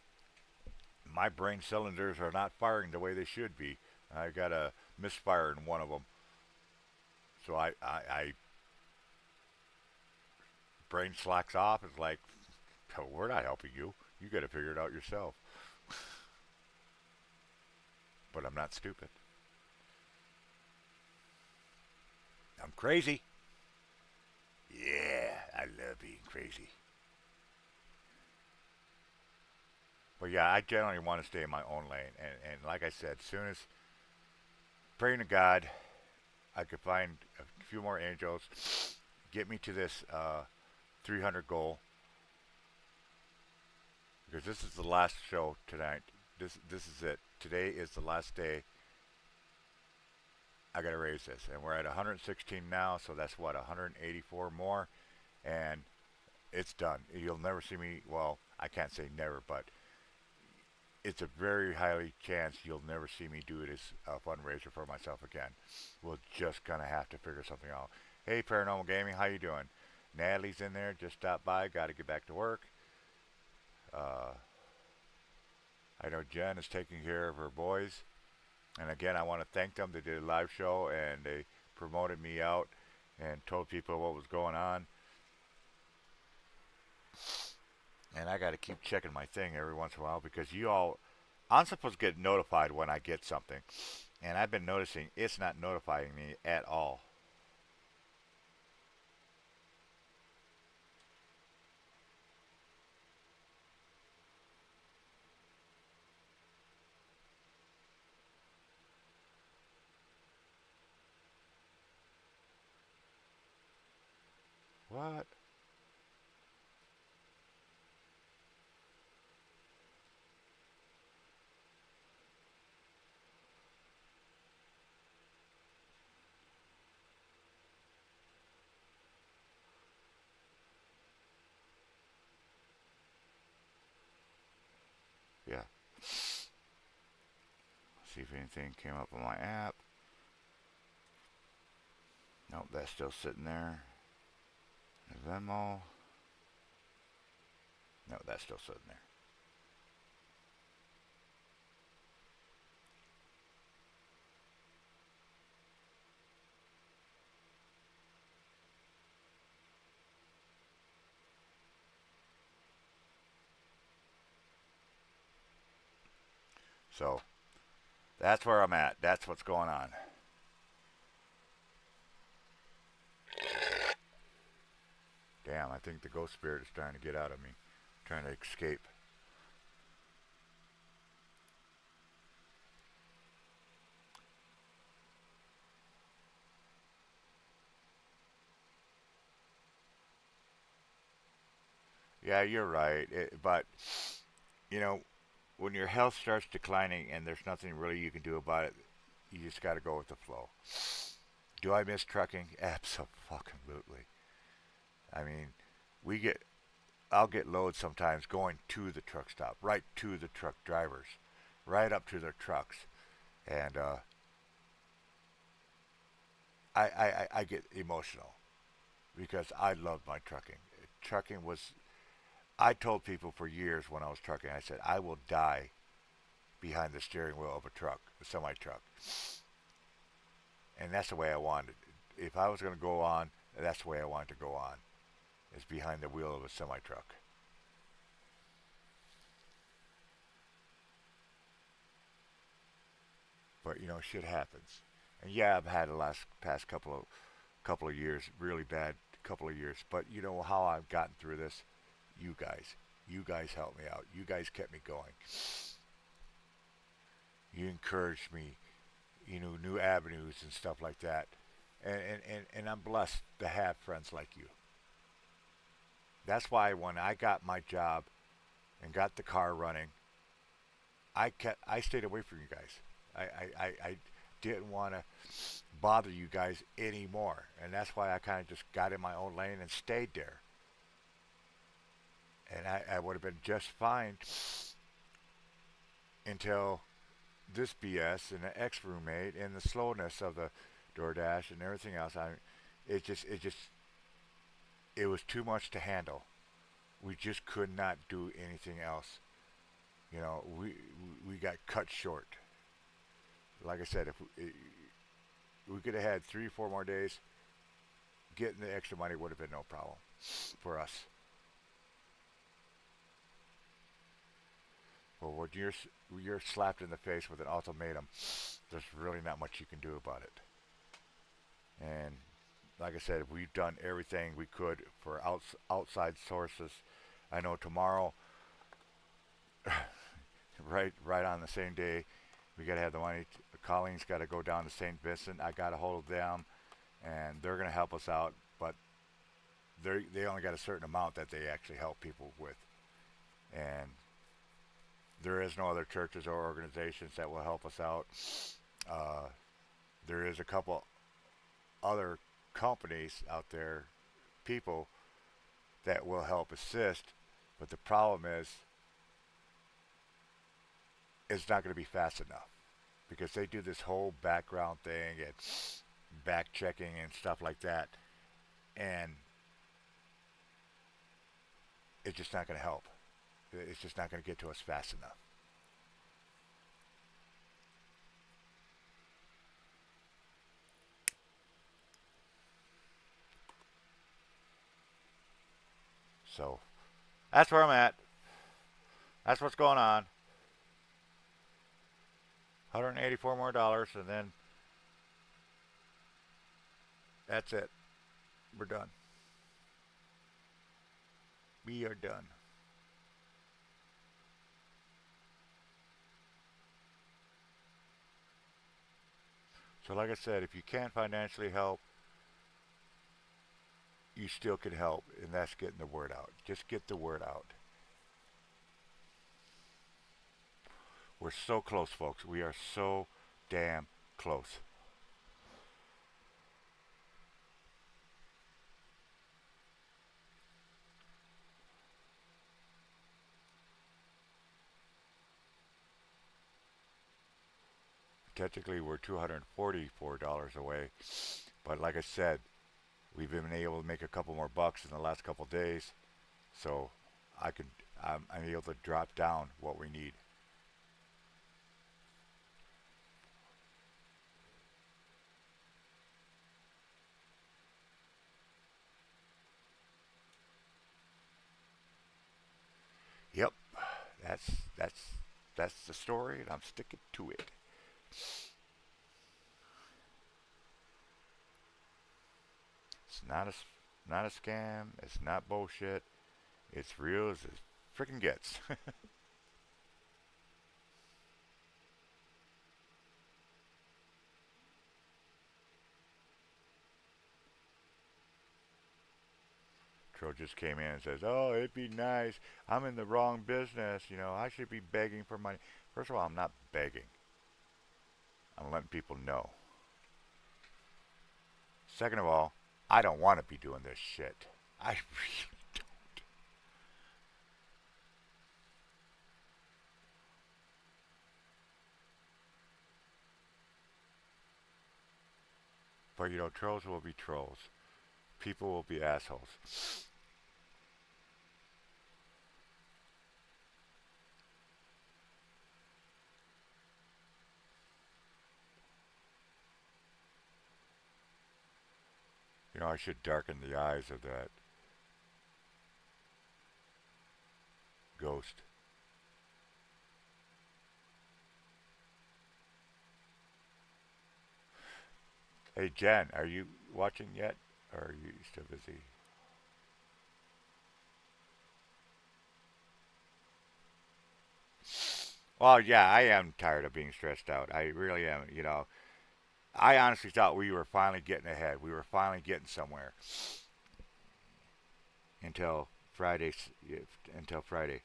My brain cylinders are not firing the way they should be. I got a misfire in one of them, so I brain slacks off. It's like, oh, we're not helping you. You got to figure it out yourself. But I'm not stupid. I'm crazy. Yeah, I love being crazy. But yeah, I generally want to stay in my own lane. And like I said, soon as praying to God, I could find a few more angels, get me to this 300 goal, because this is the last show tonight. This is it. Today is the last day. I got to raise this, and we're at 116 now, so that's what 184 more, and it's done. You'll never see me. Well, I can't say never, but it's a very highly chance you'll never see me do it as a fundraiser for myself again. We're just gonna have to figure something out. Hey, Paranormal Gaming, how you doing? Natalie's in there. Just stopped by. Got to get back to work. Uh, I know Jen is taking care of her boys, and again, I want to thank them. They did a live show and they promoted me out and told people what was going on. And I got to keep checking my thing every once in a while because you all, I'm supposed to get notified when I get something, and I've been noticing it's not notifying me at all. What? Yeah. See if anything came up on my app. Nope, that's still sitting there. Venmo. No, that's still sitting there. So that's where I'm at. That's what's going on. Damn, I think the ghost spirit is trying to get out of me, trying to escape. Yeah, you're right. But, you know, when your health starts declining and there's nothing really you can do about it, you just got to go with the flow. Do I miss trucking? Absolutely. I mean, we get I'll get loads sometimes going to the truck stop, right to the truck drivers, right up to their trucks, and I get emotional because I love my trucking. Trucking was I told people for years when I was trucking, I said I will die behind the steering wheel of a truck, a semi truck, and that's the way I wanted. If I was going to go on, that's the way I wanted to go on. Is behind the wheel of a semi truck. But you know, shit happens. And yeah, I've had the last past couple of years really bad couple of years. But you know how I've gotten through this? You guys, you guys helped me out. You guys kept me going. You encourage me, new avenues and stuff like that. And I'm blessed to have friends like you. That's why when I got my job and got the car running, I stayed away from you guys. I didn't want to bother you guys anymore, and that's why I kind of just got in my own lane and stayed there. And I would have been just fine until this BS and the ex roommate and the slowness of the DoorDash and everything else. It just it was too much to handle. We just could not do anything else. We got cut short. Like I said, if we could have had 3 or 4 more days, getting the extra money would have been no problem for us. But when you're slapped in the face with an ultimatum, there's really not much you can do about it. And like I said, we've done everything we could for outside sources. I know tomorrow, right on the same day, we got to have the money. Colleen's got to go down to St. Vincent. I got a hold of them, and they're going to help us out. But they only got a certain amount that they actually help people with, and there is no other churches or organizations that will help us out. Uh, there is a couple other companies out there, people that will help assist, but the problem is it's not going to be fast enough because they do this whole background thing and back checking and stuff like that, and it's just not going to help. It's just not going to get to us fast enough. So that's where I'm at. That's what's going on. $184 more, and then that's it. We're done. We are done. So, like I said, if you can't financially help, you still can help, and that's getting the word out. Just get the word out. We're so close, folks. We are so damn close. Technically, we're $244 away, but like I said, we've been able to make a couple more bucks in the last couple of days, so I can I'm able to drop down what we need. Yep, that's that's that's the story, and I'm sticking to it. It's not a scam. It's not bullshit. It's real as it freaking gets. Crow just came in and says, "Oh, it'd be nice. I'm in the wrong business. I should be begging for money." First of all, I'm not begging. I'm letting people know. Second of all, I don't want to be doing this shit. I really don't. But trolls will be trolls. People will be assholes. I should darken the eyes of that ghost. Hey, Jen, are you watching yet? Or are you still busy? Well, yeah, I am tired of being stressed out. I really am. I honestly thought we were finally getting ahead. We were finally getting somewhere until Friday. Until Friday.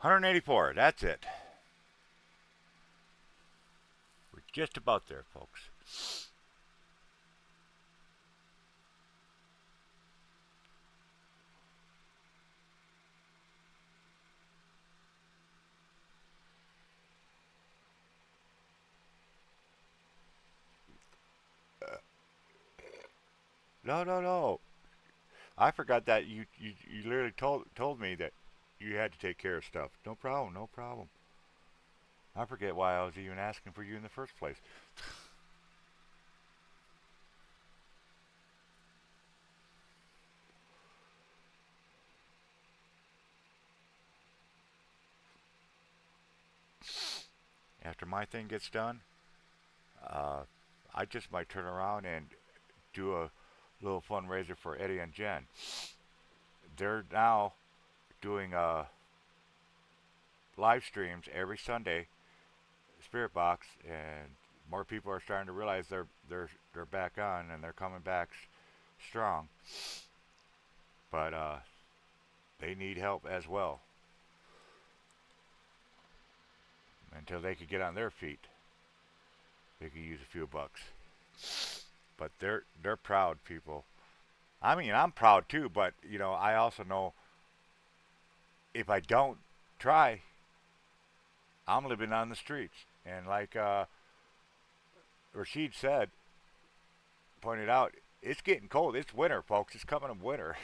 184. That's it. We're just about there, folks. No, no, no. I forgot that you literally told me that you had to take care of stuff. No problem, no problem. I forget why I was even asking for you in the first place. After my thing gets done, uh, I just might turn around and do a little fundraiser for Eddie and Jen. They're now doing live streams every Sunday, Spirit Box, and more people are starting to realize they're back on and they're coming back strong. But they need help as well until they could get on their feet. They could use a few bucks. But they're proud people. I mean, I'm proud too, but I also know if I don't try, I'm living on the streets. And like Rashid said, pointed out, it's getting cold. It's winter, folks. It's coming in winter.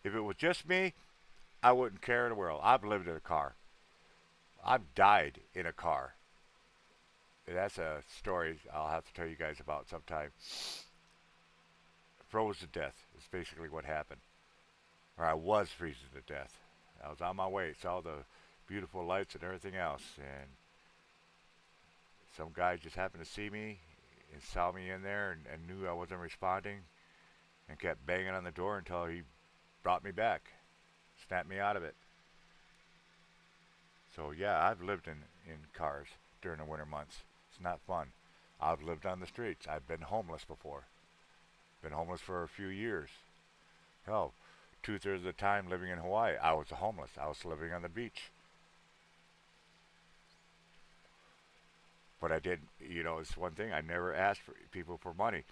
If it was just me, I wouldn't care in the world. I've lived in a car. I've died in a car. That's a story I'll have to tell you guys about sometime. Froze to death is basically what happened. Or I was freezing to death. I was on my way, saw the beautiful lights and everything else, and some guy just happened to see me and saw me in there and knew I wasn't responding and kept banging on the door until he brought me back, snapped me out of it. So yeah, I've lived in cars during the winter months. It's not fun. I've lived on the streets. I've been homeless before. Been homeless for a few years. Hell, 2/3 of the time living in Hawaii, I was homeless. I was living on the beach. But I did, it's one thing. I never asked for people for money.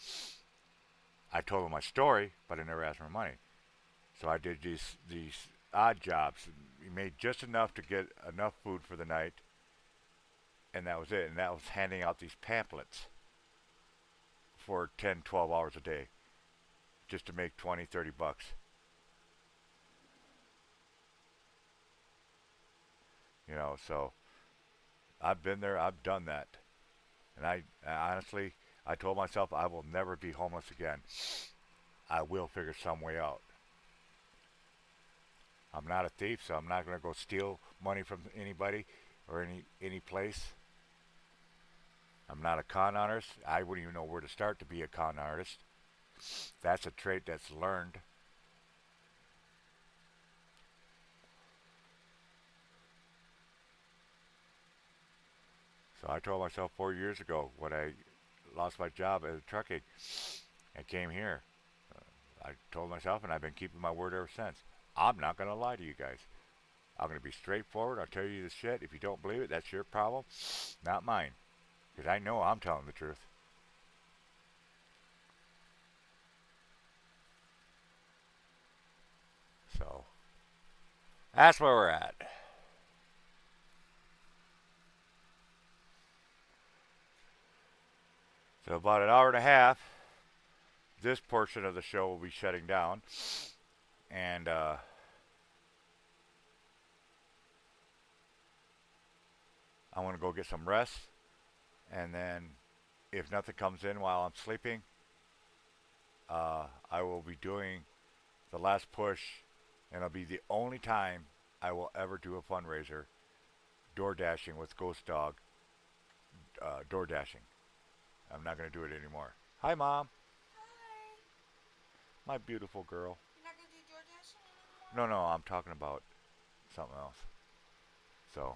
I told them my story, but I never asked for money. So I did these odd jobs. We made just enough to get enough food for the night, and that was it. And that was handing out these pamphlets for 10, 12 hours a day just to make 20, 30 bucks. So I've been there, I've done that. And I honestly, I told myself I will never be homeless again. I will figure some way out. I'm not a thief, so I'm not going to go steal money from anybody or any place. I'm not a con artist. I wouldn't even know where to start to be a con artist. That's a trait that's learned. So I told myself 4 years ago when I lost my job as a trucking and came here. I told myself, and I've been keeping my word ever since. I'm not going to lie to you guys. I'm going to be straightforward. I'll tell you the shit. If you don't believe it, that's your problem, not mine. Because I know I'm telling the truth. So that's where we're at. So about an hour and a half, this portion of the show will be shutting down. And I want to go get some rest. And then if nothing comes in while I'm sleeping, I will be doing the last push. And it'll be the only time I will ever do a fundraiser door dashing with Ghost Dog, door dashing. I'm not going to do it anymore. Hi, Mom.
Hi.
My beautiful girl.
You're not gonna do DoorDash anymore?
No, no, I'm talking about something else. So,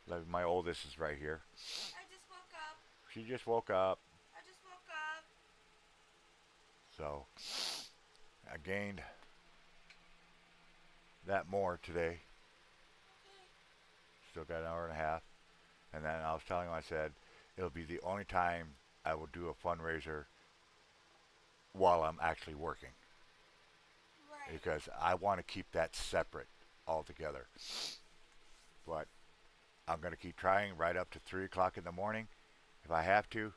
like my oldest is right here.
I just woke up.
She just woke up.
I just woke up.
So, I gained that more today.
Okay.
Still got an hour and a half. And then I was telling him, I said, it'll be the only time I will do a fundraiser while I'm actually working.
Right.
Because I want to keep that separate altogether. But I'm going to keep trying right up to 3 o'clock in the morning. If I have to,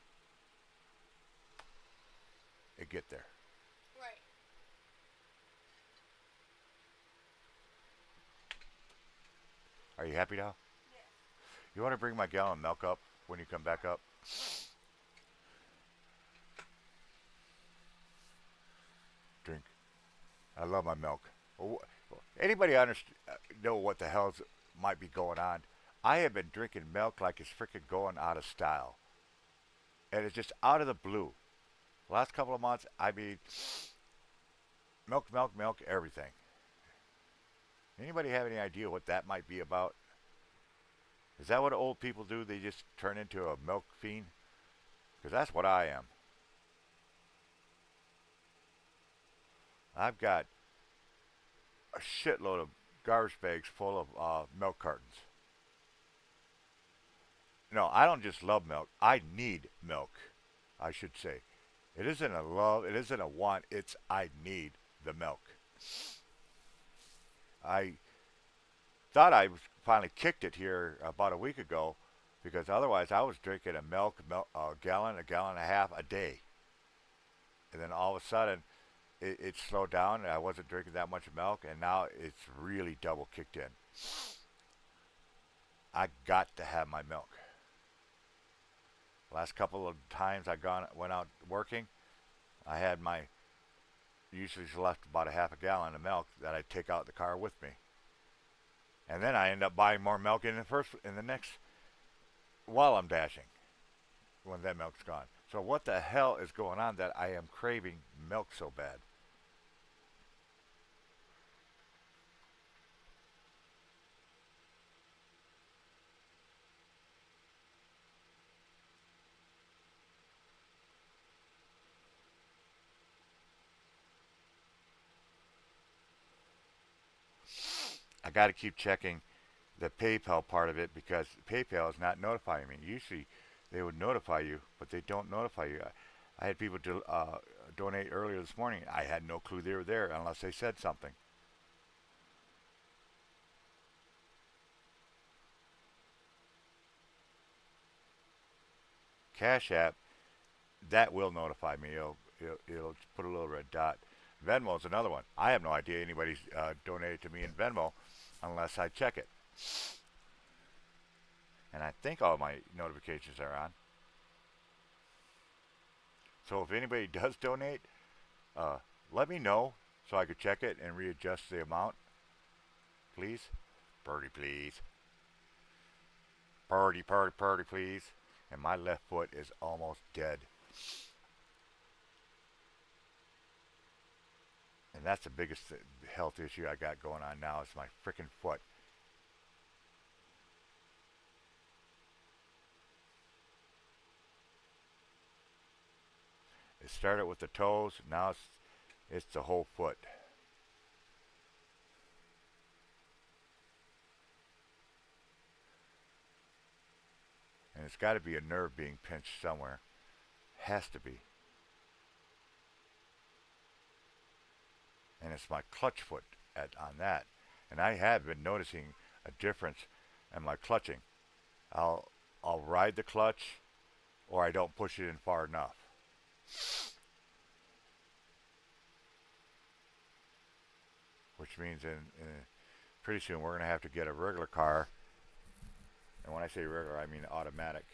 it get there.
Right.
Are you happy now?
Yes.
You want to bring my gallon of milk up when you come back up? Drink. I love my milk. Anybody know what the hell might be going on? I have been drinking milk like it's freaking going out of style. And it's just out of the blue. Last couple of months, I mean, milk, milk, milk, everything. Anybody have any idea what that might be about? Is that what old people do? They just turn into a milk fiend? Because that's what I am. I've got a shitload of garbage bags full of milk cartons. No, I don't just love milk. I need milk, I should say. It isn't a love, it isn't a want, it's I need the milk. I thought I finally kicked it here about a week ago because otherwise I was drinking a gallon, a gallon and a half a day. And then all of a sudden it slowed down and I wasn't drinking that much milk and now it's really double kicked in. I got to have my milk. Last couple of times went out working, I had my usually left about a half a gallon of milk that I take out the car with me. And then I end up buying more milk in the next while I'm dashing when that milk's gone. So what the hell is going on that I am craving milk so bad? I got to keep checking the PayPal part of it because PayPal is not notifying me. Usually they would notify you, but they don't notify you. I had people donate earlier this morning. I had no clue they were there unless they said something. Cash App, that will notify me. It'll put a little red dot. Venmo is another one. I have no idea anybody's donated to me in Venmo unless I check it. And I think all my notifications are on. So if anybody does donate, uh, let me know so I could check it and readjust the amount, please. Purdy, please. Purdy, purdy, purdy, please. And my left foot is almost dead. And that's the biggest health issue I got going on now is my freaking foot. It started with the toes, now it's the whole foot. It's got to be a nerve being pinched somewhere. Has to be. And it's my clutch foot on that. And I have been noticing a difference in my clutching. I'll I'll ride the clutch or I don't push it in far enough. Which means in pretty soon we're gonna have to get a regular car. And when I say regular, I mean automatic.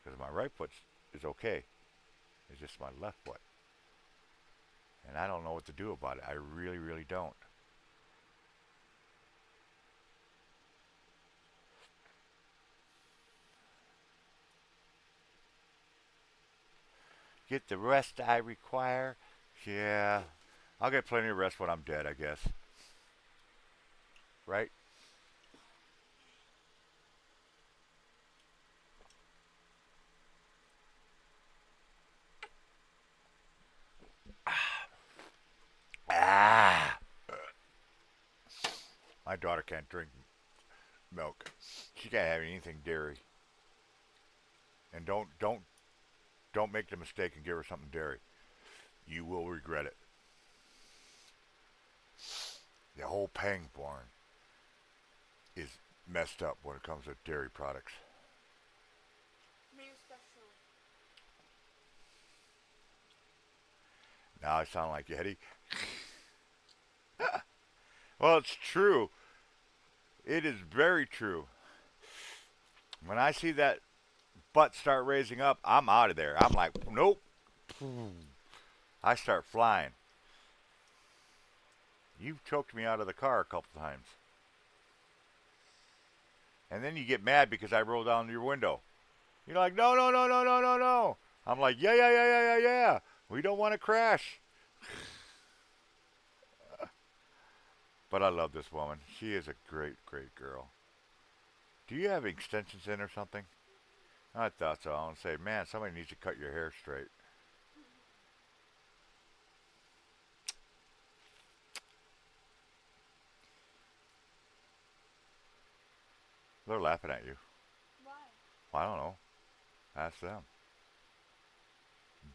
Because my right foot is okay. It's just my left foot. And I don't know what to do about it. I really, really don't. Get the rest I require. Yeah. I'll get plenty of rest when I'm dead, I guess. Right? Ah. My daughter can't drink milk. She can't have anything dairy. And don't make the mistake and give her something dairy. You will regret it. The whole Pangborn is messed up when it comes to dairy products.
Me especially.
Now I sound like Eddie. Well, it's true. It is very true. When I see that butt start raising up, I'm out of there. I'm like, nope. I start flying. You've choked me out of the car a couple times. And then you get mad because I roll down your window. You're like, no, no, no, no, no, no, no. I'm like, yeah, yeah, yeah, yeah, yeah, yeah. We don't want to crash. But I love this woman. She is a great, great girl. Do you have extensions in or something? I thought so. I want to say, man, somebody needs to cut your hair straight. They're laughing at you.
Why?
Well, I don't know. Ask them.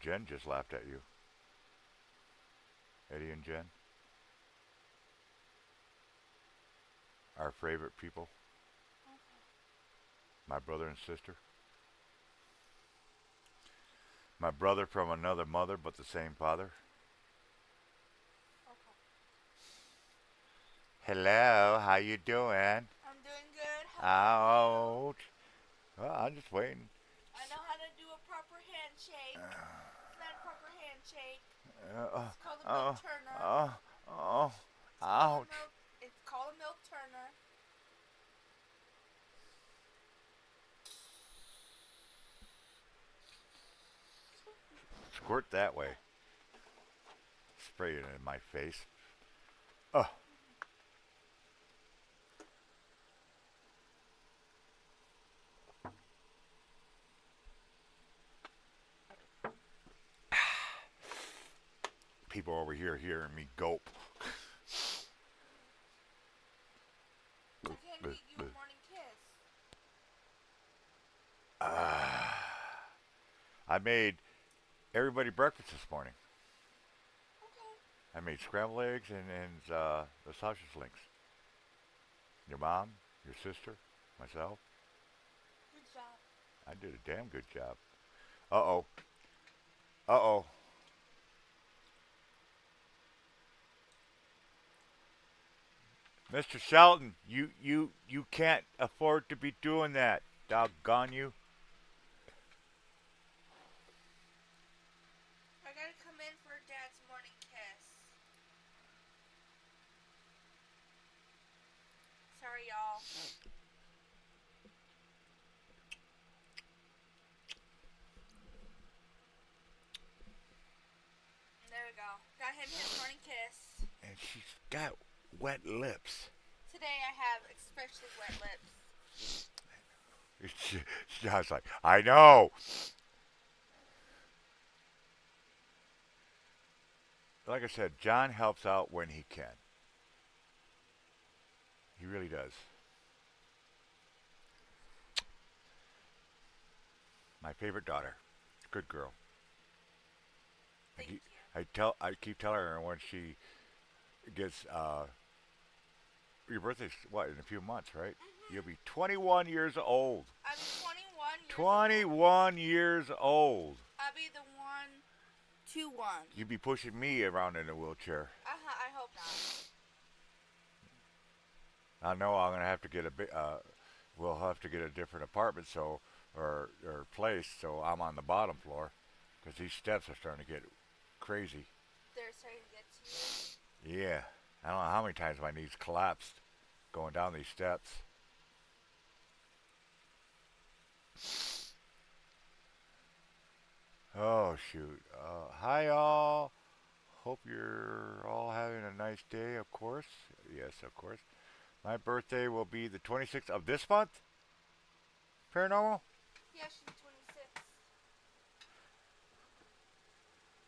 Jen just laughed at you. Eddie and Jen, our favorite people,
Okay.
my brother and sister. My brother from another mother but the same father.
Okay.
Hello, how you doing?
I'm doing good. How about you?
Ouch. Well, I'm just waiting.
I know how to do a proper handshake. It's not a proper handshake.
Uh,
It's called a milk
uh,
turner.
uh, oh,
It's called a
ouch.
milk. It's called a milk turner.
Squirt that way. Spray it in my face. Oh, people over here hearing me gulp.
I can't get you a morning kiss.
I made everybody breakfast this morning.
Okay.
I made scrambled eggs and the sausage links. Your mom, your sister, myself.
Good job.
I did a damn good job. Uh oh. Uh oh. Mr. Shelton, you can't afford to be doing that. Doggone you.
I gotta come in for Dad's morning kiss. Sorry, y'all. There we go. Got him his morning kiss.
And she's got wet lips.
Today I have especially wet lips.
I was like, I know. Like I said, John helps out when he can. He really does. My favorite daughter. Good girl. I
Thank
keep,
you.
I keep telling her when she gets your birthday's what in a few months, right? You'll be 21 years old.
I'll be 21 years old.
21 years old.
I'll be the one, 2-1.
You'd be pushing me around in a wheelchair.
I hope not.
I know I'm gonna have to get a bit. We'll have to get a different apartment, so or place, so I'm on the bottom floor, because these steps are starting to get crazy.
They're starting to get to you.
Yeah, I don't know how many times my knees collapsed going down these steps. Oh shoot! Hi all. Hope you're all having a nice day. Of course, yes, of course. My birthday will be the 26th of this month. Paranormal.
Yeah, she's 26.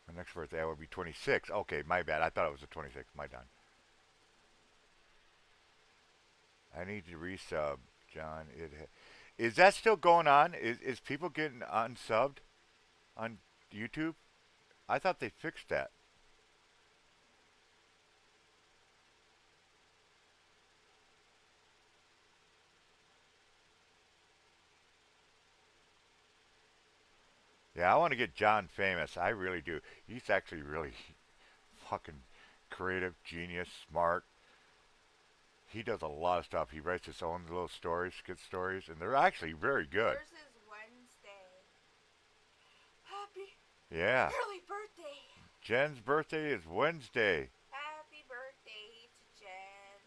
My next birthday will be 26. Okay, my bad. I thought it was the 26th. My bad. I need to resub, John. Is that still going on? Is people getting unsubbed on YouTube? I thought they fixed that. Yeah, I want to get John famous. I really do. He's actually really fucking creative, genius, smart. He does a lot of stuff. He writes his own little stories, skit stories, and they're actually very good.
Yours is Wednesday. Happy
Yeah.
early birthday.
Jen's birthday is Wednesday.
Happy birthday to Jen.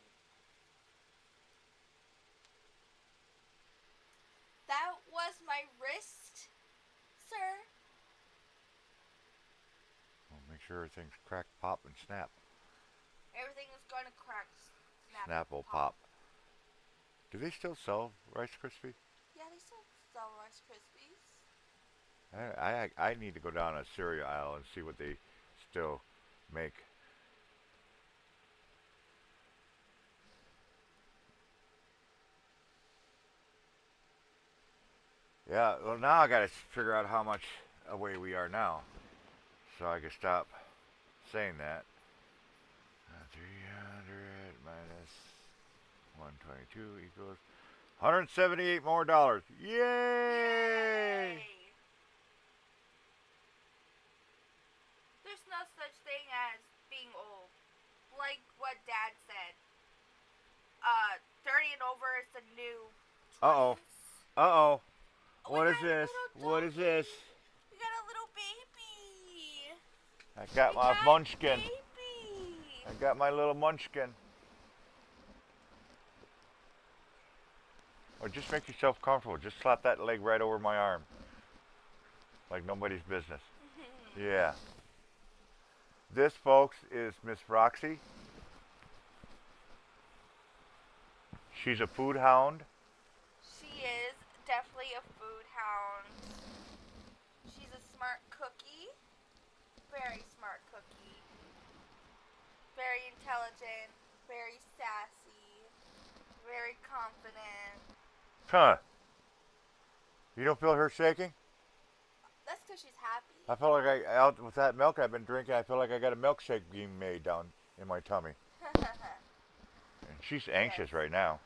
That was my wrist, sir.
Well, make sure everything's crack, pop, and snap.
Everything is gonna crack, snap,
Snap will pop. Do they still sell Rice Krispies?
Yeah, they still sell Rice Krispies.
I need to go down a cereal aisle and see what they still make. Yeah, well now I gotta figure out how much away we are now, so I can stop saying that. 300 minus 122 equals 178 more dollars. Yay!
There's no such thing as being old. Like what Dad said. 30 and over is the new 20s.
Uh oh.
Oh,
What is this? What is this?
We got a little baby.
I got my munchkin.
Baby.
I got my little munchkin. Or just make yourself comfortable. Just slap that leg right over my arm. Like nobody's business. Yeah. This, folks, is Miss Roxy. She's a food hound.
She is definitely a food hound. She's a smart cookie. Very smart cookie. Very intelligent. Very sassy. Very confident.
Huh. You don't feel her shaking?
That's because she's happy.
I feel like out with that milk I've been drinking, I feel like I got a milkshake being made down in my tummy. And she's anxious right now.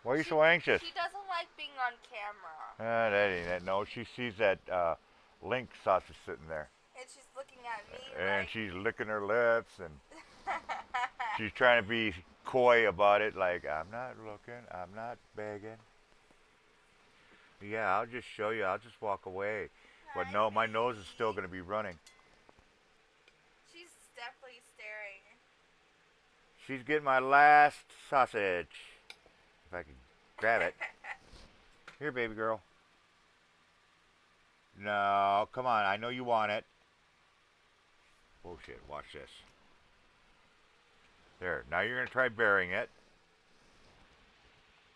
Why are you so anxious?
She doesn't like being on camera.
That ain't it. No, she sees that link sausage sitting there.
And she's looking at me
And
like...
she's licking her lips and she's trying to be coy about it, like, I'm not looking, I'm not begging. Yeah, I'll just show you, I'll just walk away. But no, my nose is still going to be running.
She's definitely staring.
She's getting my last sausage. If I can grab it. Here, baby girl. No, come on, I know you want it. Bullshit, watch this. There, now you're going to try burying it.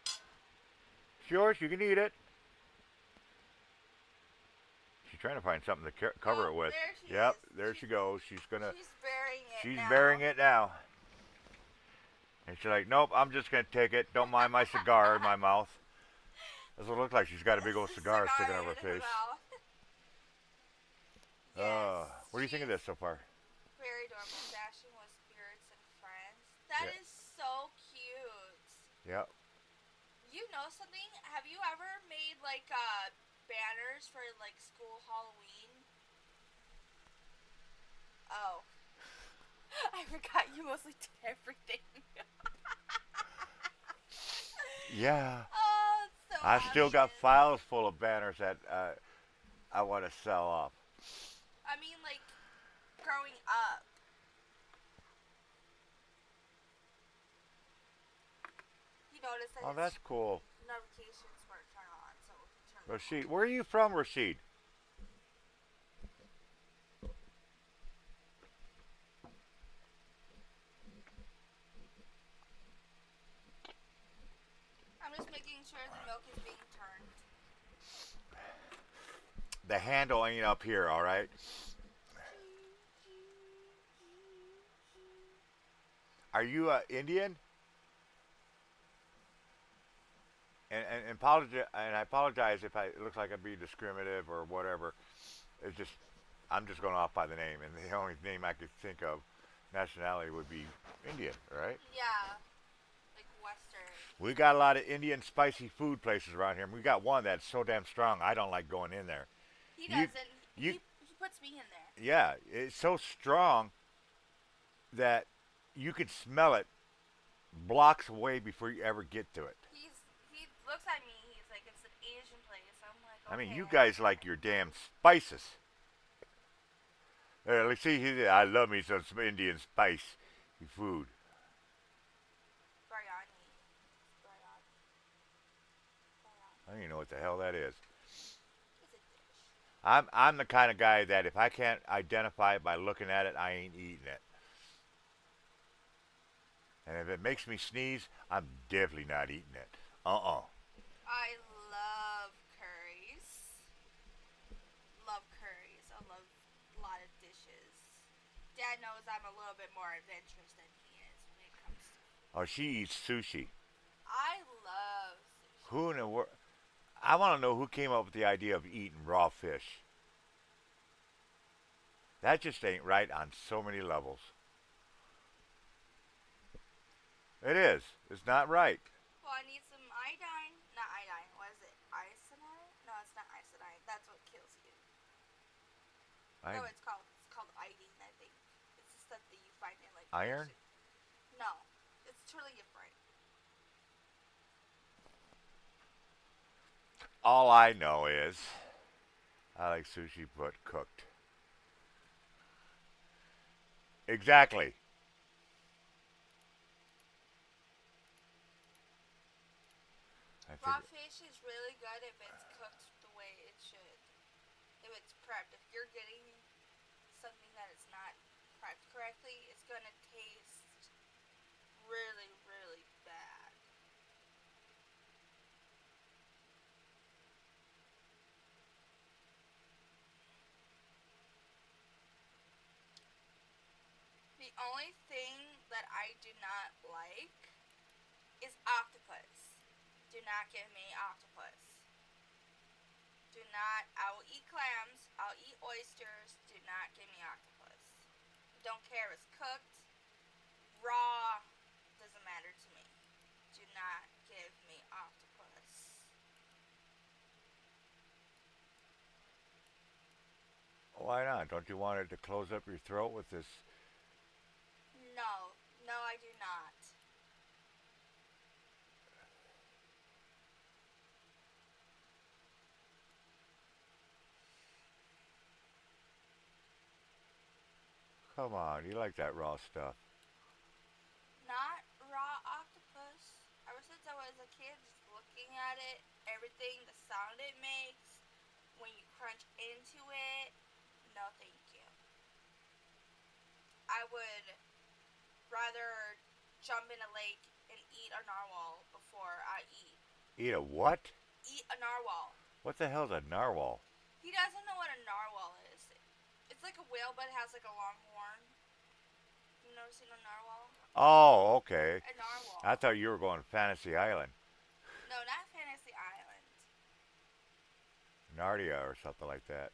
It's yours, you can eat it. She's trying to find something to cover it with.
There
there she goes. She's gonna.
She's burying it
She's
now.
burying it now. And she's like, nope, I'm just going to take it. Don't mind my cigar in my mouth. That's what it looks like. She's got a big old cigar sticking out of her
in her
face.
mouth. Yes,
What do you think of
she's
this so far?
very adorable. Dashing with spirits and friends. That
Yeah.
is so cute.
Yeah.
You know something? Have you ever made like banners for like school Halloween? Oh, I forgot you mostly did everything.
Yeah.
Oh, it's so
I still got
obvious.
files full of banners that I want to sell off.
I mean, like growing up. You notice that
Oh,
his
that's cool.
notifications weren't turned on, so he turned them on.
Rashid, where are you from, Rashid?
I'm just making sure the milk is being turned.
The handle ain't up here, all right? Are you Indian? And I apologize if it looks like I'm being discriminative or whatever. It's just I'm just going off by the name, and the only name I could think of nationality would be Indian, right?
Yeah, like Western.
We got a lot of Indian spicy food places around here. And we got one that's so damn strong I don't like going in there.
He
You
doesn't.
you
He puts me in there.
yeah, it's so strong that you can smell it blocks away before you ever get to it.
He looks at me. He's like, it's an Asian place. I'm like,
I mean,
okay,
you
I don't
guys like
care.
your damn spices. Let's see, I love me some Indian spice food.
Biryani. Biryani.
I
Biryani.
don't even know what the hell that is.
It's a dish.
I'm the kind of guy that if I can't identify it by looking at it, I ain't eating it. And if it makes me sneeze, I'm definitely not eating it. Uh-uh.
I love curries. Love curries. I love a lot of dishes. Dad knows I'm a little bit more adventurous than he is when it comes to food.
Oh, she eats sushi.
I love sushi.
Who in the world? I want to know who came up with the idea of eating raw fish. That just ain't right on so many levels. It is. It's not right.
Well, I need some iodine. Not iodine. What is it? Isonite? No, it's not isonite. That's what kills you.
I
No, it's called. It's called iodine. I think it's the stuff that you find in like
iron.
fish. No, it's totally different.
All I know is I like sushi but cooked. Exactly. I
Raw
figure.
fish is really good if it's cooked the way it should. If it's prepped. If you're getting something that is not prepped correctly, it's gonna taste really, really bad. The only thing that I do not like is octopus. Do not give me octopus. Do not. I will eat clams. I'll eat oysters. Do not give me octopus. Don't care if it's cooked, raw. Doesn't matter to me. Do not give me octopus.
Why not? Don't you want it to close up your throat with this?
No, no, I do not.
Come on, you like that raw stuff.
Not raw octopus. Ever since I was a kid, just looking at it, everything, the sound it makes when you crunch into it. No, thank you. I would rather jump in a lake and eat a narwhal before I
Eat a what?
eat a narwhal.
What the hell's a narwhal?
He doesn't know what a narwhal is. It's like a whale, but it has like a long horn. You never seen a narwhal?
Oh, okay.
A
I
narwhal.
thought you were going to Fantasy Island,
No, not Fantasy Island.
Narnia, or something like that.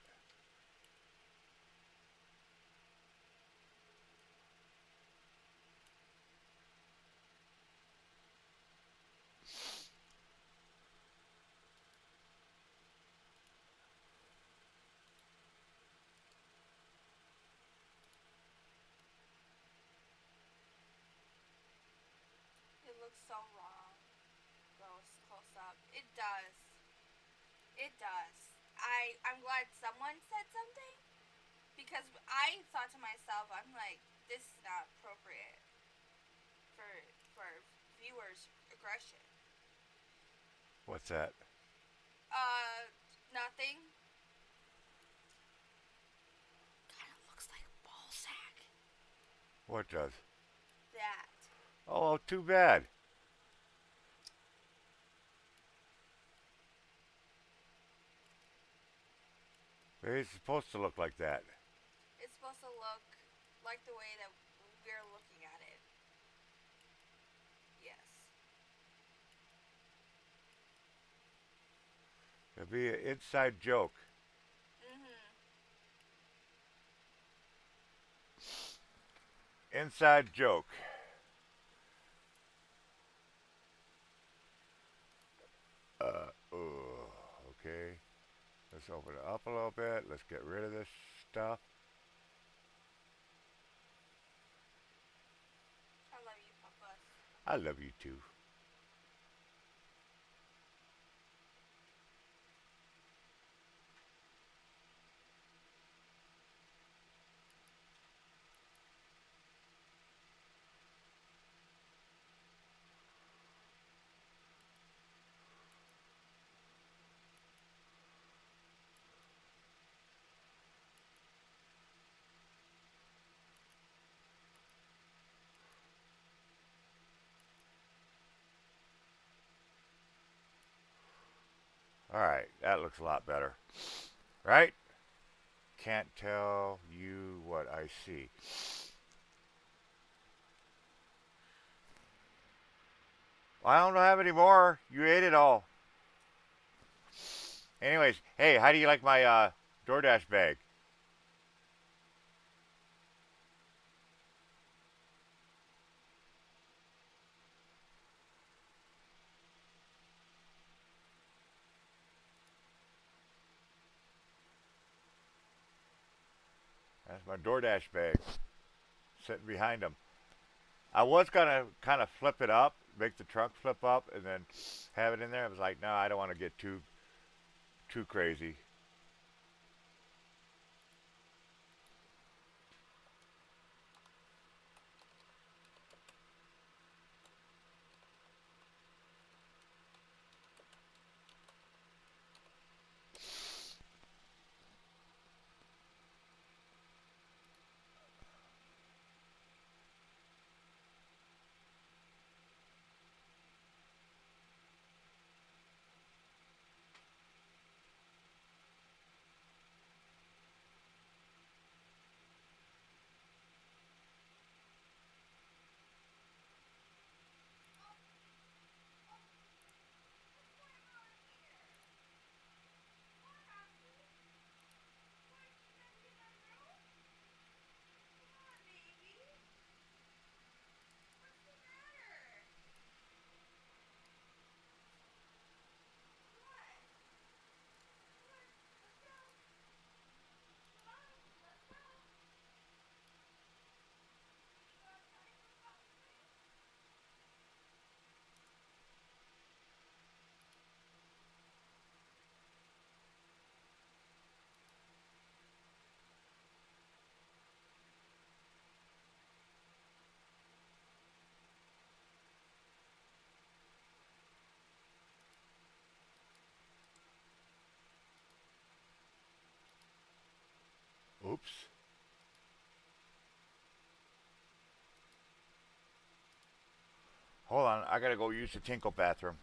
It looks so wrong. Goes close up. It does. It does. I'm glad someone said something because I thought to myself, I'm like, this is not appropriate for for viewers' aggression.
What's that?
Nothing. Kind of looks like a ball sack.
What does?
That.
Oh, too bad. It's supposed to look like that.
It's supposed to look like the way that we're looking at it. Yes.
It'd be an inside joke.
Mhm.
Inside joke. Okay. Let's open it up a little bit. Let's get rid of this stuff.
I love you, Papas.
I love you too. All right, that looks a lot better. Right? Can't tell you what I see. I don't have any more. You ate it all. Anyways, hey, how do you like my DoorDash bag? That's my DoorDash bag sitting behind them. I was gonna kind of flip it up, make the trunk flip up, and then have it in there. I was like, no, I don't want to get too crazy. Oops. Hold on, I gotta go use the tinkle bathroom.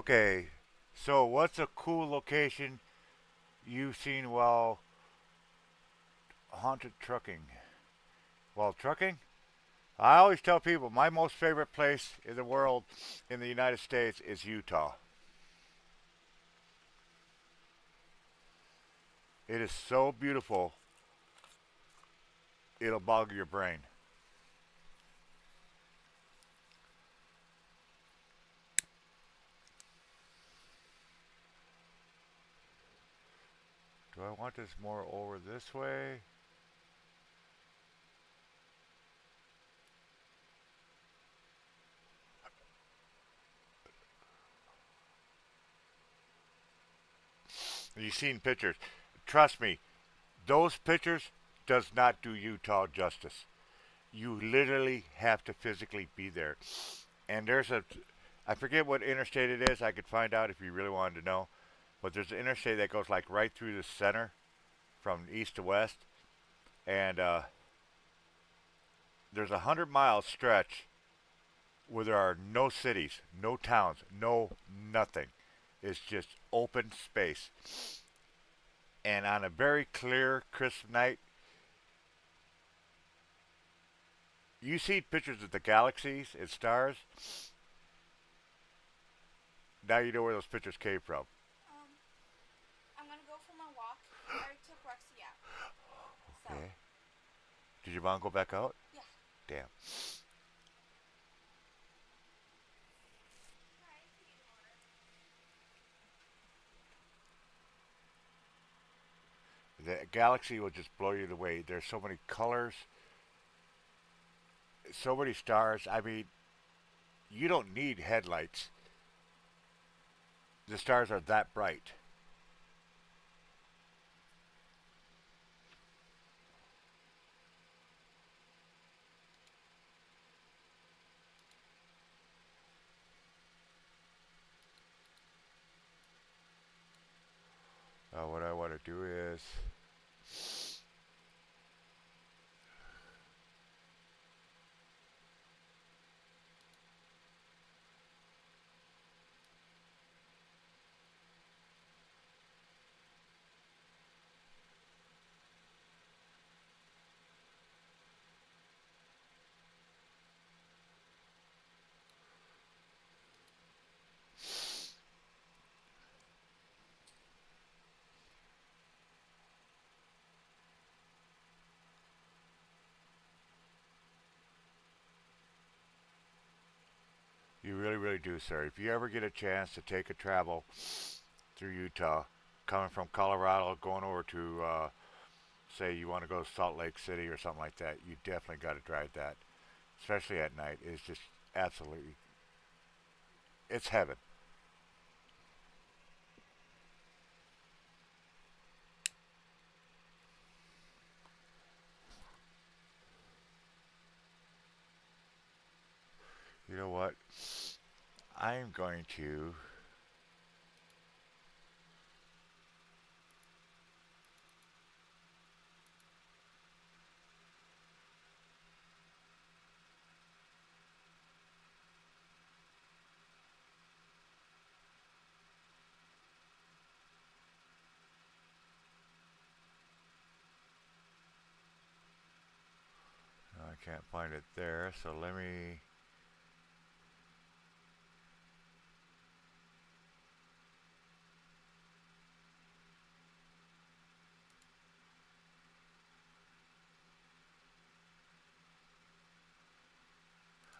Okay, so what's a cool location you've seen while haunted trucking? While trucking? I always tell people my most favorite place in the world in the United States is Utah. It is so beautiful, it'll bog your brain. Do I want this more over this way? You've seen pictures. Trust me, those pictures does not do Utah justice. You literally have to physically be there. And there's a, I forget what interstate it is. I could find out if you really wanted to know. But there's an interstate that goes like right through the center from east to west. And there's a 100 mile stretch where there are no cities, no towns, no nothing. It's just open space. And on a very clear, crisp night, you see pictures of the galaxies and stars. Now you know where those pictures came from.
Um, I'm gonna go for my walk. I took Roxy out. So,
Okay. Did your mom go back out?
yeah.
Damn. The galaxy will just blow you away. There's so many colors, so many stars. I mean, you don't need headlights. The stars are that bright. What I want to do is you really, really do, sir. If you ever get a chance to take a travel through Utah, coming from Colorado, going over to, say, you want to go to Salt Lake City or something like that, you definitely got to drive that, especially at night. It's just absolutely, it's heaven. You know what? I'm going to. I can't find it there, so let me.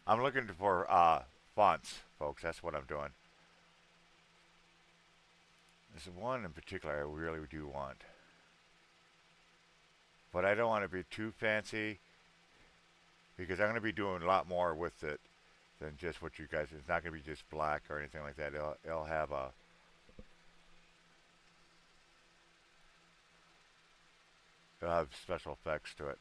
I'm looking for fonts, folks. That's what I'm doing. There's one in particular I really do want, but I don't want to be too fancy because I'm going to be doing a lot more with it than just what you guys. It's not going to be just black or anything like that. It'll have a. It'll have special effects to it.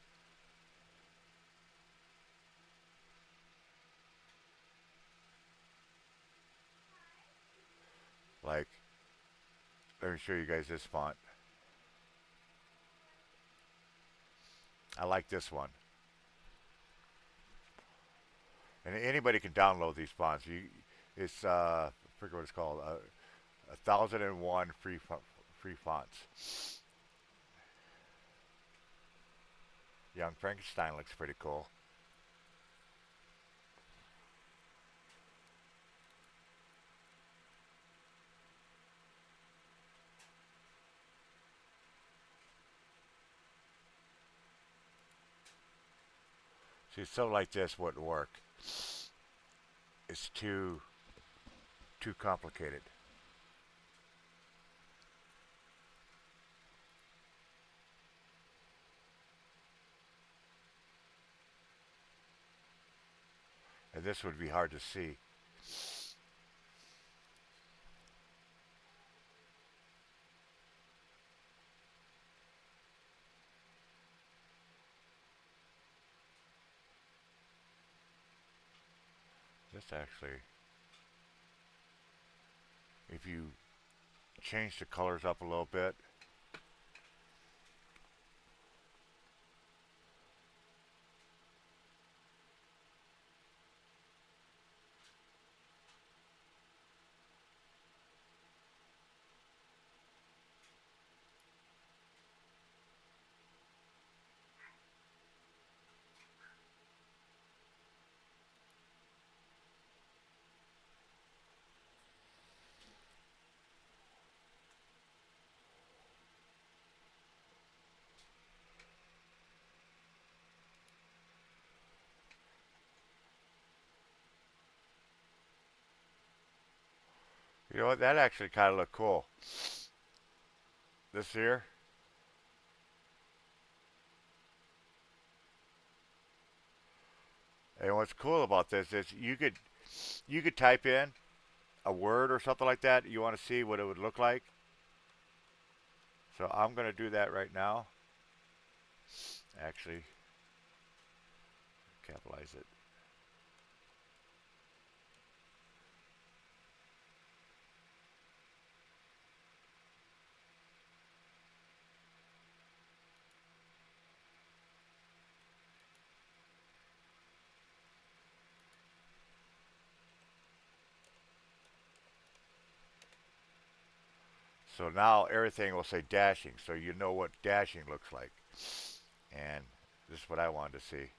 Like, let me show you guys this font. I like this one, and anybody can download these fonts. It's forget what it's called. 1,001 free fonts. Young Frankenstein looks pretty cool. See, something like this wouldn't work. It's too complicated. And this would be hard to see. This actually, if you change the colors up a little bit, you know what? That actually kind of looked cool. This here, and what's cool about this is you could type in a word or something like that. You want to see what it would look like. So I'm going to do that right now. Actually, capitalize it. So now everything will say dashing, so you know what dashing looks like. And this is what I wanted to see.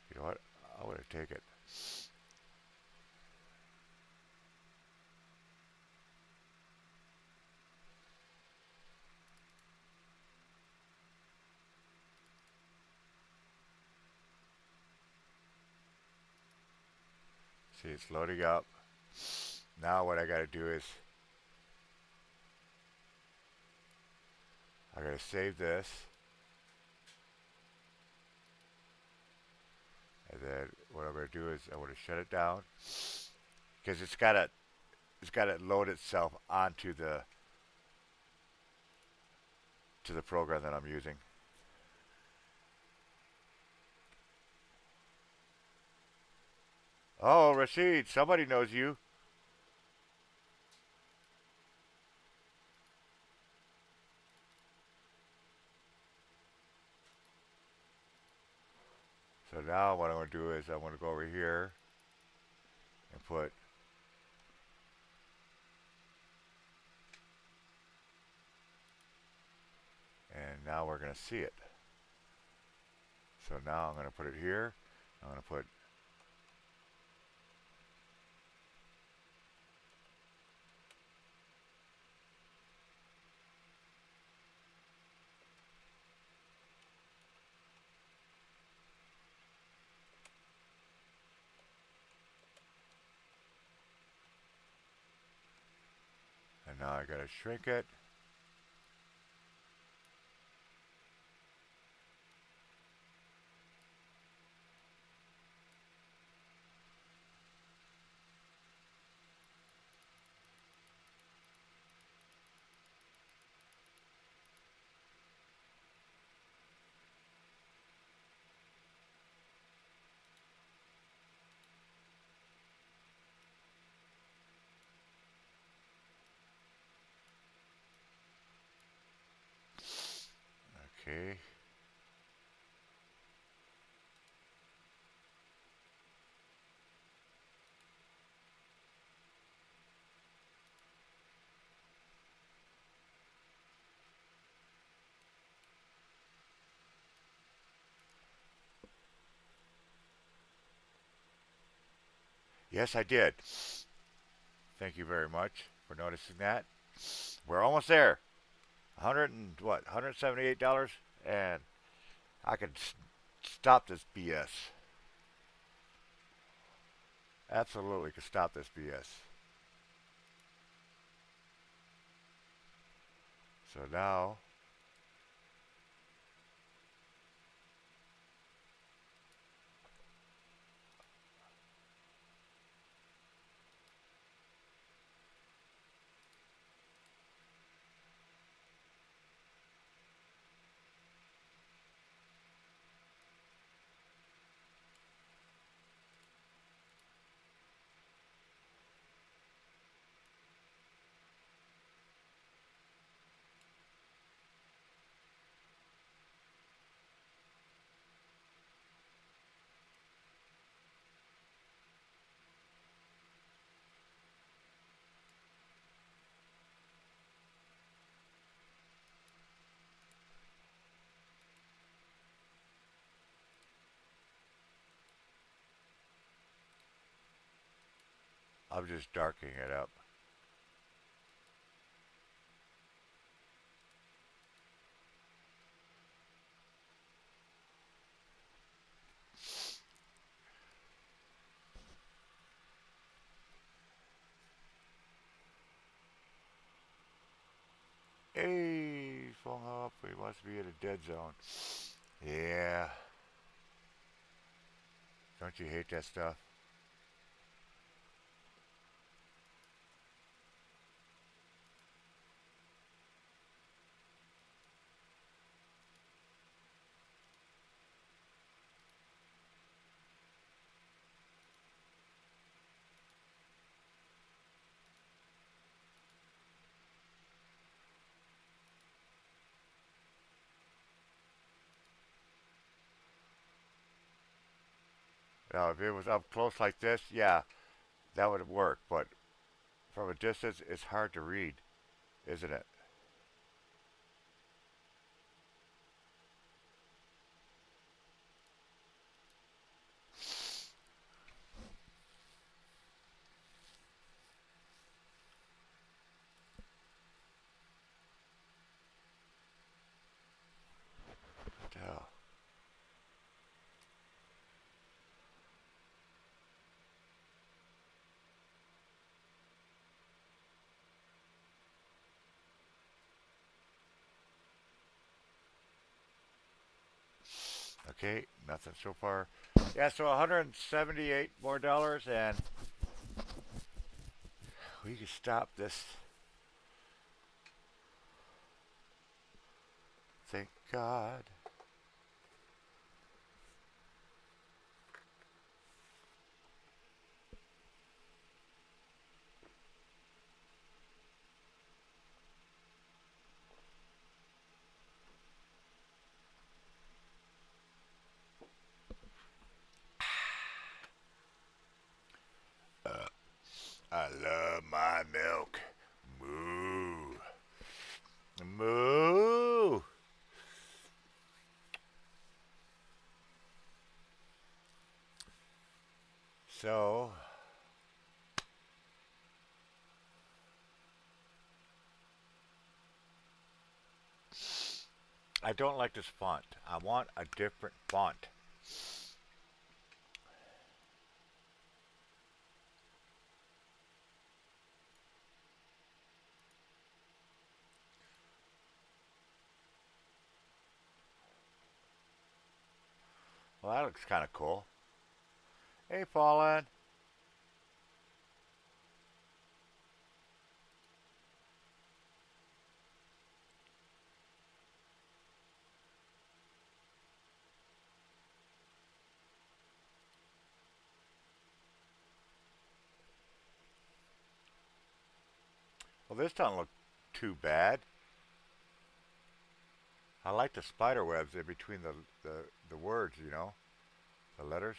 You know what? I'm going to take it. See, it's loading up. Now what I got to do is I got to save this, and then what I'm going to do is I want to shut it down because it's got to load itself onto the program that I'm using. Oh, Rashid, somebody knows you. So now what I'm going to do is I'm going to go over here and put, and now we're going to see it. So now I'm going to put it here. I'm going to put, and now I got to shrink it. Okay. Yes, I did. Thank you very much for noticing that. We're almost there. 100 and what? $178, and I can stop this BS. Absolutely, can stop this BS. So now I'm just darkening it up. Hey, phone up. We must be in a dead zone. Yeah. Don't you hate that stuff? Now, if it was up close like this, yeah, that would work. But from a distance, it's hard to read, isn't it? Yeah. Okay, nothing so far. Yeah, so 178 more dollars, and we can stop this. Thank God. Uh, I love my milk. Moo. Moo. So, I don't like this font. I want a different font. Well, that looks kind of cool. Hey, Fallen. Well, this doesn't look too bad. I like the spider webs in between the words, you know, the letters.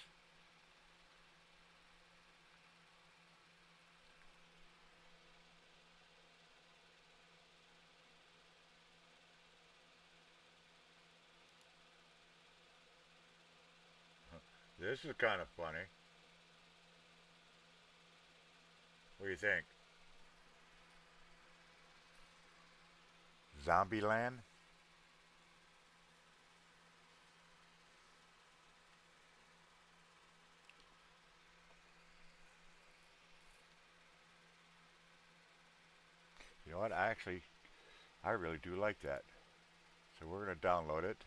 This is kind of funny. What do you think? Zombieland? You know what? I really do like that. So we're going to download it.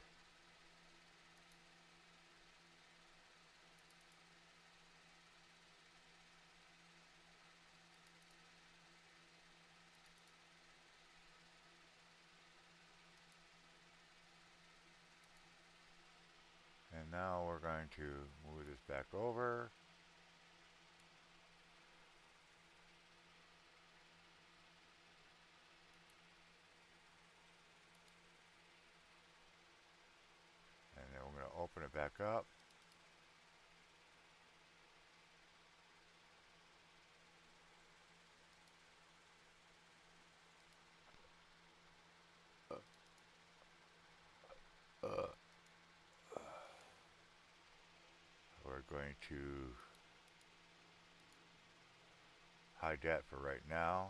And now we're going to move this back over. And then we're going to open it back up. Uh, we're going to hide that for right now.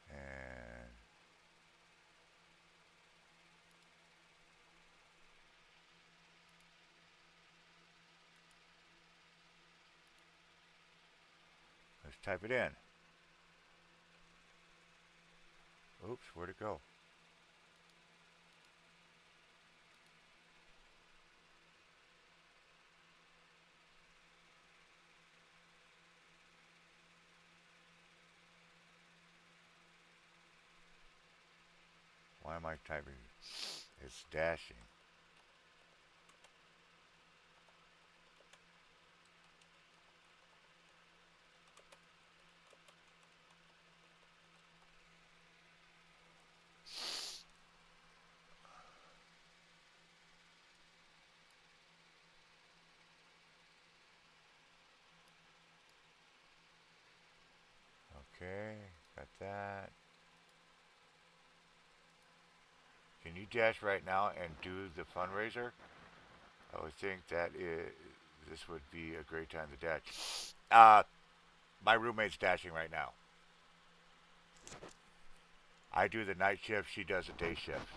And let's type it in. Oops, where'd it go? Why am I typing? It's dashing. Okay, got that. Can you dash right now and do the fundraiser? I would think this would be a great time to dash. Uh, my roommate's dashing right now. I do the night shift. She does the day shift.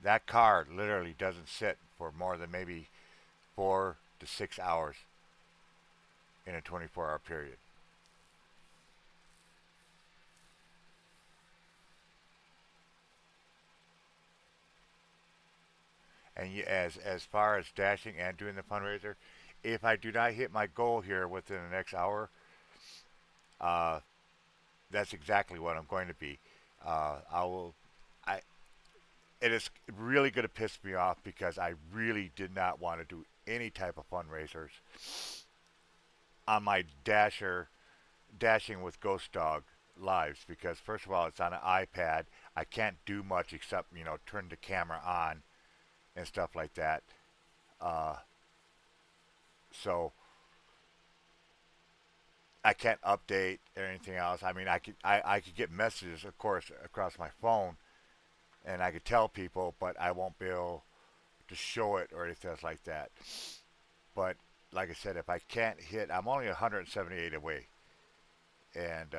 That car literally doesn't sit for more than maybe 4 to 6 hours in a 24-hour period. And as far as dashing and doing the fundraiser, if I do not hit my goal here within the next hour, uh, that's exactly what I'm going to be. I will. I. It is really going to piss me off because I really did not want to do any type of fundraisers on my dashing with Ghost Dog lives because first of all it's on an iPad. I can't do much except turn the camera on and stuff like that. Uh, so I can't update or anything else. I mean, I could get messages, of course, across my phone, and I could tell people, but I won't be able to show it or anything else like that. But like I said, if I can't hit, I'm only 178 away, and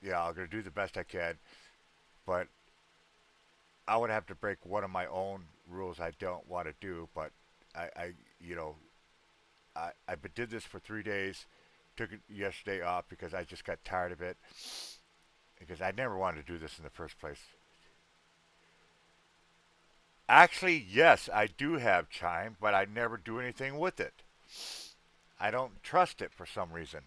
yeah, I'm gonna do the best I can. But I would have to break one of my own rules I don't want to do. But I you know, I did this for 3 days. Took it yesterday off because I just got tired of it. Because I never wanted to do this in the first place. Actually, yes, I do have Chime, but I never do anything with it. I don't trust it for some reason.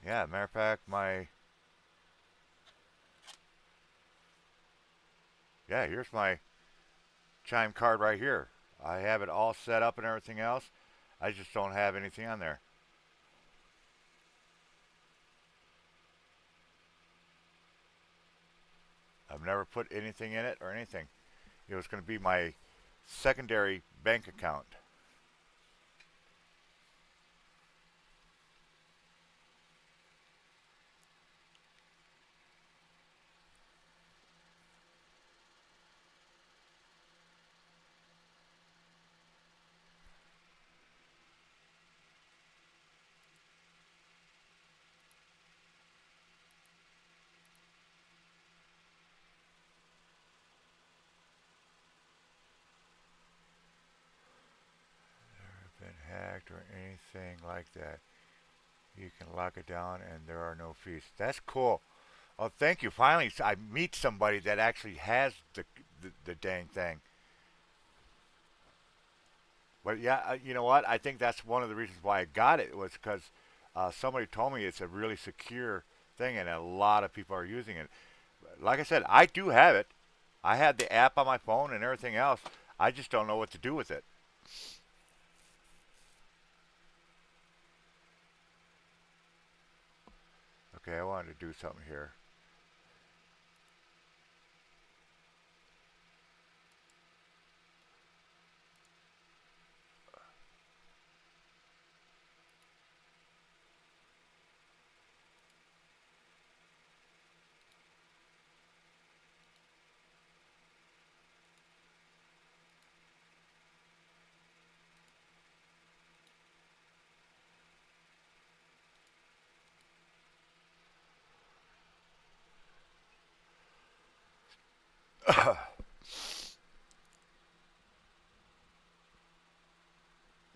Yeah, matter of fact, my yeah, here's my Chime card right here. I have it all set up and everything else. I just don't have anything on there. I've never put anything in it or anything. It was going to be my secondary bank account. Been hacked or anything like that. You can lock it down and there are no fees. That's cool. Oh, thank you. Finally, I meet somebody that actually has the dang thing. But yeah, you know what? I think that's one of the reasons why I got it was because somebody told me it's a really secure thing and a lot of people are using it. Like I said, I do have it. I had the app on my phone and everything else. I just don't know what to do with it. Okay, I wanted to do something here.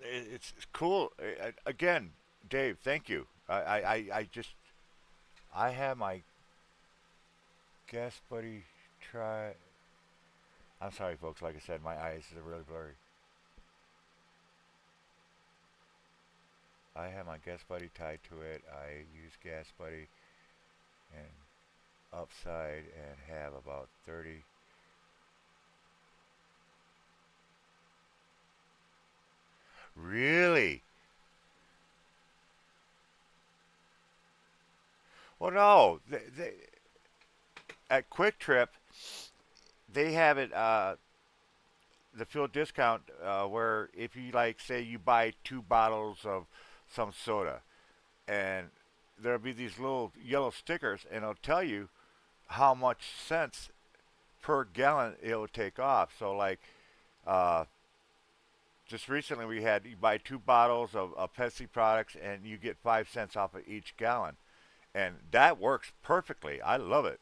It's cool. Again, Dave, thank you. I just I have my guest buddy try. I'm sorry, folks. Like I said, my eyes are really blurry. I have my guest buddy tied to it. I use gas buddy and upside and have about 30. Really? Well, no. At Quick Trip, they have it the fuel discount where if you like say you buy 2 bottles of some soda and there'll be these little yellow stickers and it'll tell you how much cents per gallon it'll take off. So like uh, just recently we had you buy 2 bottles of Pepsi products and you get 5 cents off of each gallon, and that works perfectly. I love it.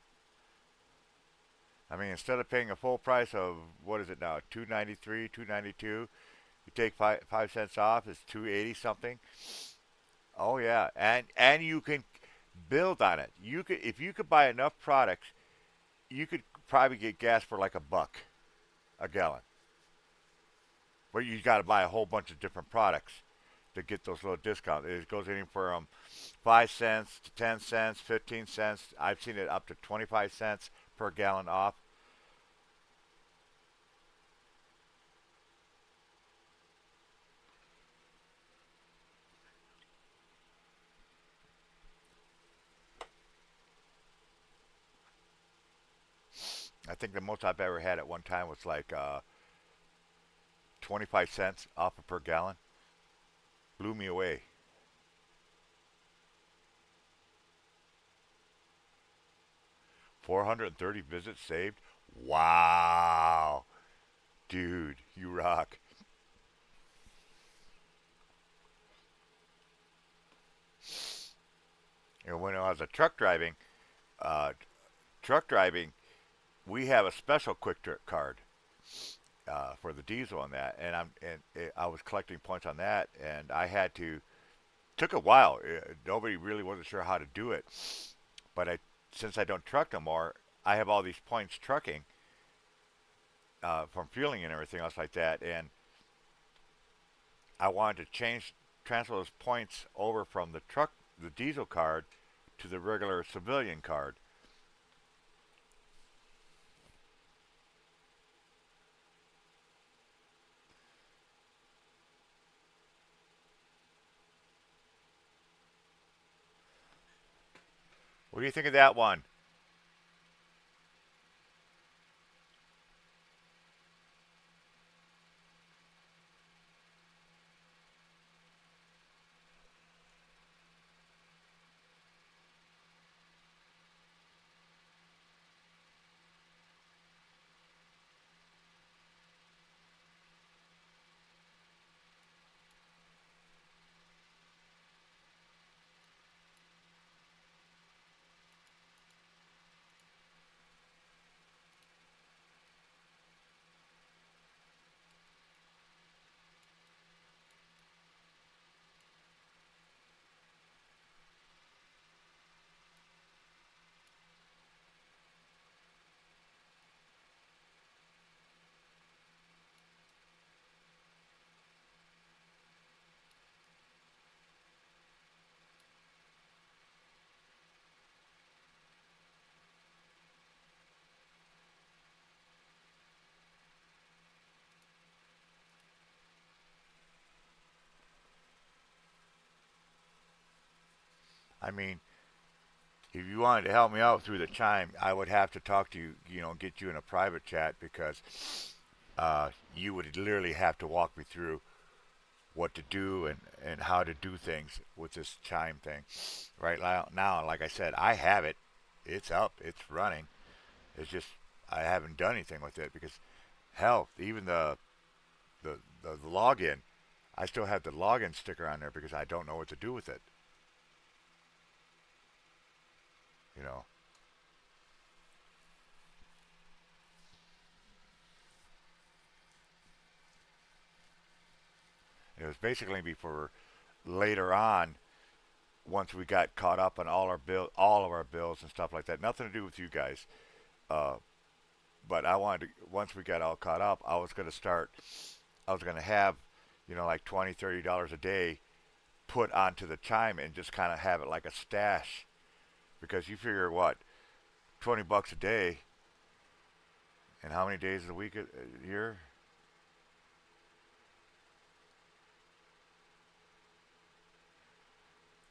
I mean, instead of paying a full price of what is it now, 2.93, 2.92, you take 5 cents off. It's 2.80 something. Oh yeah, and you can build on it. You could if you could buy enough products, you could probably get gas for like a gallon. But you got to buy a whole bunch of different products to get those little discounts. It goes in from 5 cents to 10 cents, 15 cents. I've seen it up to 25 cents per gallon off. I think the most I've ever had at one time was like 25 cents off per gallon. Blew me away. 430 visits saved. Wow, dude, you rock. You know, when I was a uh, truck driving, we have a special quick trip card for the diesel on that, and I was collecting points on that, and I had to took a while. Nobody really wasn't sure how to do it, but I since I don't truck no more, I have all these points trucking from fueling and everything else like that, and I wanted to transfer those points over from the diesel card to the regular civilian card. What do you think of that one? I mean, if you wanted to help me out through the chime, I would have to talk to you, get you in a private chat because you would literally have to walk me through what to do and how to do things with this chime thing. Right now, like I said, I have it. It's up. It's running. It's just I haven't done anything with it because hell, even the login, I still have the login sticker on there because I don't know what to do with it. You know, it was basically before later on once we got caught up on all of our bills and stuff like that. Nothing to do with you guys. Uh, but I wanted to once we got all caught up, I was going to start. I was going to have, like $20, $30 a day put onto the chime and just kind of have it like a stash because you figure what $20 a day and how many days a week a year?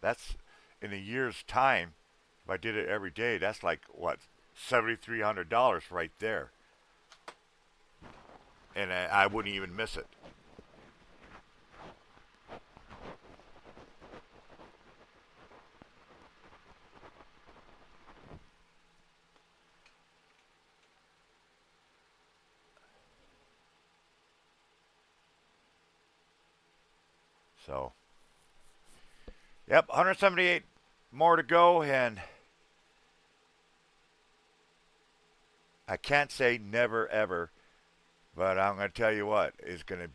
That's in a year's time. If I did it every day, that's like what $7,300 right there, and I wouldn't even miss it. So, yep, 178 more to go, and I can't say never ever, but I'm going to tell you what it's going to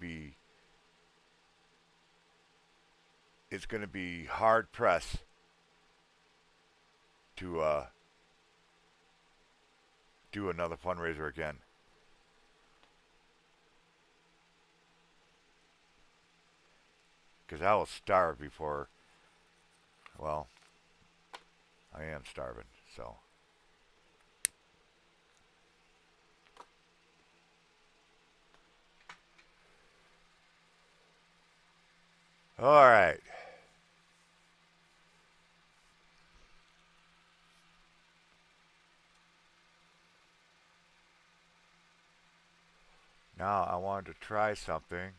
be hard pressed to do another fundraiser again because I will starve before. Well, I am starving, so. All right. Now I wanted to try something.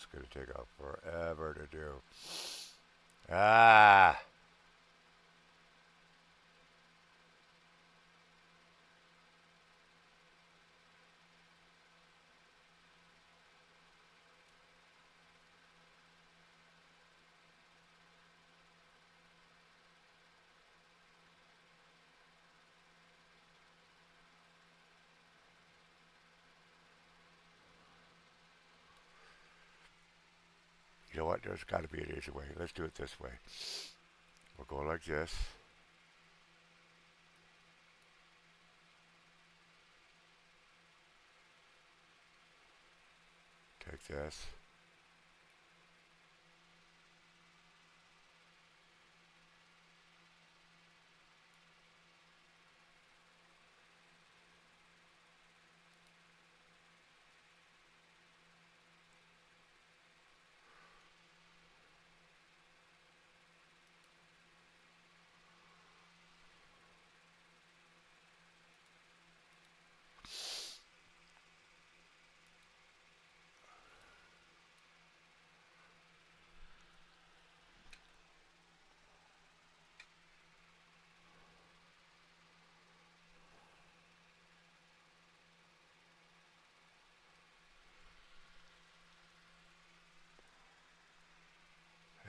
is going to take up forever to do. Ah, you know what? There's got to be an easy way. Let's do it this way. We'll go like this. Take this.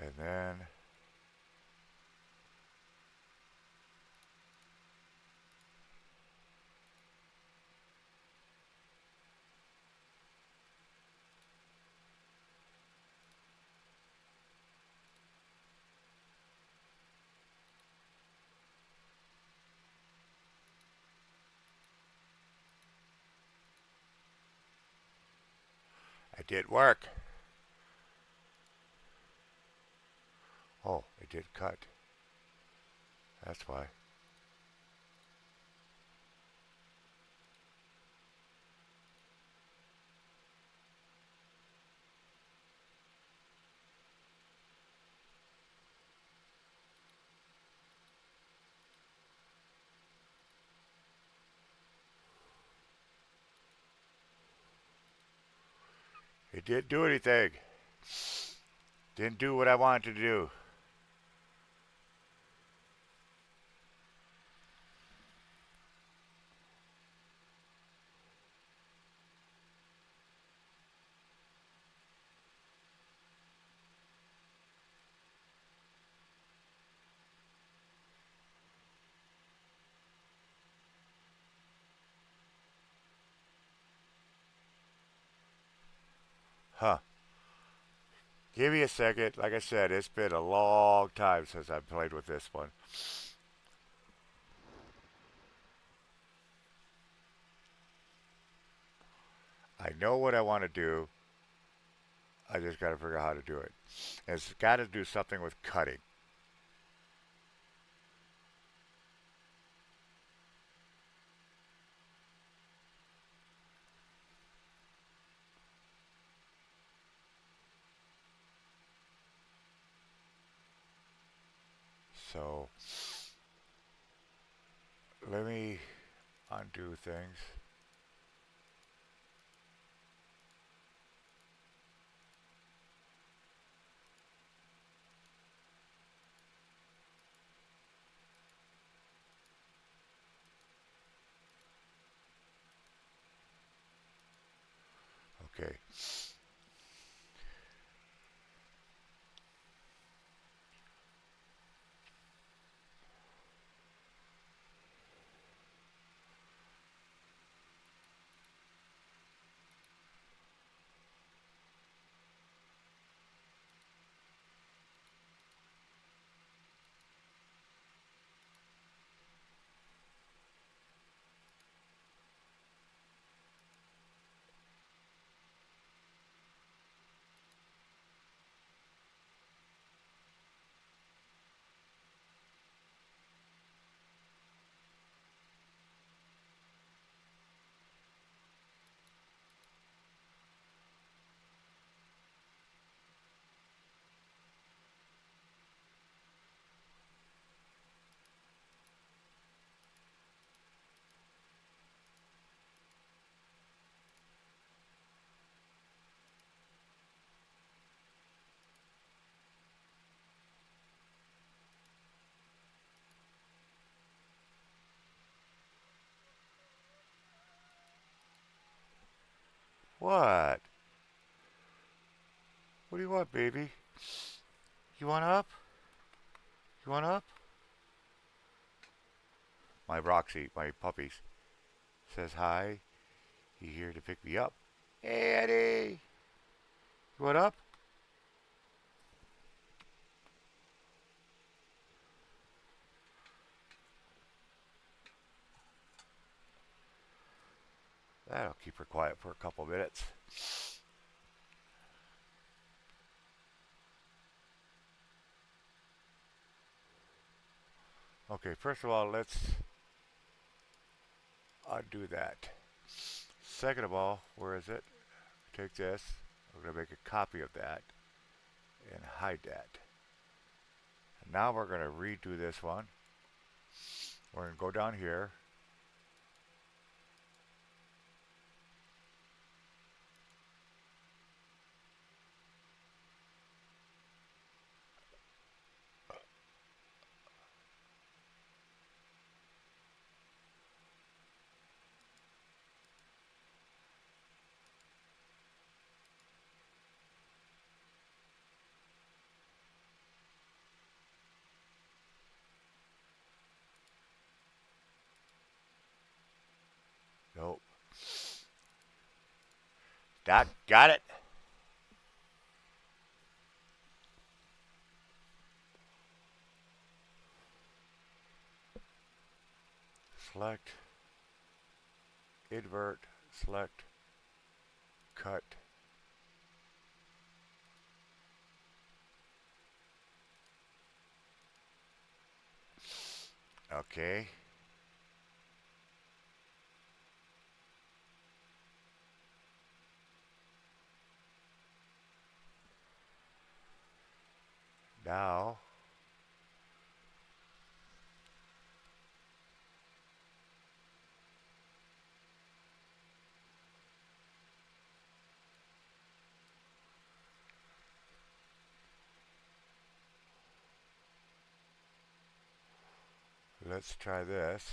And then it did work. Oh, it did cut. That's why. It didn't do anything. Didn't do what I wanted to do. Huh. Give me a second. Like I said, it's been a long time since I've played with this one. I know what I want to do. I just got to figure out how to do it. And it's got to do something with cutting. So let me undo things. Okay. What? What do you want, baby? You want up? You want up? My Roxy, my puppy, says hi. He here to pick me up. Hey, Eddie. You want up? That'll keep her quiet for a couple minutes. Okay, first of all, let's undo that. Second of all, where is it? Take this. We're going to make a copy of that and hide that. And now we're going to redo this one. We're going to go down here. Nope. That got it. Select, invert, select, cut. Okay. Now, let's try this.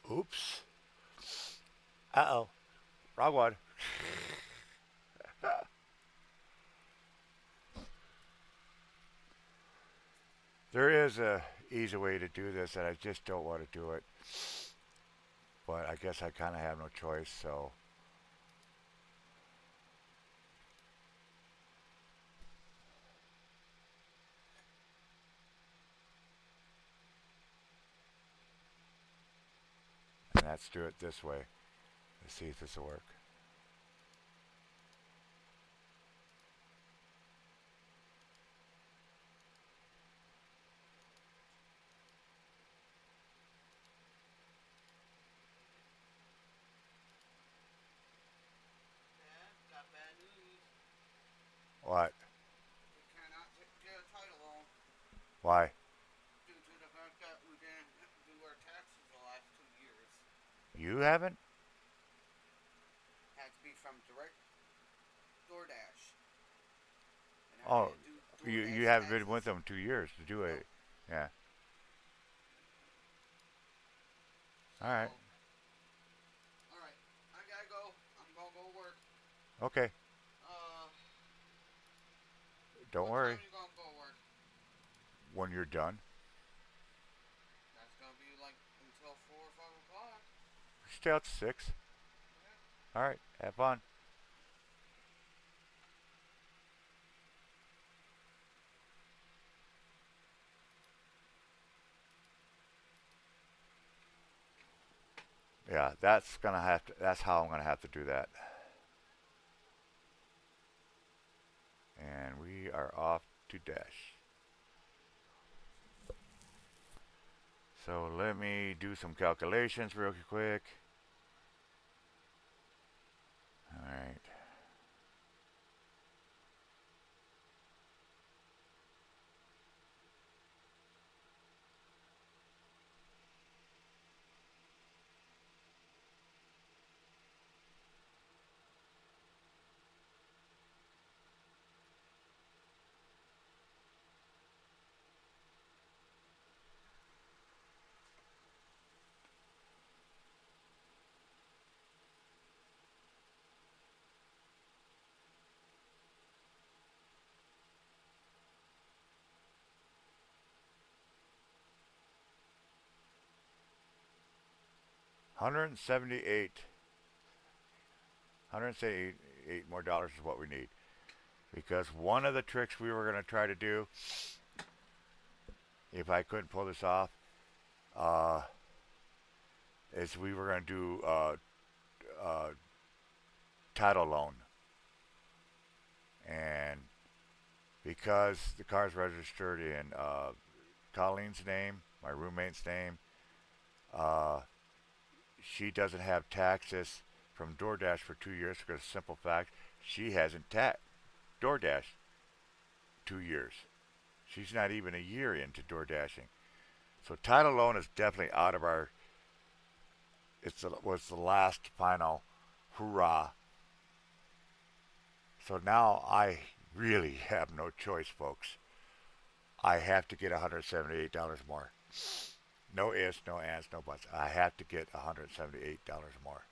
Oops. Uh-oh. Wrong one. There is a easy way to do this, and I just don't want to do it. But I guess I kind of have no choice, so. And let's do it this way. Let's see if this will work.
Dad, got bad news.
What?
We cannot get a title loan
Why?
due to the fact that we didn't do our taxes the last 2 years.
You haven't?
Had to be from direct DoorDash. And I
Oh,
didn't do
you
DoorDash
haven't been
taxes.
with them 2 years to do
Nope.
it. Yeah. All
So,
right.
alright. I gotta go. I'm gonna go work.
Okay.
Uh,
Don't
what time
worry.
you gonna go work?
When you're done,
That's gonna be like until 4 or 5 o'clock.
stay out to 6.
Yeah.
All right. Have fun. Yeah, that's gonna have to. That's how I'm gonna have to do that. And we are off to dash. So let me do some calculations real quick. All right. 178, 178 more dollars is what we need. Because one of the tricks we were going to try to do, if I couldn't pull this off, uh, is we were going to do uh, title loan. And because the car's registered in Colleen's name, my roommate's name, uh, she doesn't have taxes from DoorDash for 2 years because simple fact, she hasn't DoorDash 2 years. She's not even a year into door dashing. So title loan is definitely out of our. Was the last final hurrah. So now I really have no choice, folks. I have to get $178 more. No ifs, no ands, no buts. I have to get $178 more.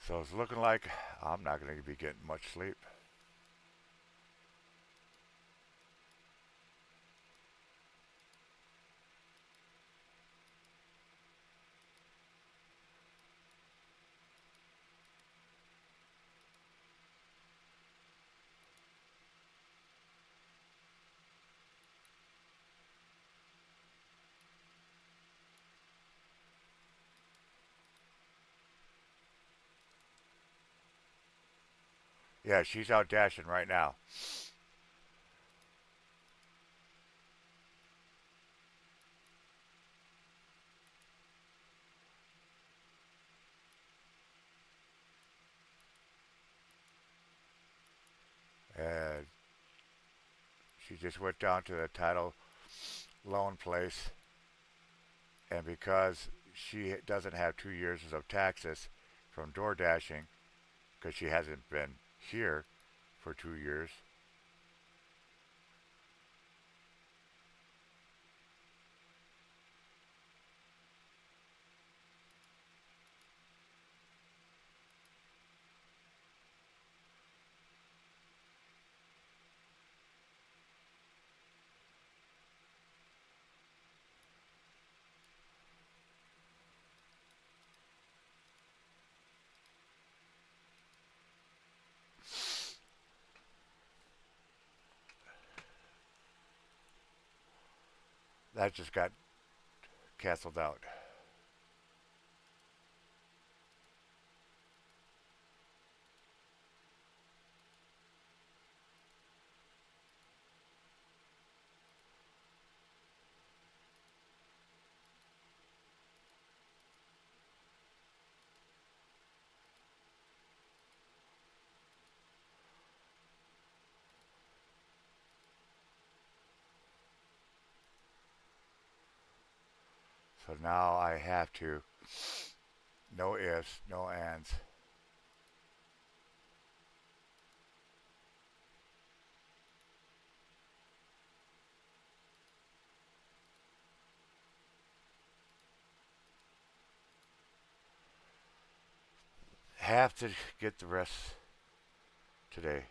So it's looking like I'm not going to be getting much sleep. Yeah, she's out dashing right now. And she just went down to the title loan place. And because she doesn't have 2 years of taxes from door dashing, because she hasn't been here for 2 years, that just got canceled out. So now I have to, no ifs, no ands, have to get the rest today.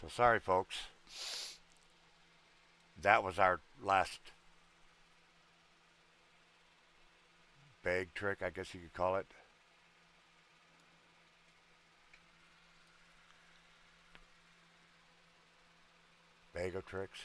So sorry, folks. That was our last bag trick, I guess you could call it. Bag of tricks.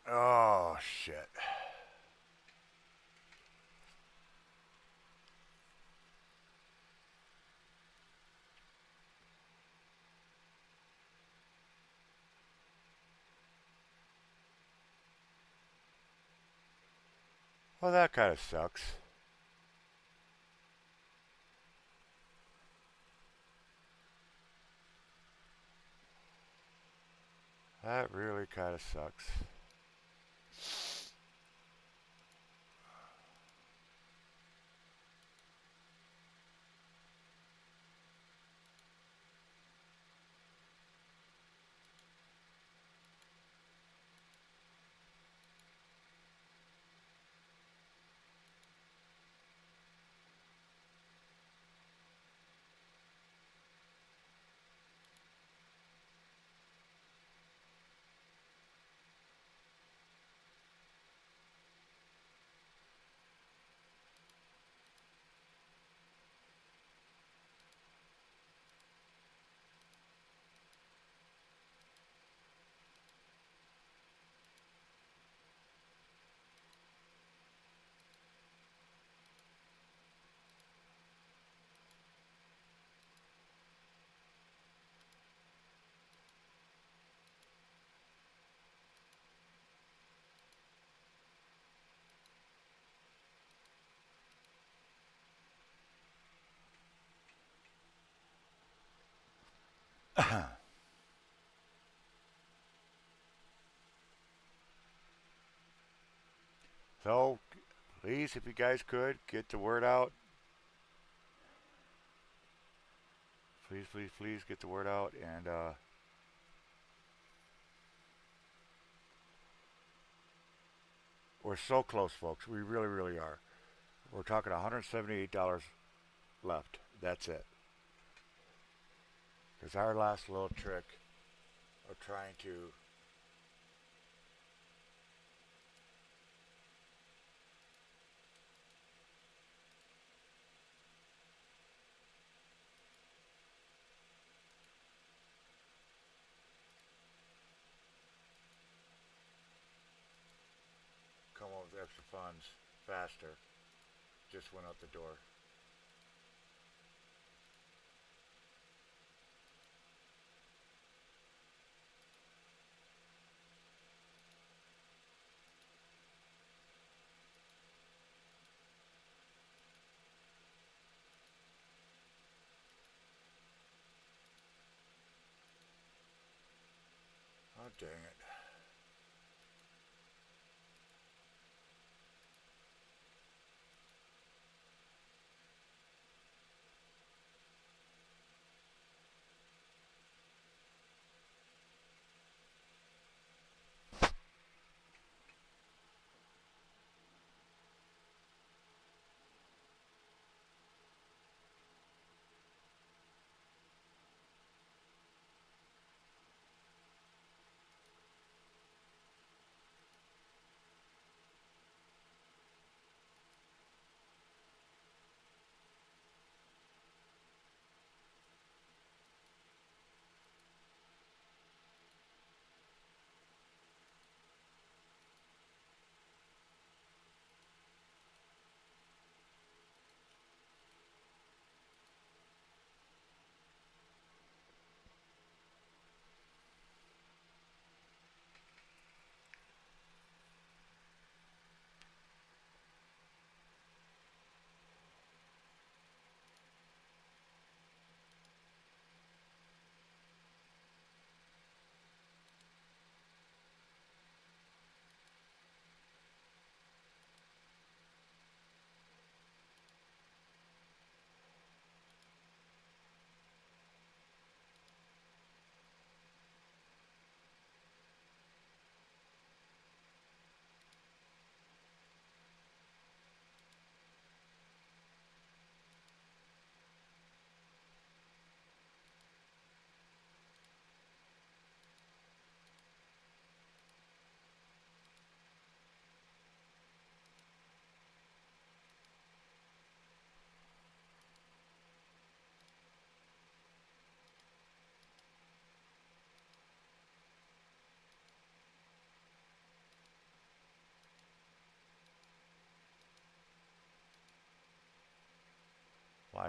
Oh, shit. Well, that kind of sucks. That really kind of sucks. So, please, if you guys could, get the word out. Please, please, please get the word out. And we're so close, folks. We really, really are. We're talking $178 left. That's it. Because our last little trick of trying to come up with extra funds faster just went out the door. Oh, dang it.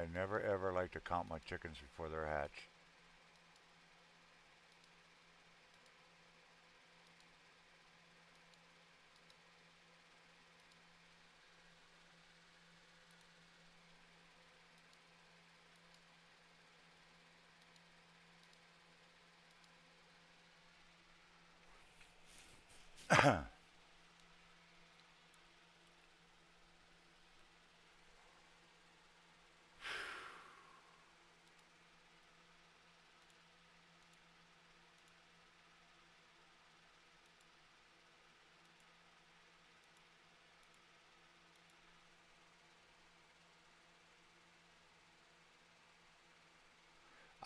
I never ever like to count my chickens before they're hatched.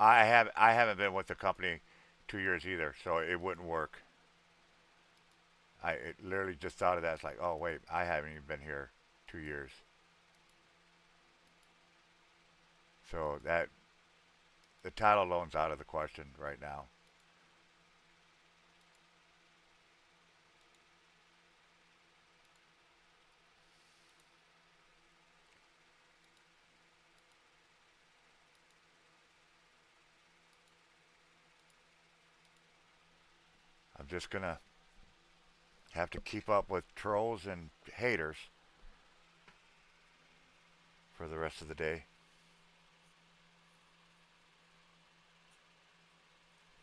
I haven't been with the company 2 years either, so it wouldn't work. I it literally just thought of that. It's like, oh wait, I haven't even been here 2 years, so that the title loan's out of the question right now. I'm just gonna have to keep up with trolls and haters for the rest of the day.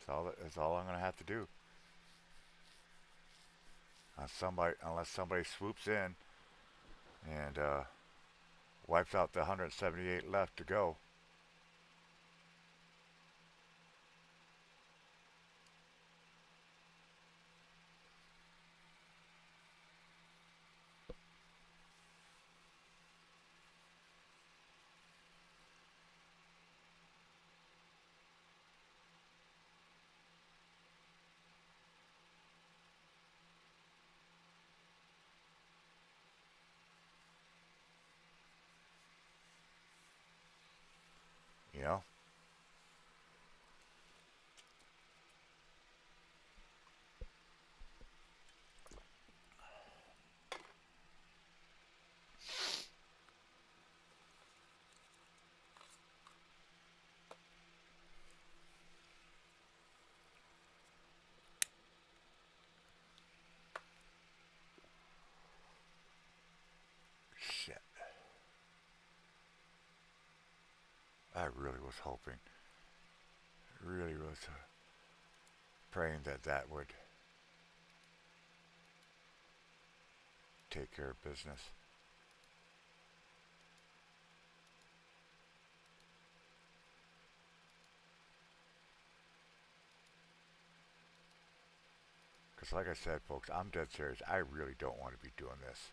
That's all I'm gonna have to do. Unless somebody swoops in and wipes out the 178 left to go. You know, shit. I really was hoping, really was praying that that would take care of business. Because, like I said, folks, I'm dead serious. I really don't want to be doing this.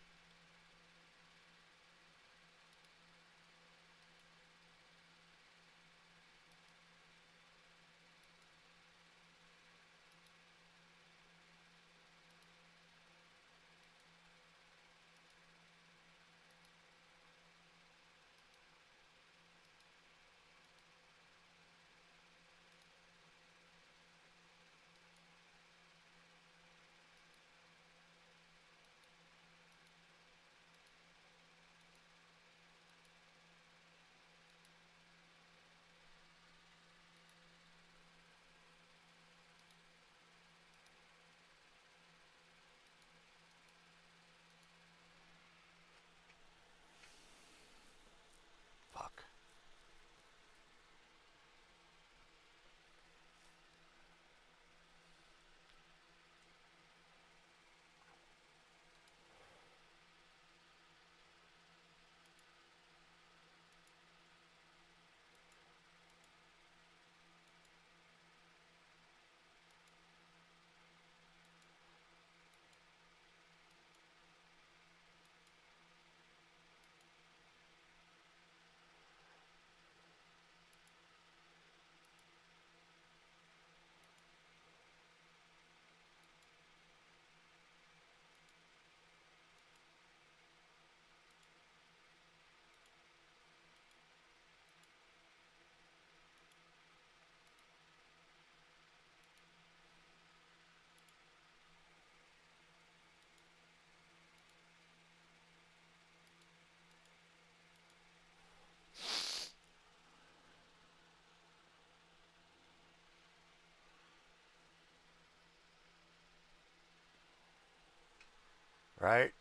Right?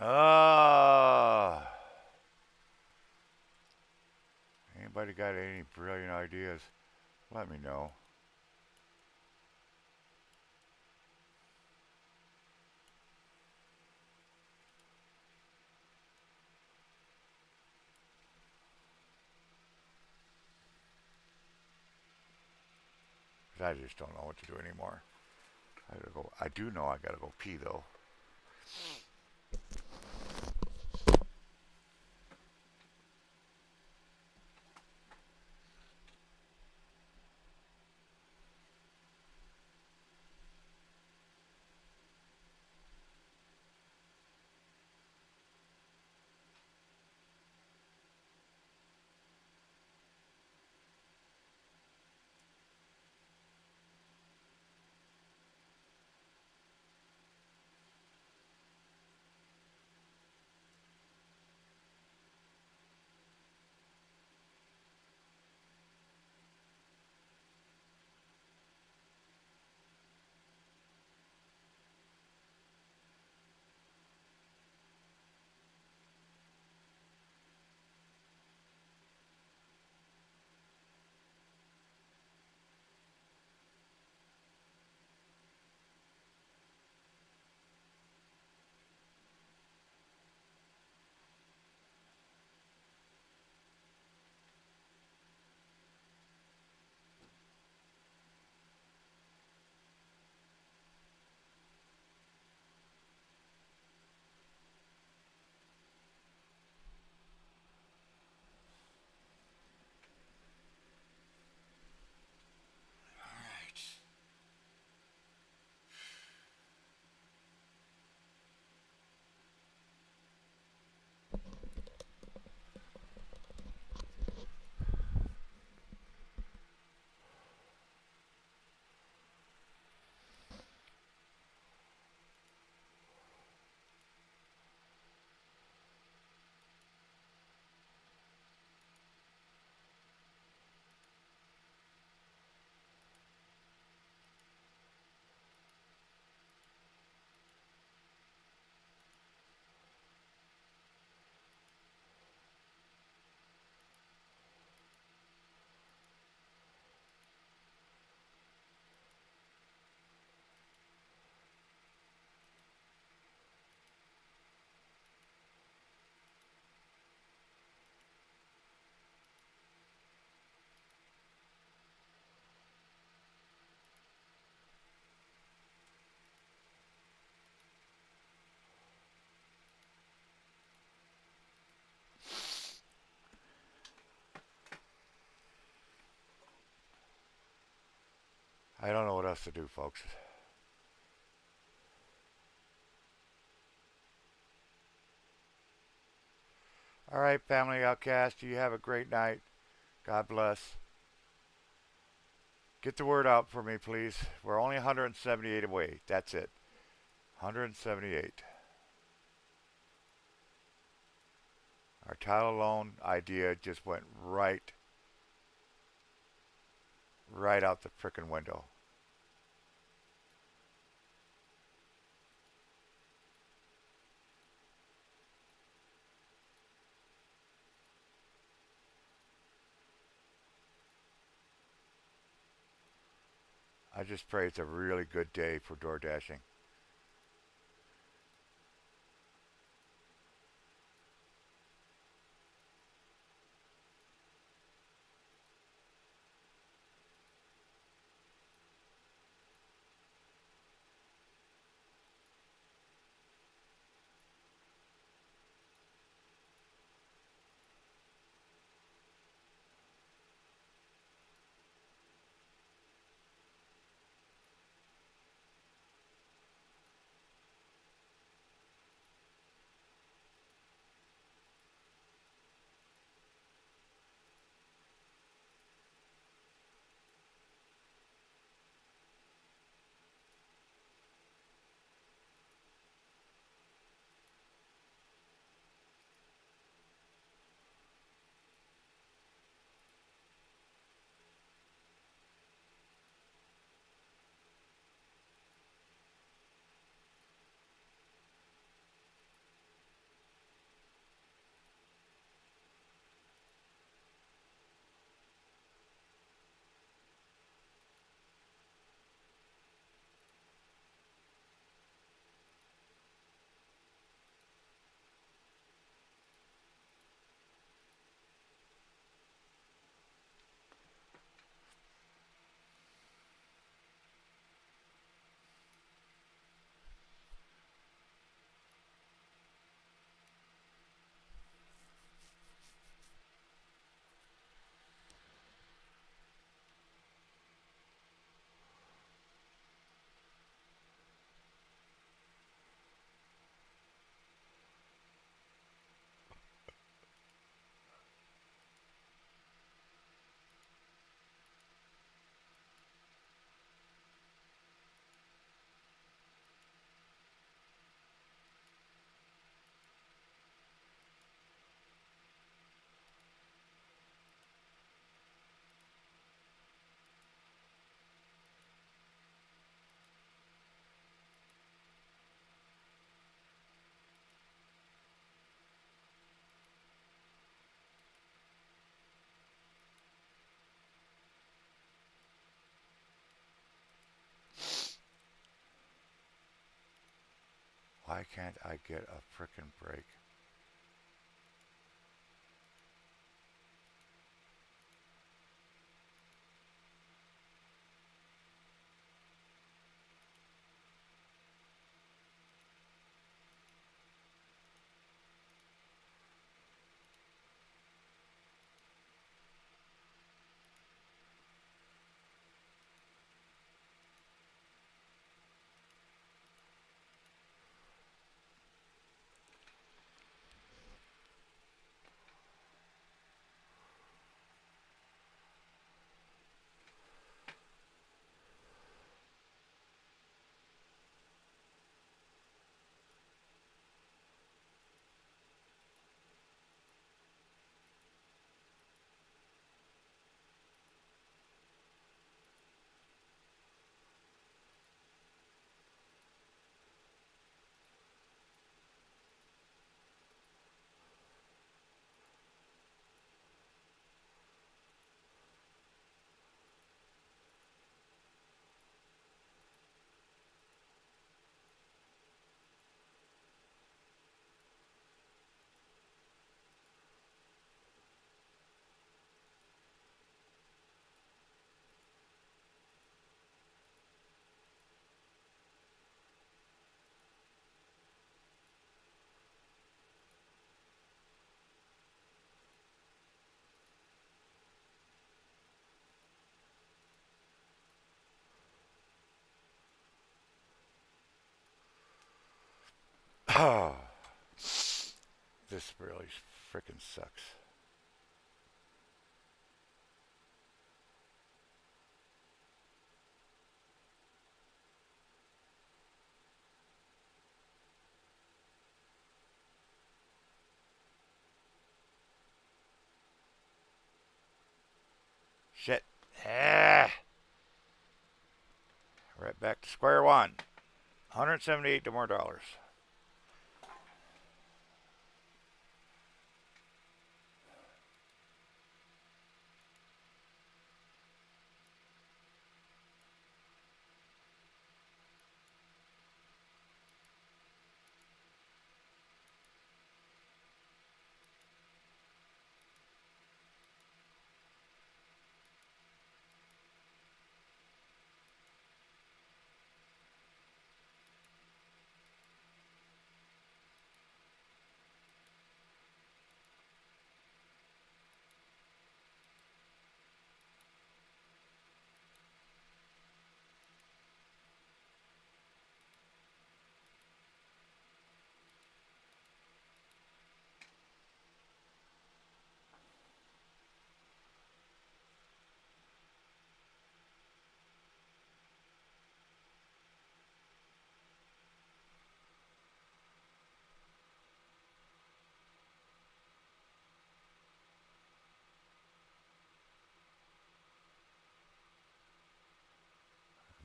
Ah. Anybody got any brilliant ideas? Let me know. I just don't know what to do anymore. I gotta go. I do know I gotta go pee though. I don't know what else to do, folks. All right, family outcast, you have a great night. God bless. Get the word out for me, please. We're only 178 away. That's it. 178. Our title loan idea just went right out the frickin' window. I just pray it's a really good day for door dashing. Why can't I get a frickin' break? Oh, this really freaking sucks. Shit. Ah, right back to square one. 178 more dollars.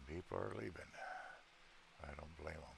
People are leaving. I don't blame them.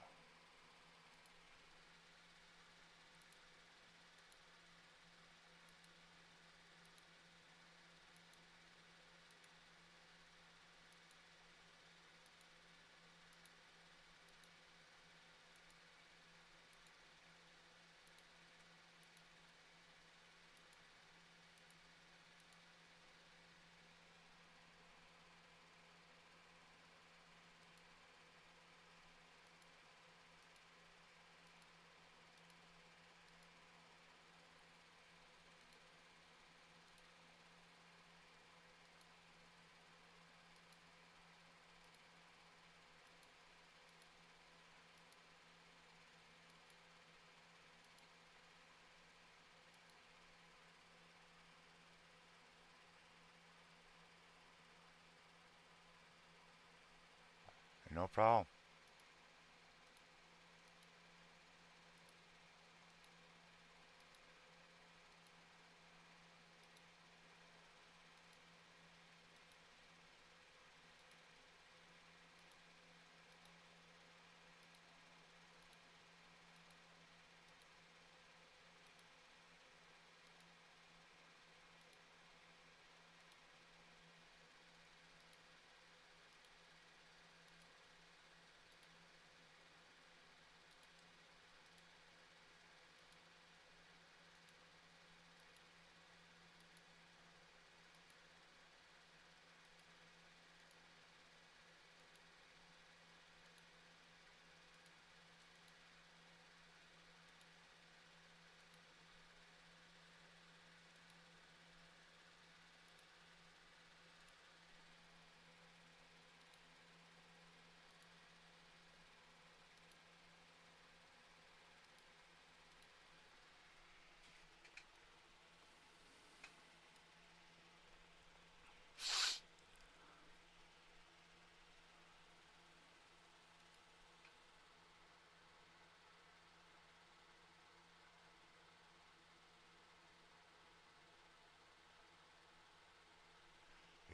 No problem.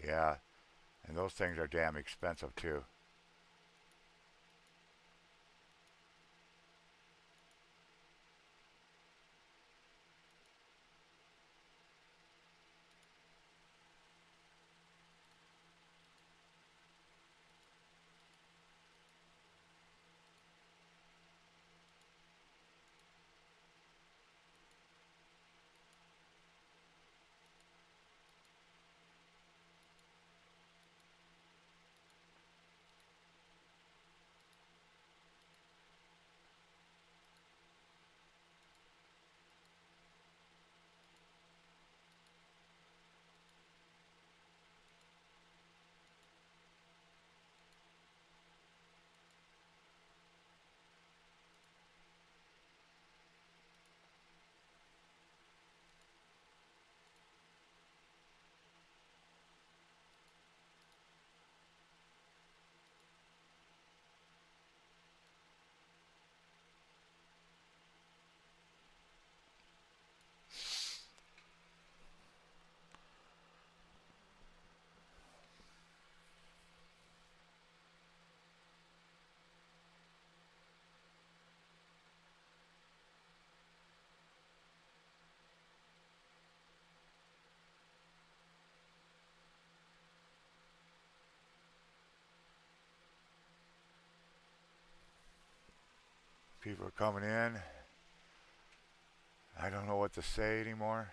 Yeah, and those things are damn expensive too. People are coming in. I don't know what to say anymore.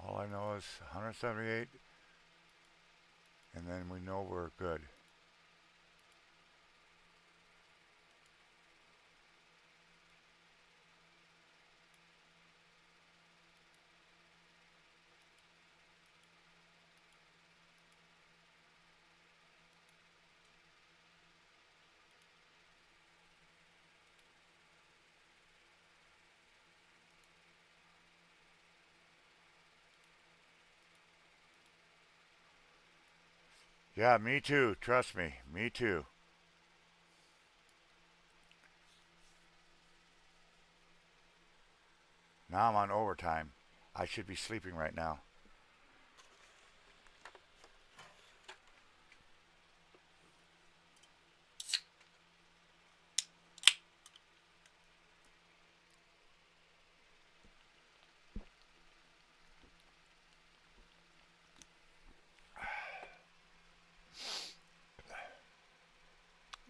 All I know is 178, and then we know we're good. Yeah, me too. Trust me. Me too. Now I'm on overtime. I should be sleeping right now.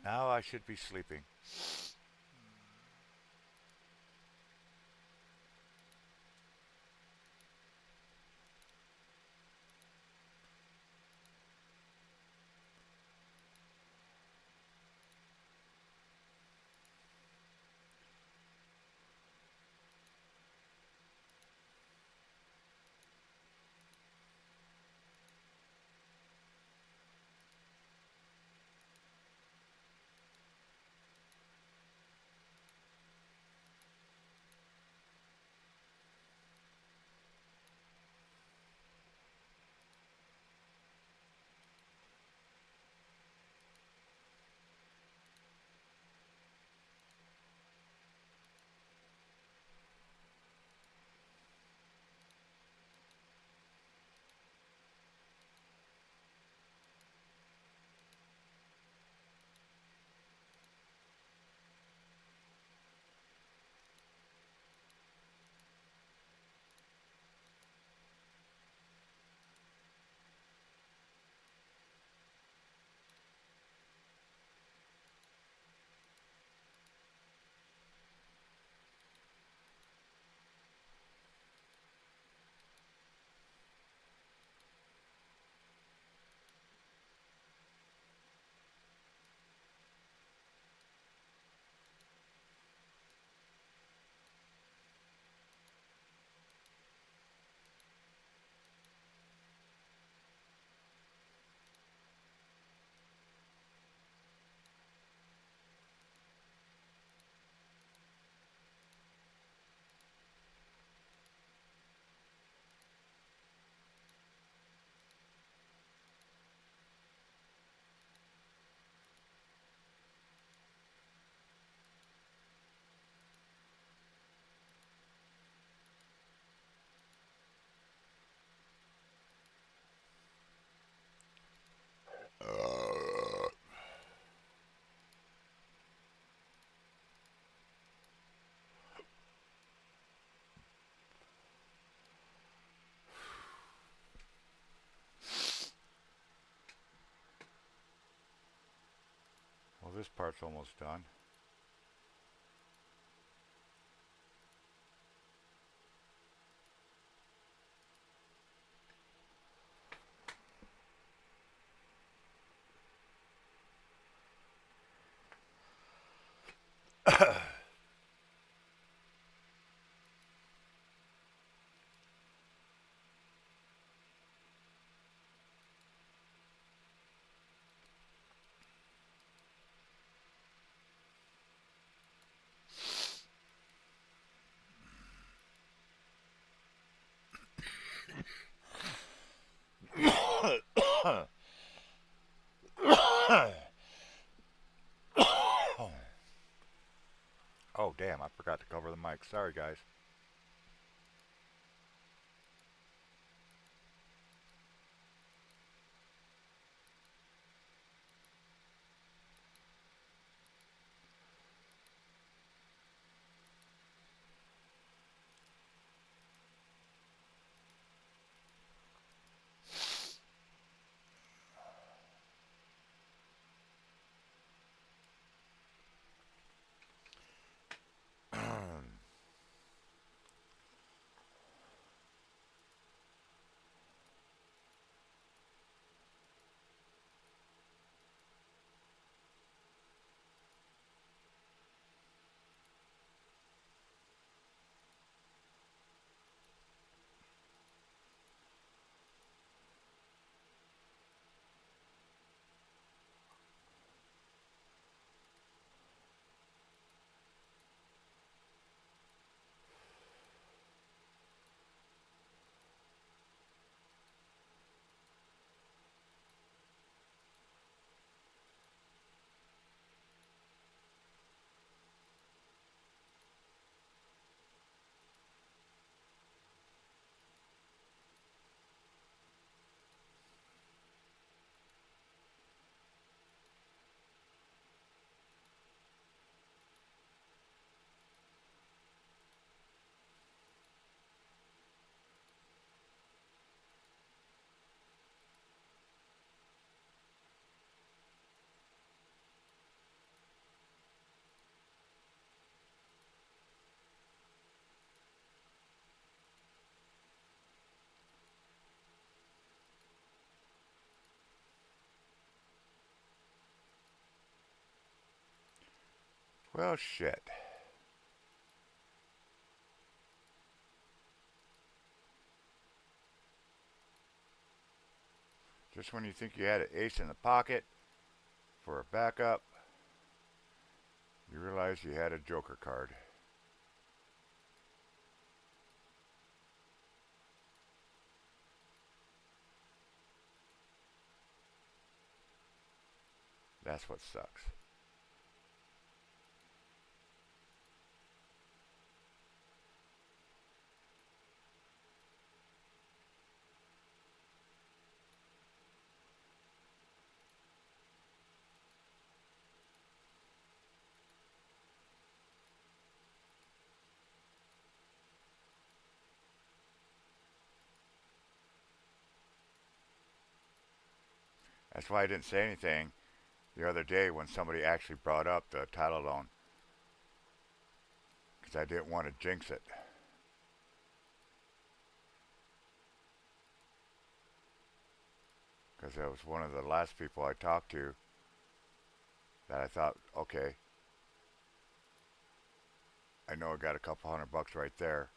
Now I should be sleeping. Well, this part's almost done. Oh, damn, I forgot to cover the mic. Sorry, guys. Well, shit. Just when you think you had an ace in the pocket for a backup, you realize you had a joker card. That's what sucks. That's why I didn't say anything the other day when somebody actually brought up the title loan, because I didn't want to jinx it. Because that was one of the last people I talked to that I thought, okay, I know I got a couple $100 right there.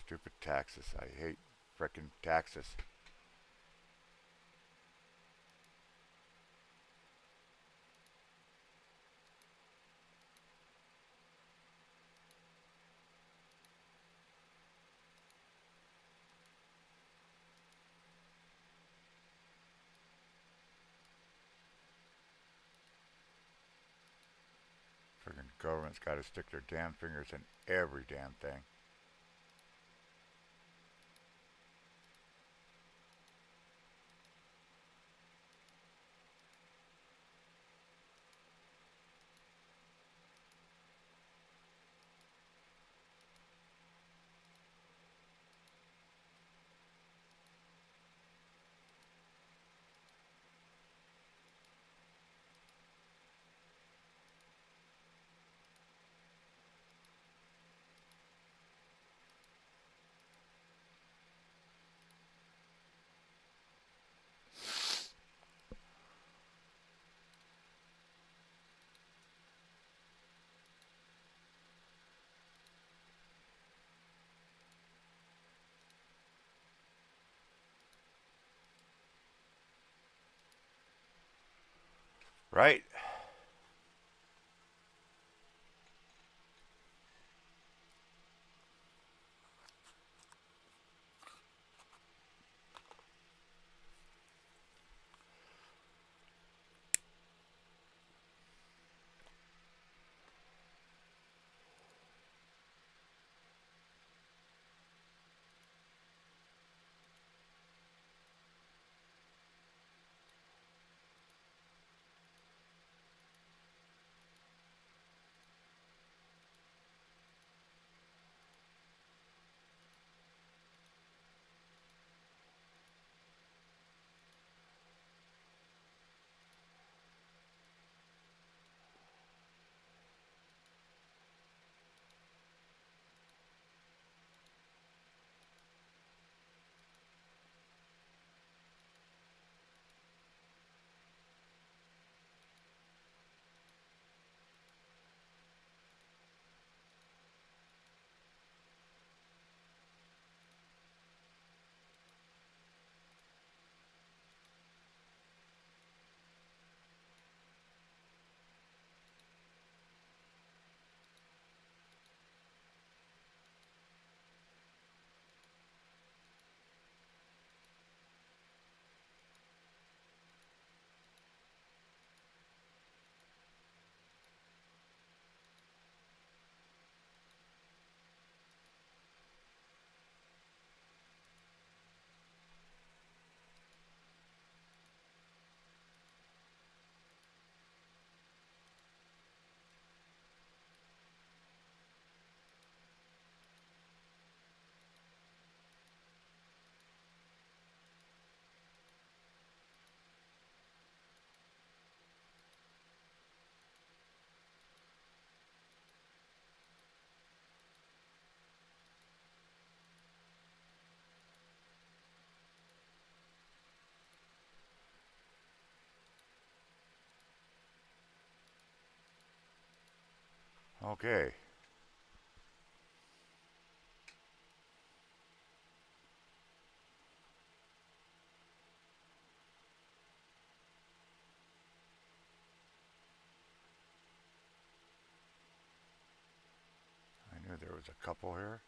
Stupid taxes. I hate frickin' taxes. Frickin' government's got to stick their damn fingers in every damn thing. Right? Okay. I knew there was a couple here.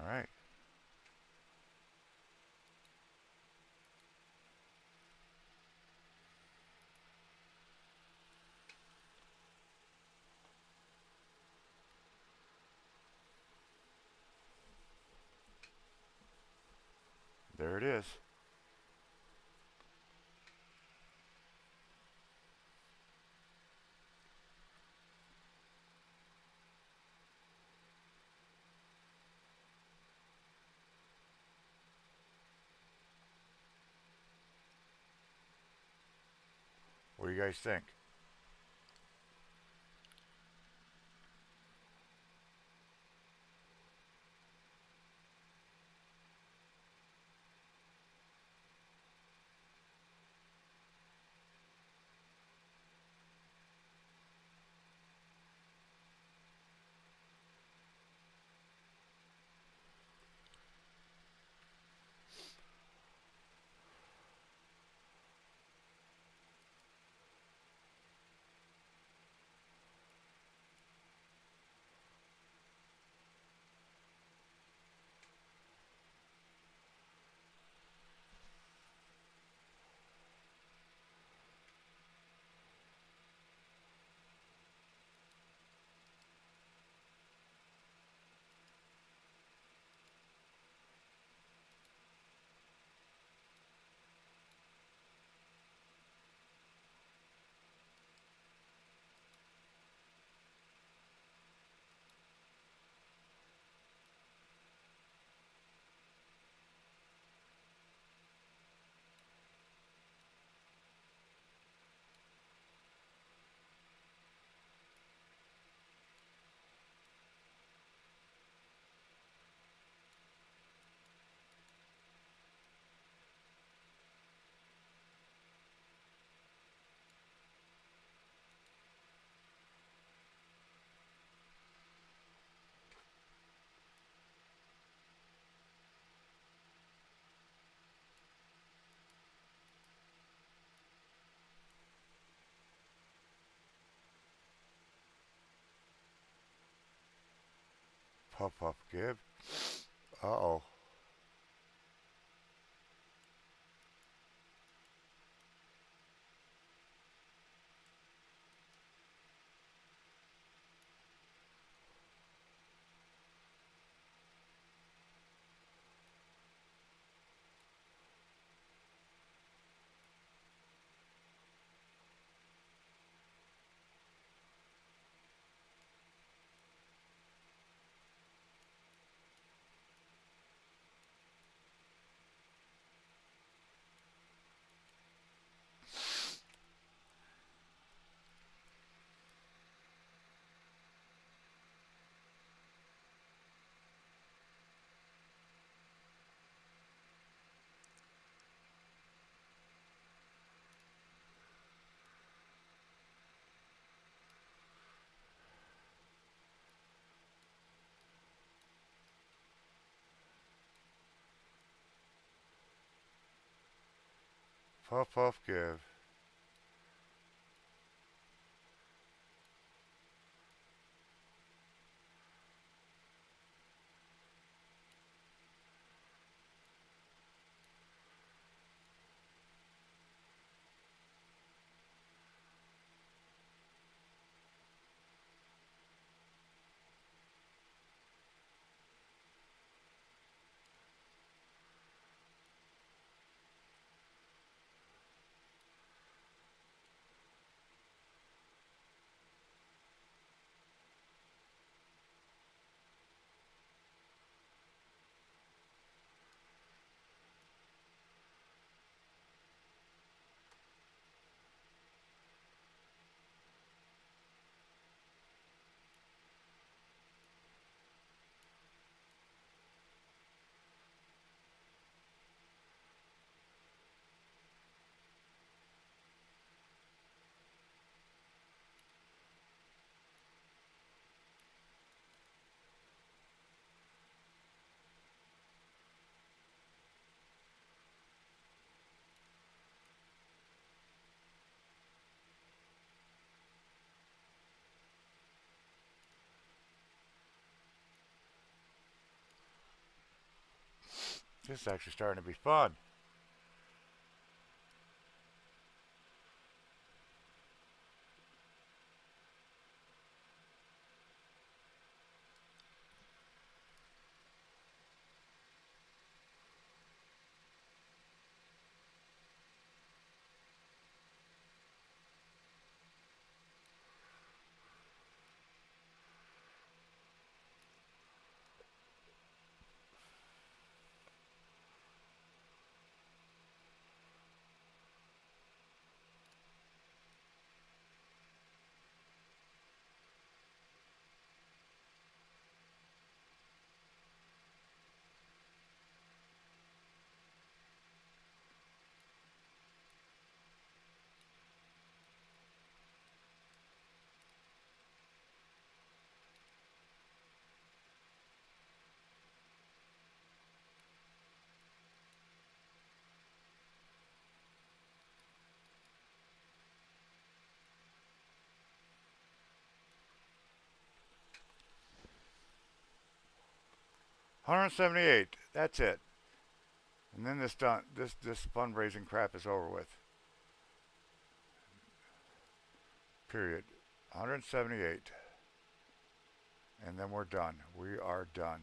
All right. There it is. What do you guys think? Puff, puff, give. Uh oh. Puff, puff, give. This is actually starting to be fun. 178. That's it. And then this done. This fundraising crap is over with. Period. 178. And then we're done. We are done.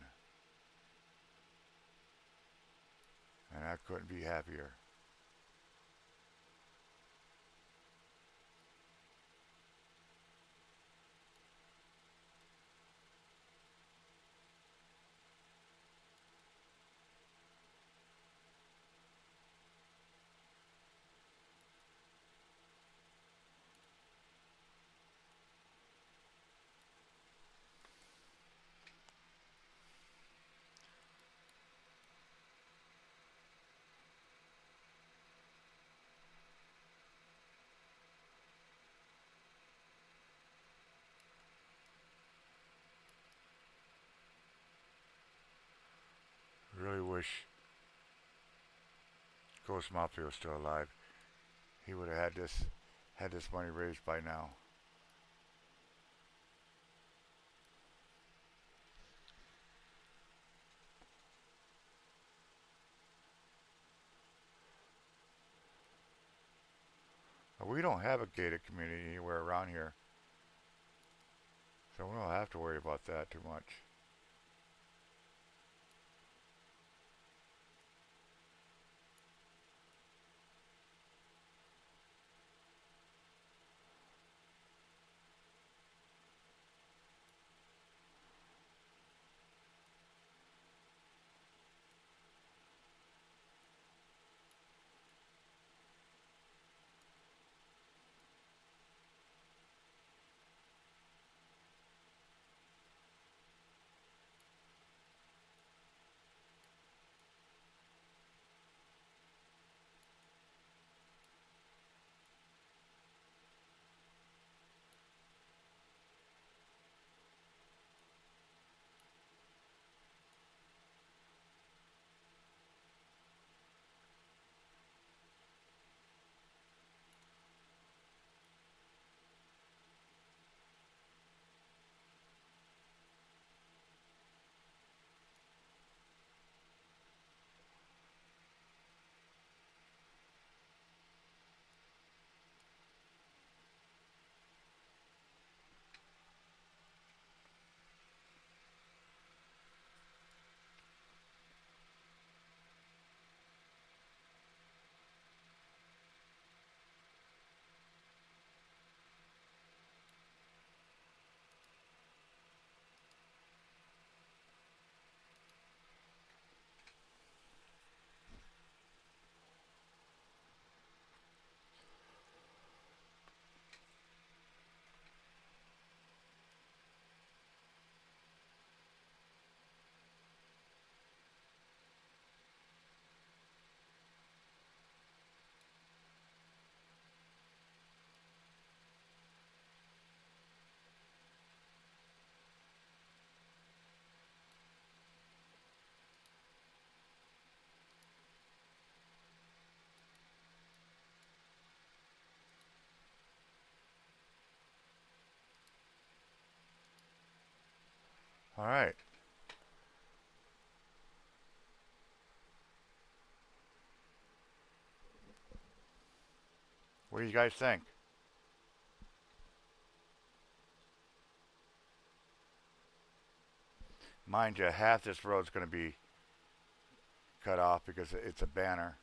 And I couldn't be happier. Really wish Ghost Mafia was still alive. He would have had this money raised by now. We don't have a gated community anywhere around here, so we don't have to worry about that too much. All right. What do you guys think? Mind you, half this road's going to be cut off because it's a banner.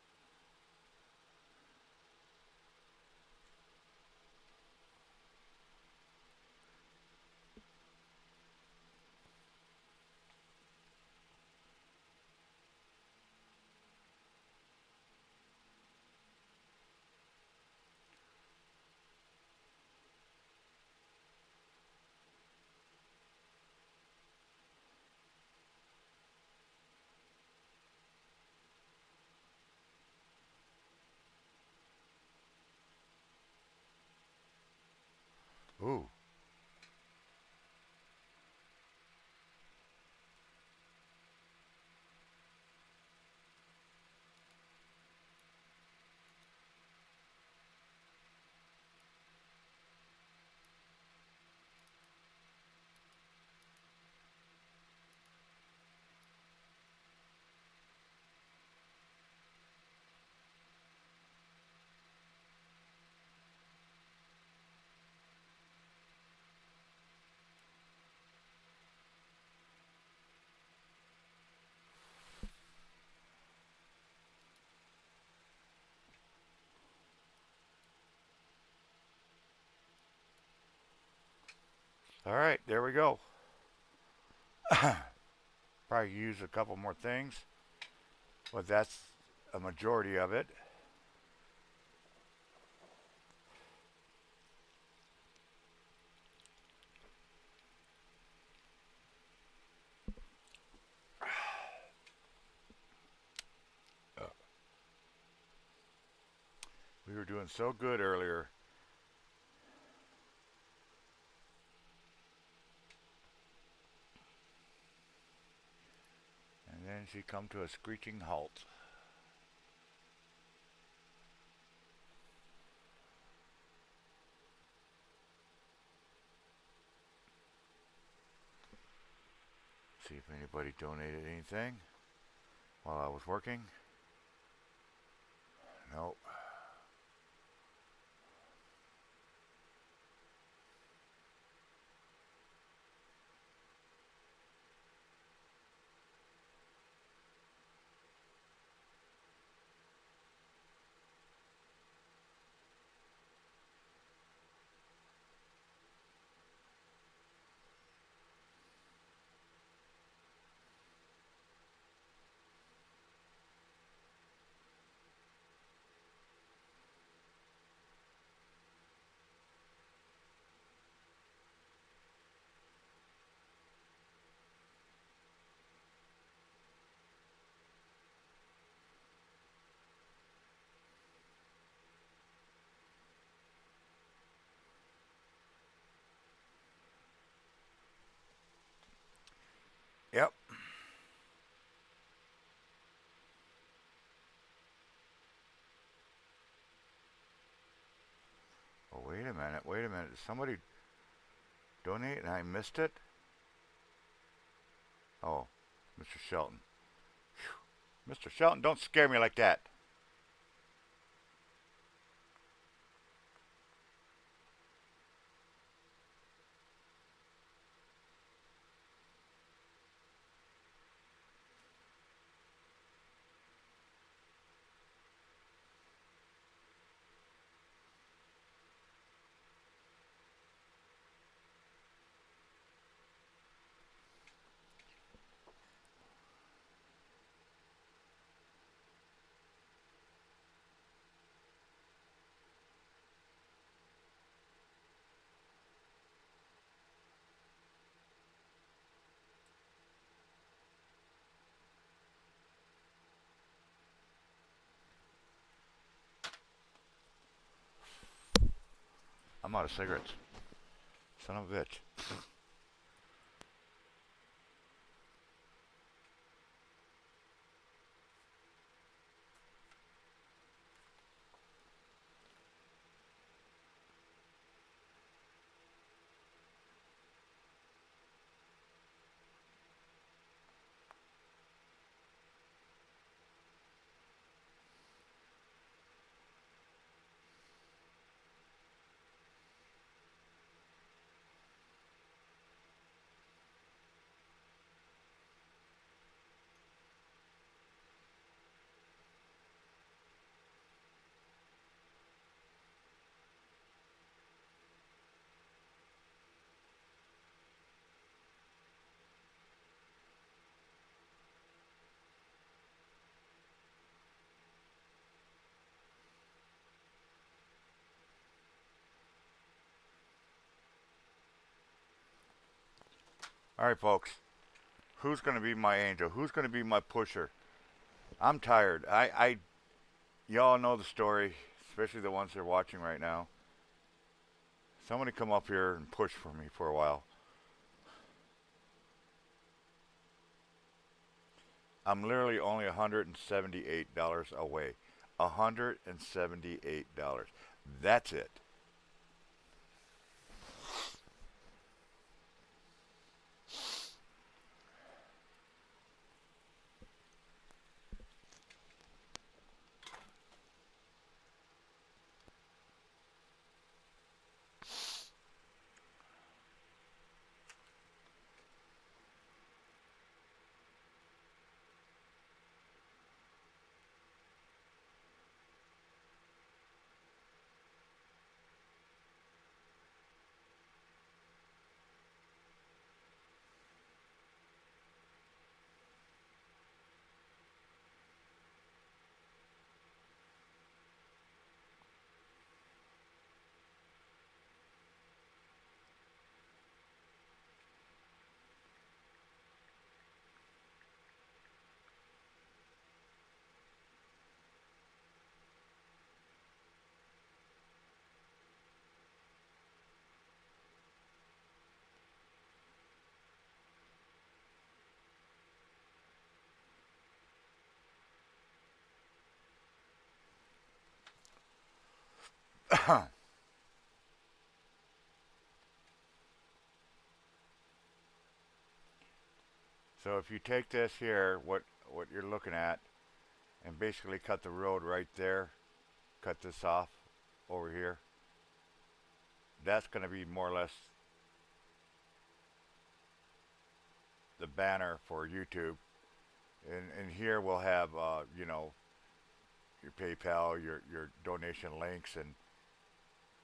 Ooh. All right, there we go. Probably use a couple more things, but that's a majority of it. Uh, we were doing so good earlier, and then she come to a screeching halt. See if anybody donated anything while I was working. Nope. Wait a minute. Wait a minute. Did somebody donate and I missed it? Oh, Mr. Shelton. Mr. Shelton, don't scare me like that. I'm out of cigarettes. Son of a bitch. All right, folks. Who's going to be my angel? Who's going to be my pusher? I'm tired. Y'all know the story, especially the ones that are watching right now. Somebody come up here and push for me for a while. I'm literally only $178 away. $178. That's it. So if you take this here, what you're looking at, and basically cut the road right there, cut this off over here, that's going to be more or less the banner for YouTube. And here we'll have, your PayPal, your donation links, and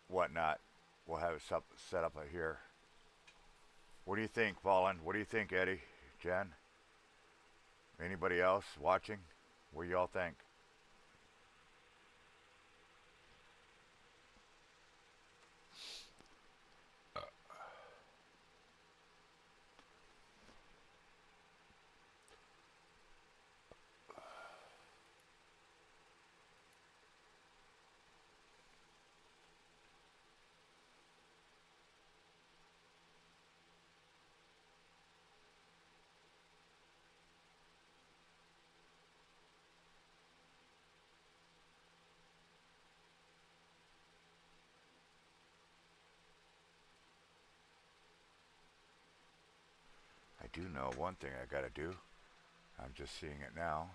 whatnot. We'll have it set up here. What do you think, Fallen? What do you think, Eddie, Jen? Anybody else watching? What do y'all think? do know one thing I gotta do. I'm just seeing it now.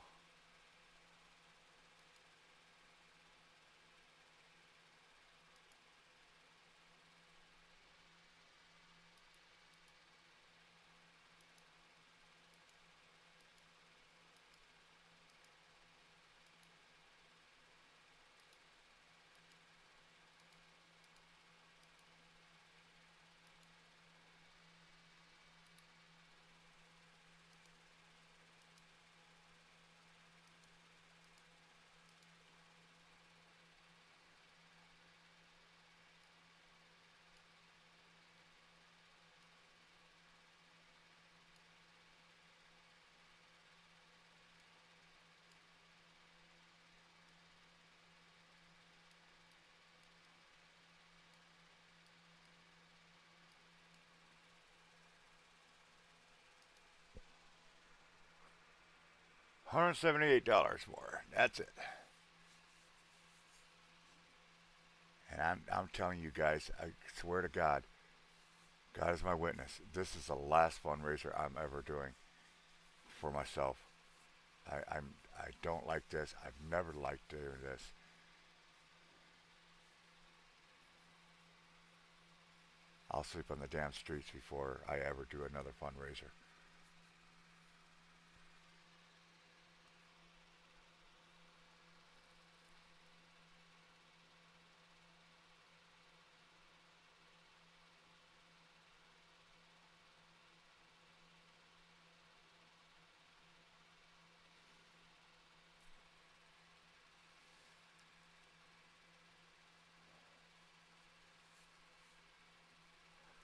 $178 more. That's it. And I'm telling you guys, I swear to God, God is my witness. This is the last fundraiser I'm ever doing for myself. I don't like this. I've never liked doing this. I'll sleep on the damn streets before I ever do another fundraiser.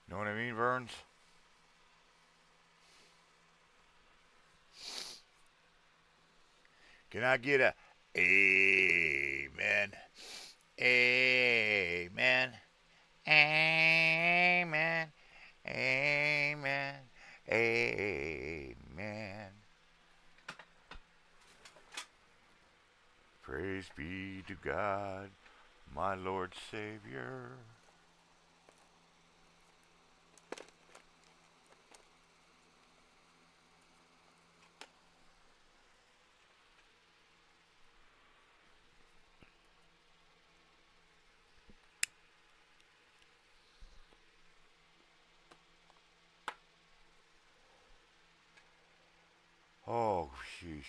Know what I mean, Burns? Can I get a amen? Amen. Amen. Amen. Amen. Praise be to God, my Lord Savior. Oh, sheesh.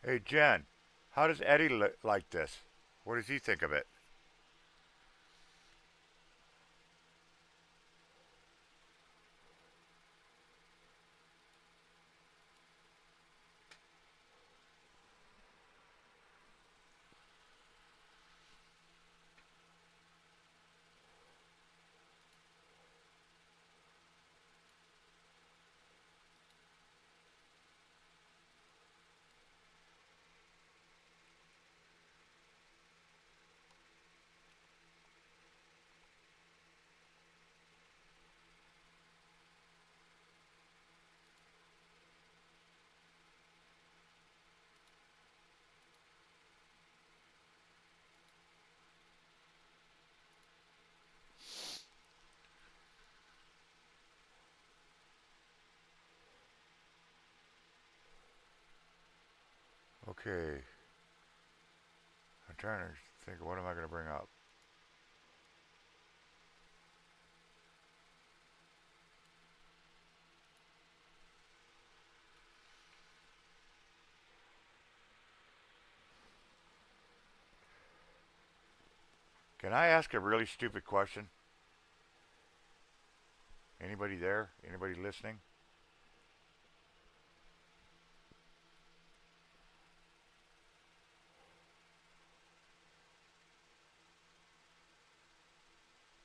Hey, Jen, how does Eddie like this? What does he think of it? Okay, I'm trying to think, what am I going to bring up? Can I ask a really stupid question? Anybody there? Anybody listening?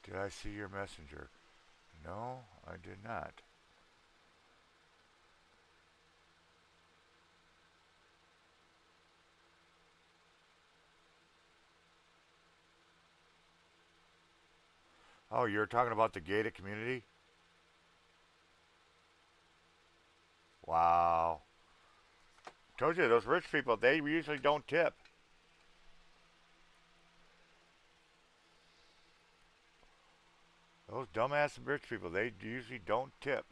Did I see your messenger? No, I did not. Oh, you're talking about the gated community? Wow. Told you, those rich people, they usually don't tip. Those dumbass rich people, they usually don't tip.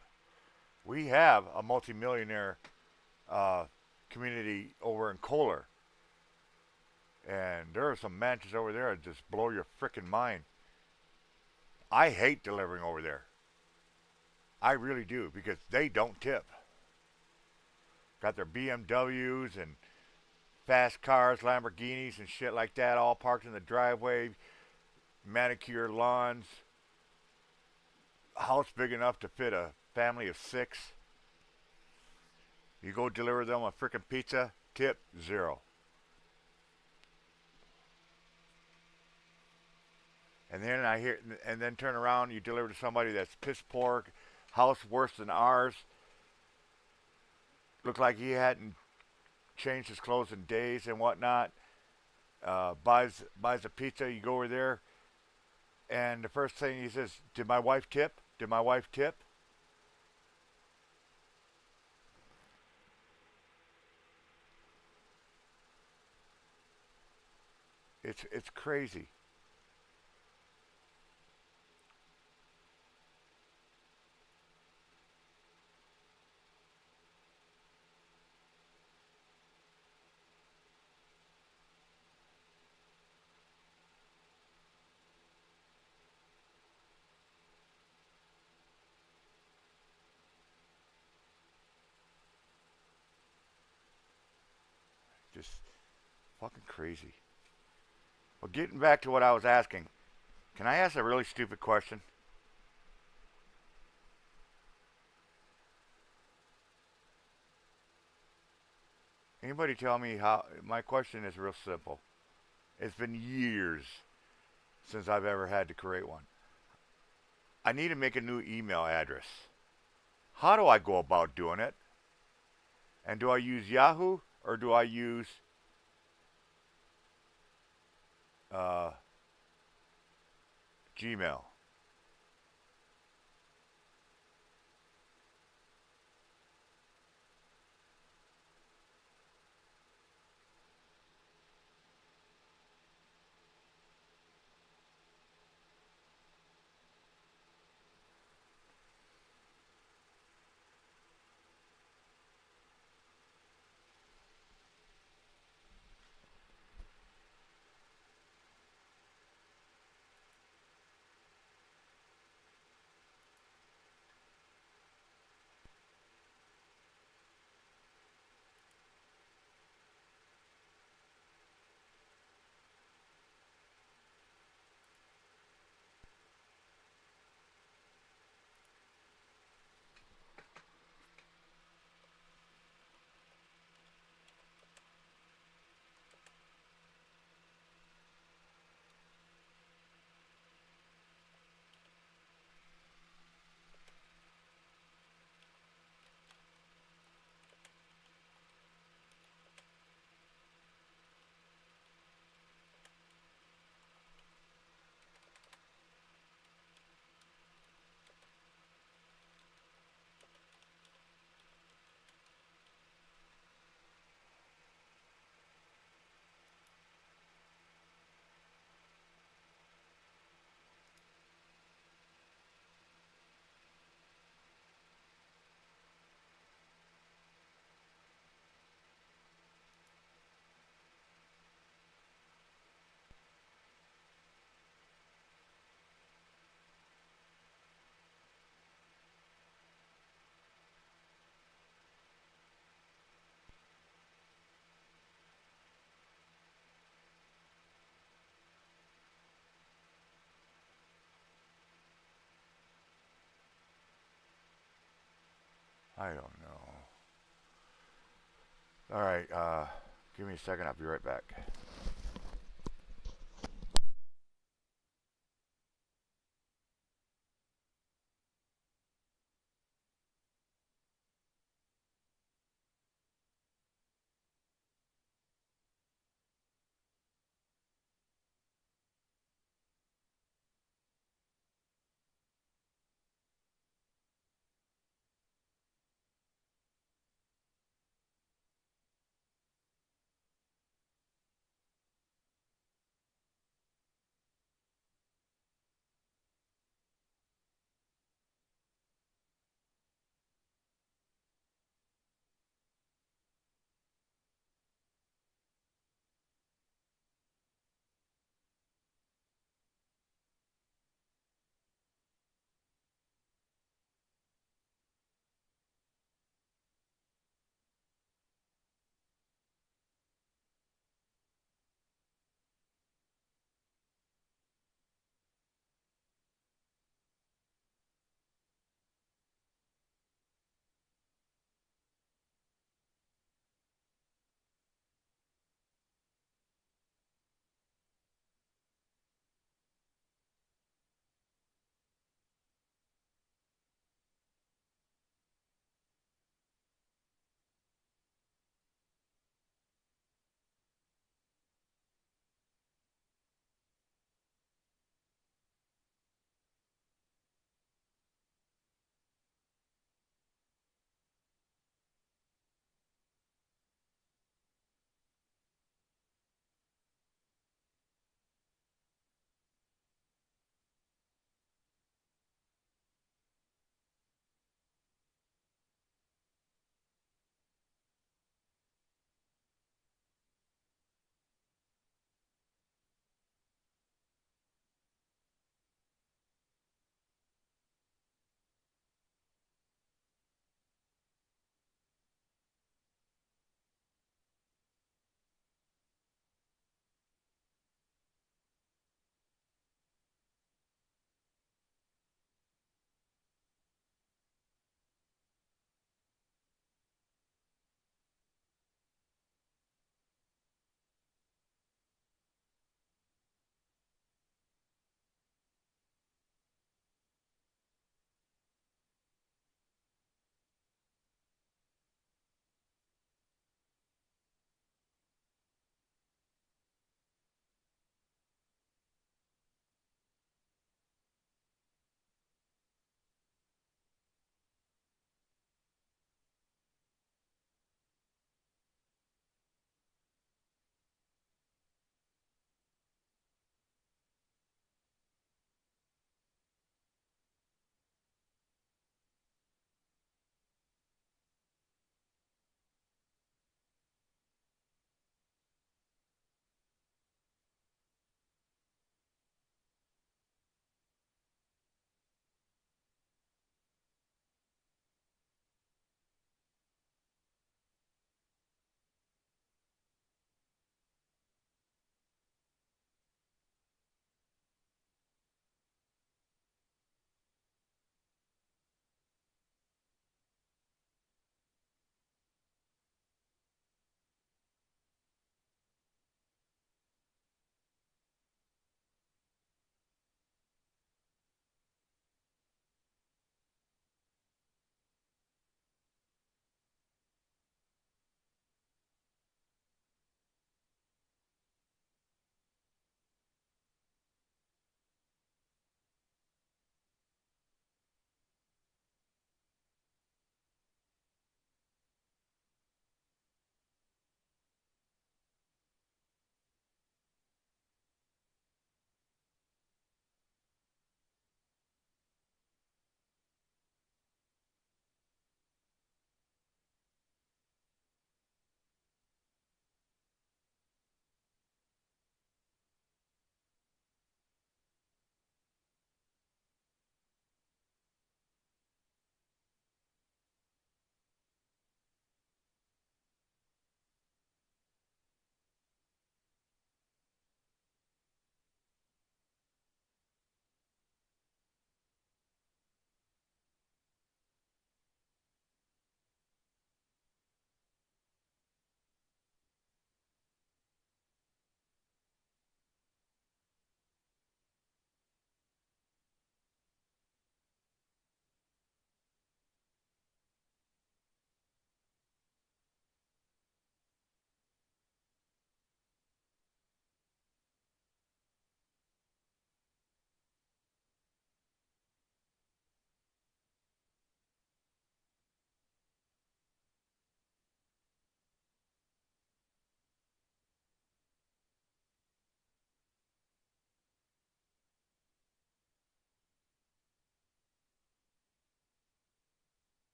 We have a multimillionaire uh, community over in Kohler, and there are some mansions over there that just blow your freaking mind. I hate delivering over there. I really do because they don't tip. Got their BMWs and fast cars, Lamborghinis and shit like that, all parked in the driveway, manicured lawns, house big enough to fit a family of six. You go deliver them a freaking pizza, tip zero. And then turn around, you deliver to somebody that's piss poor, house worse than ours. Looked like he hadn't changed his clothes in days and whatnot. Buys a pizza. You go over there, and the first thing he says, "Did my wife tip? Did my wife tip?" It's crazy. Just fucking crazy. Well, getting back to what I was asking, can I ask a really stupid question? Anybody tell me how? My question is real simple. It's been years since I've ever had to create one. I need to make a new email address. How do I go about doing it? And do I use Yahoo or do I use uh, Gmail? I don't know. All right, give me a second. I'll be right back.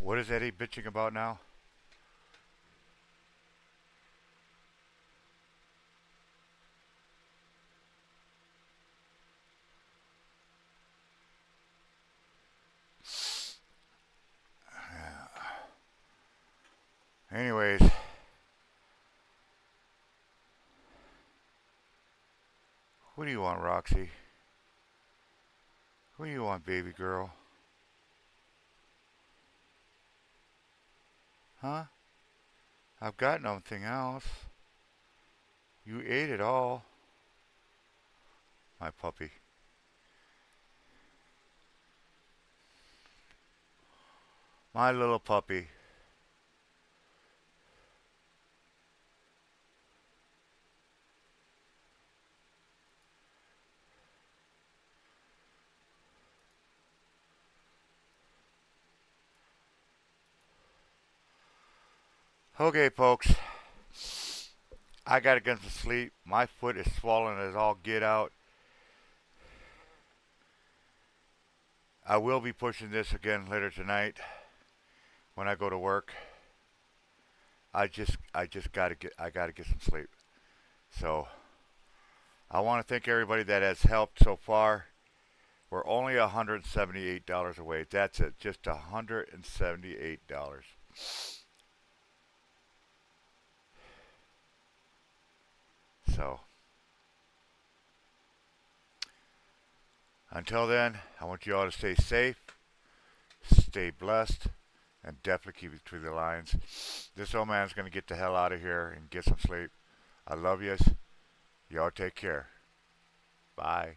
What is Eddie bitching about now? Anyways, what do you want, Roxy? What do you want, baby girl? Huh? I've got nothing else. You ate it all. My puppy. My little puppy. Okay, folks. I gotta get some sleep. My foot is swollen as all get out. I will be pushing this again later tonight when I go to work. I gotta get some sleep. So I want to thank everybody that has helped so far. We're only $178 away. That's it, just $178. So until then, I want you all to stay safe, stay blessed, and definitely keep it between the lines. This old man's gonna get the hell out of here and get some sleep. I love yous. Y'all take care. Bye.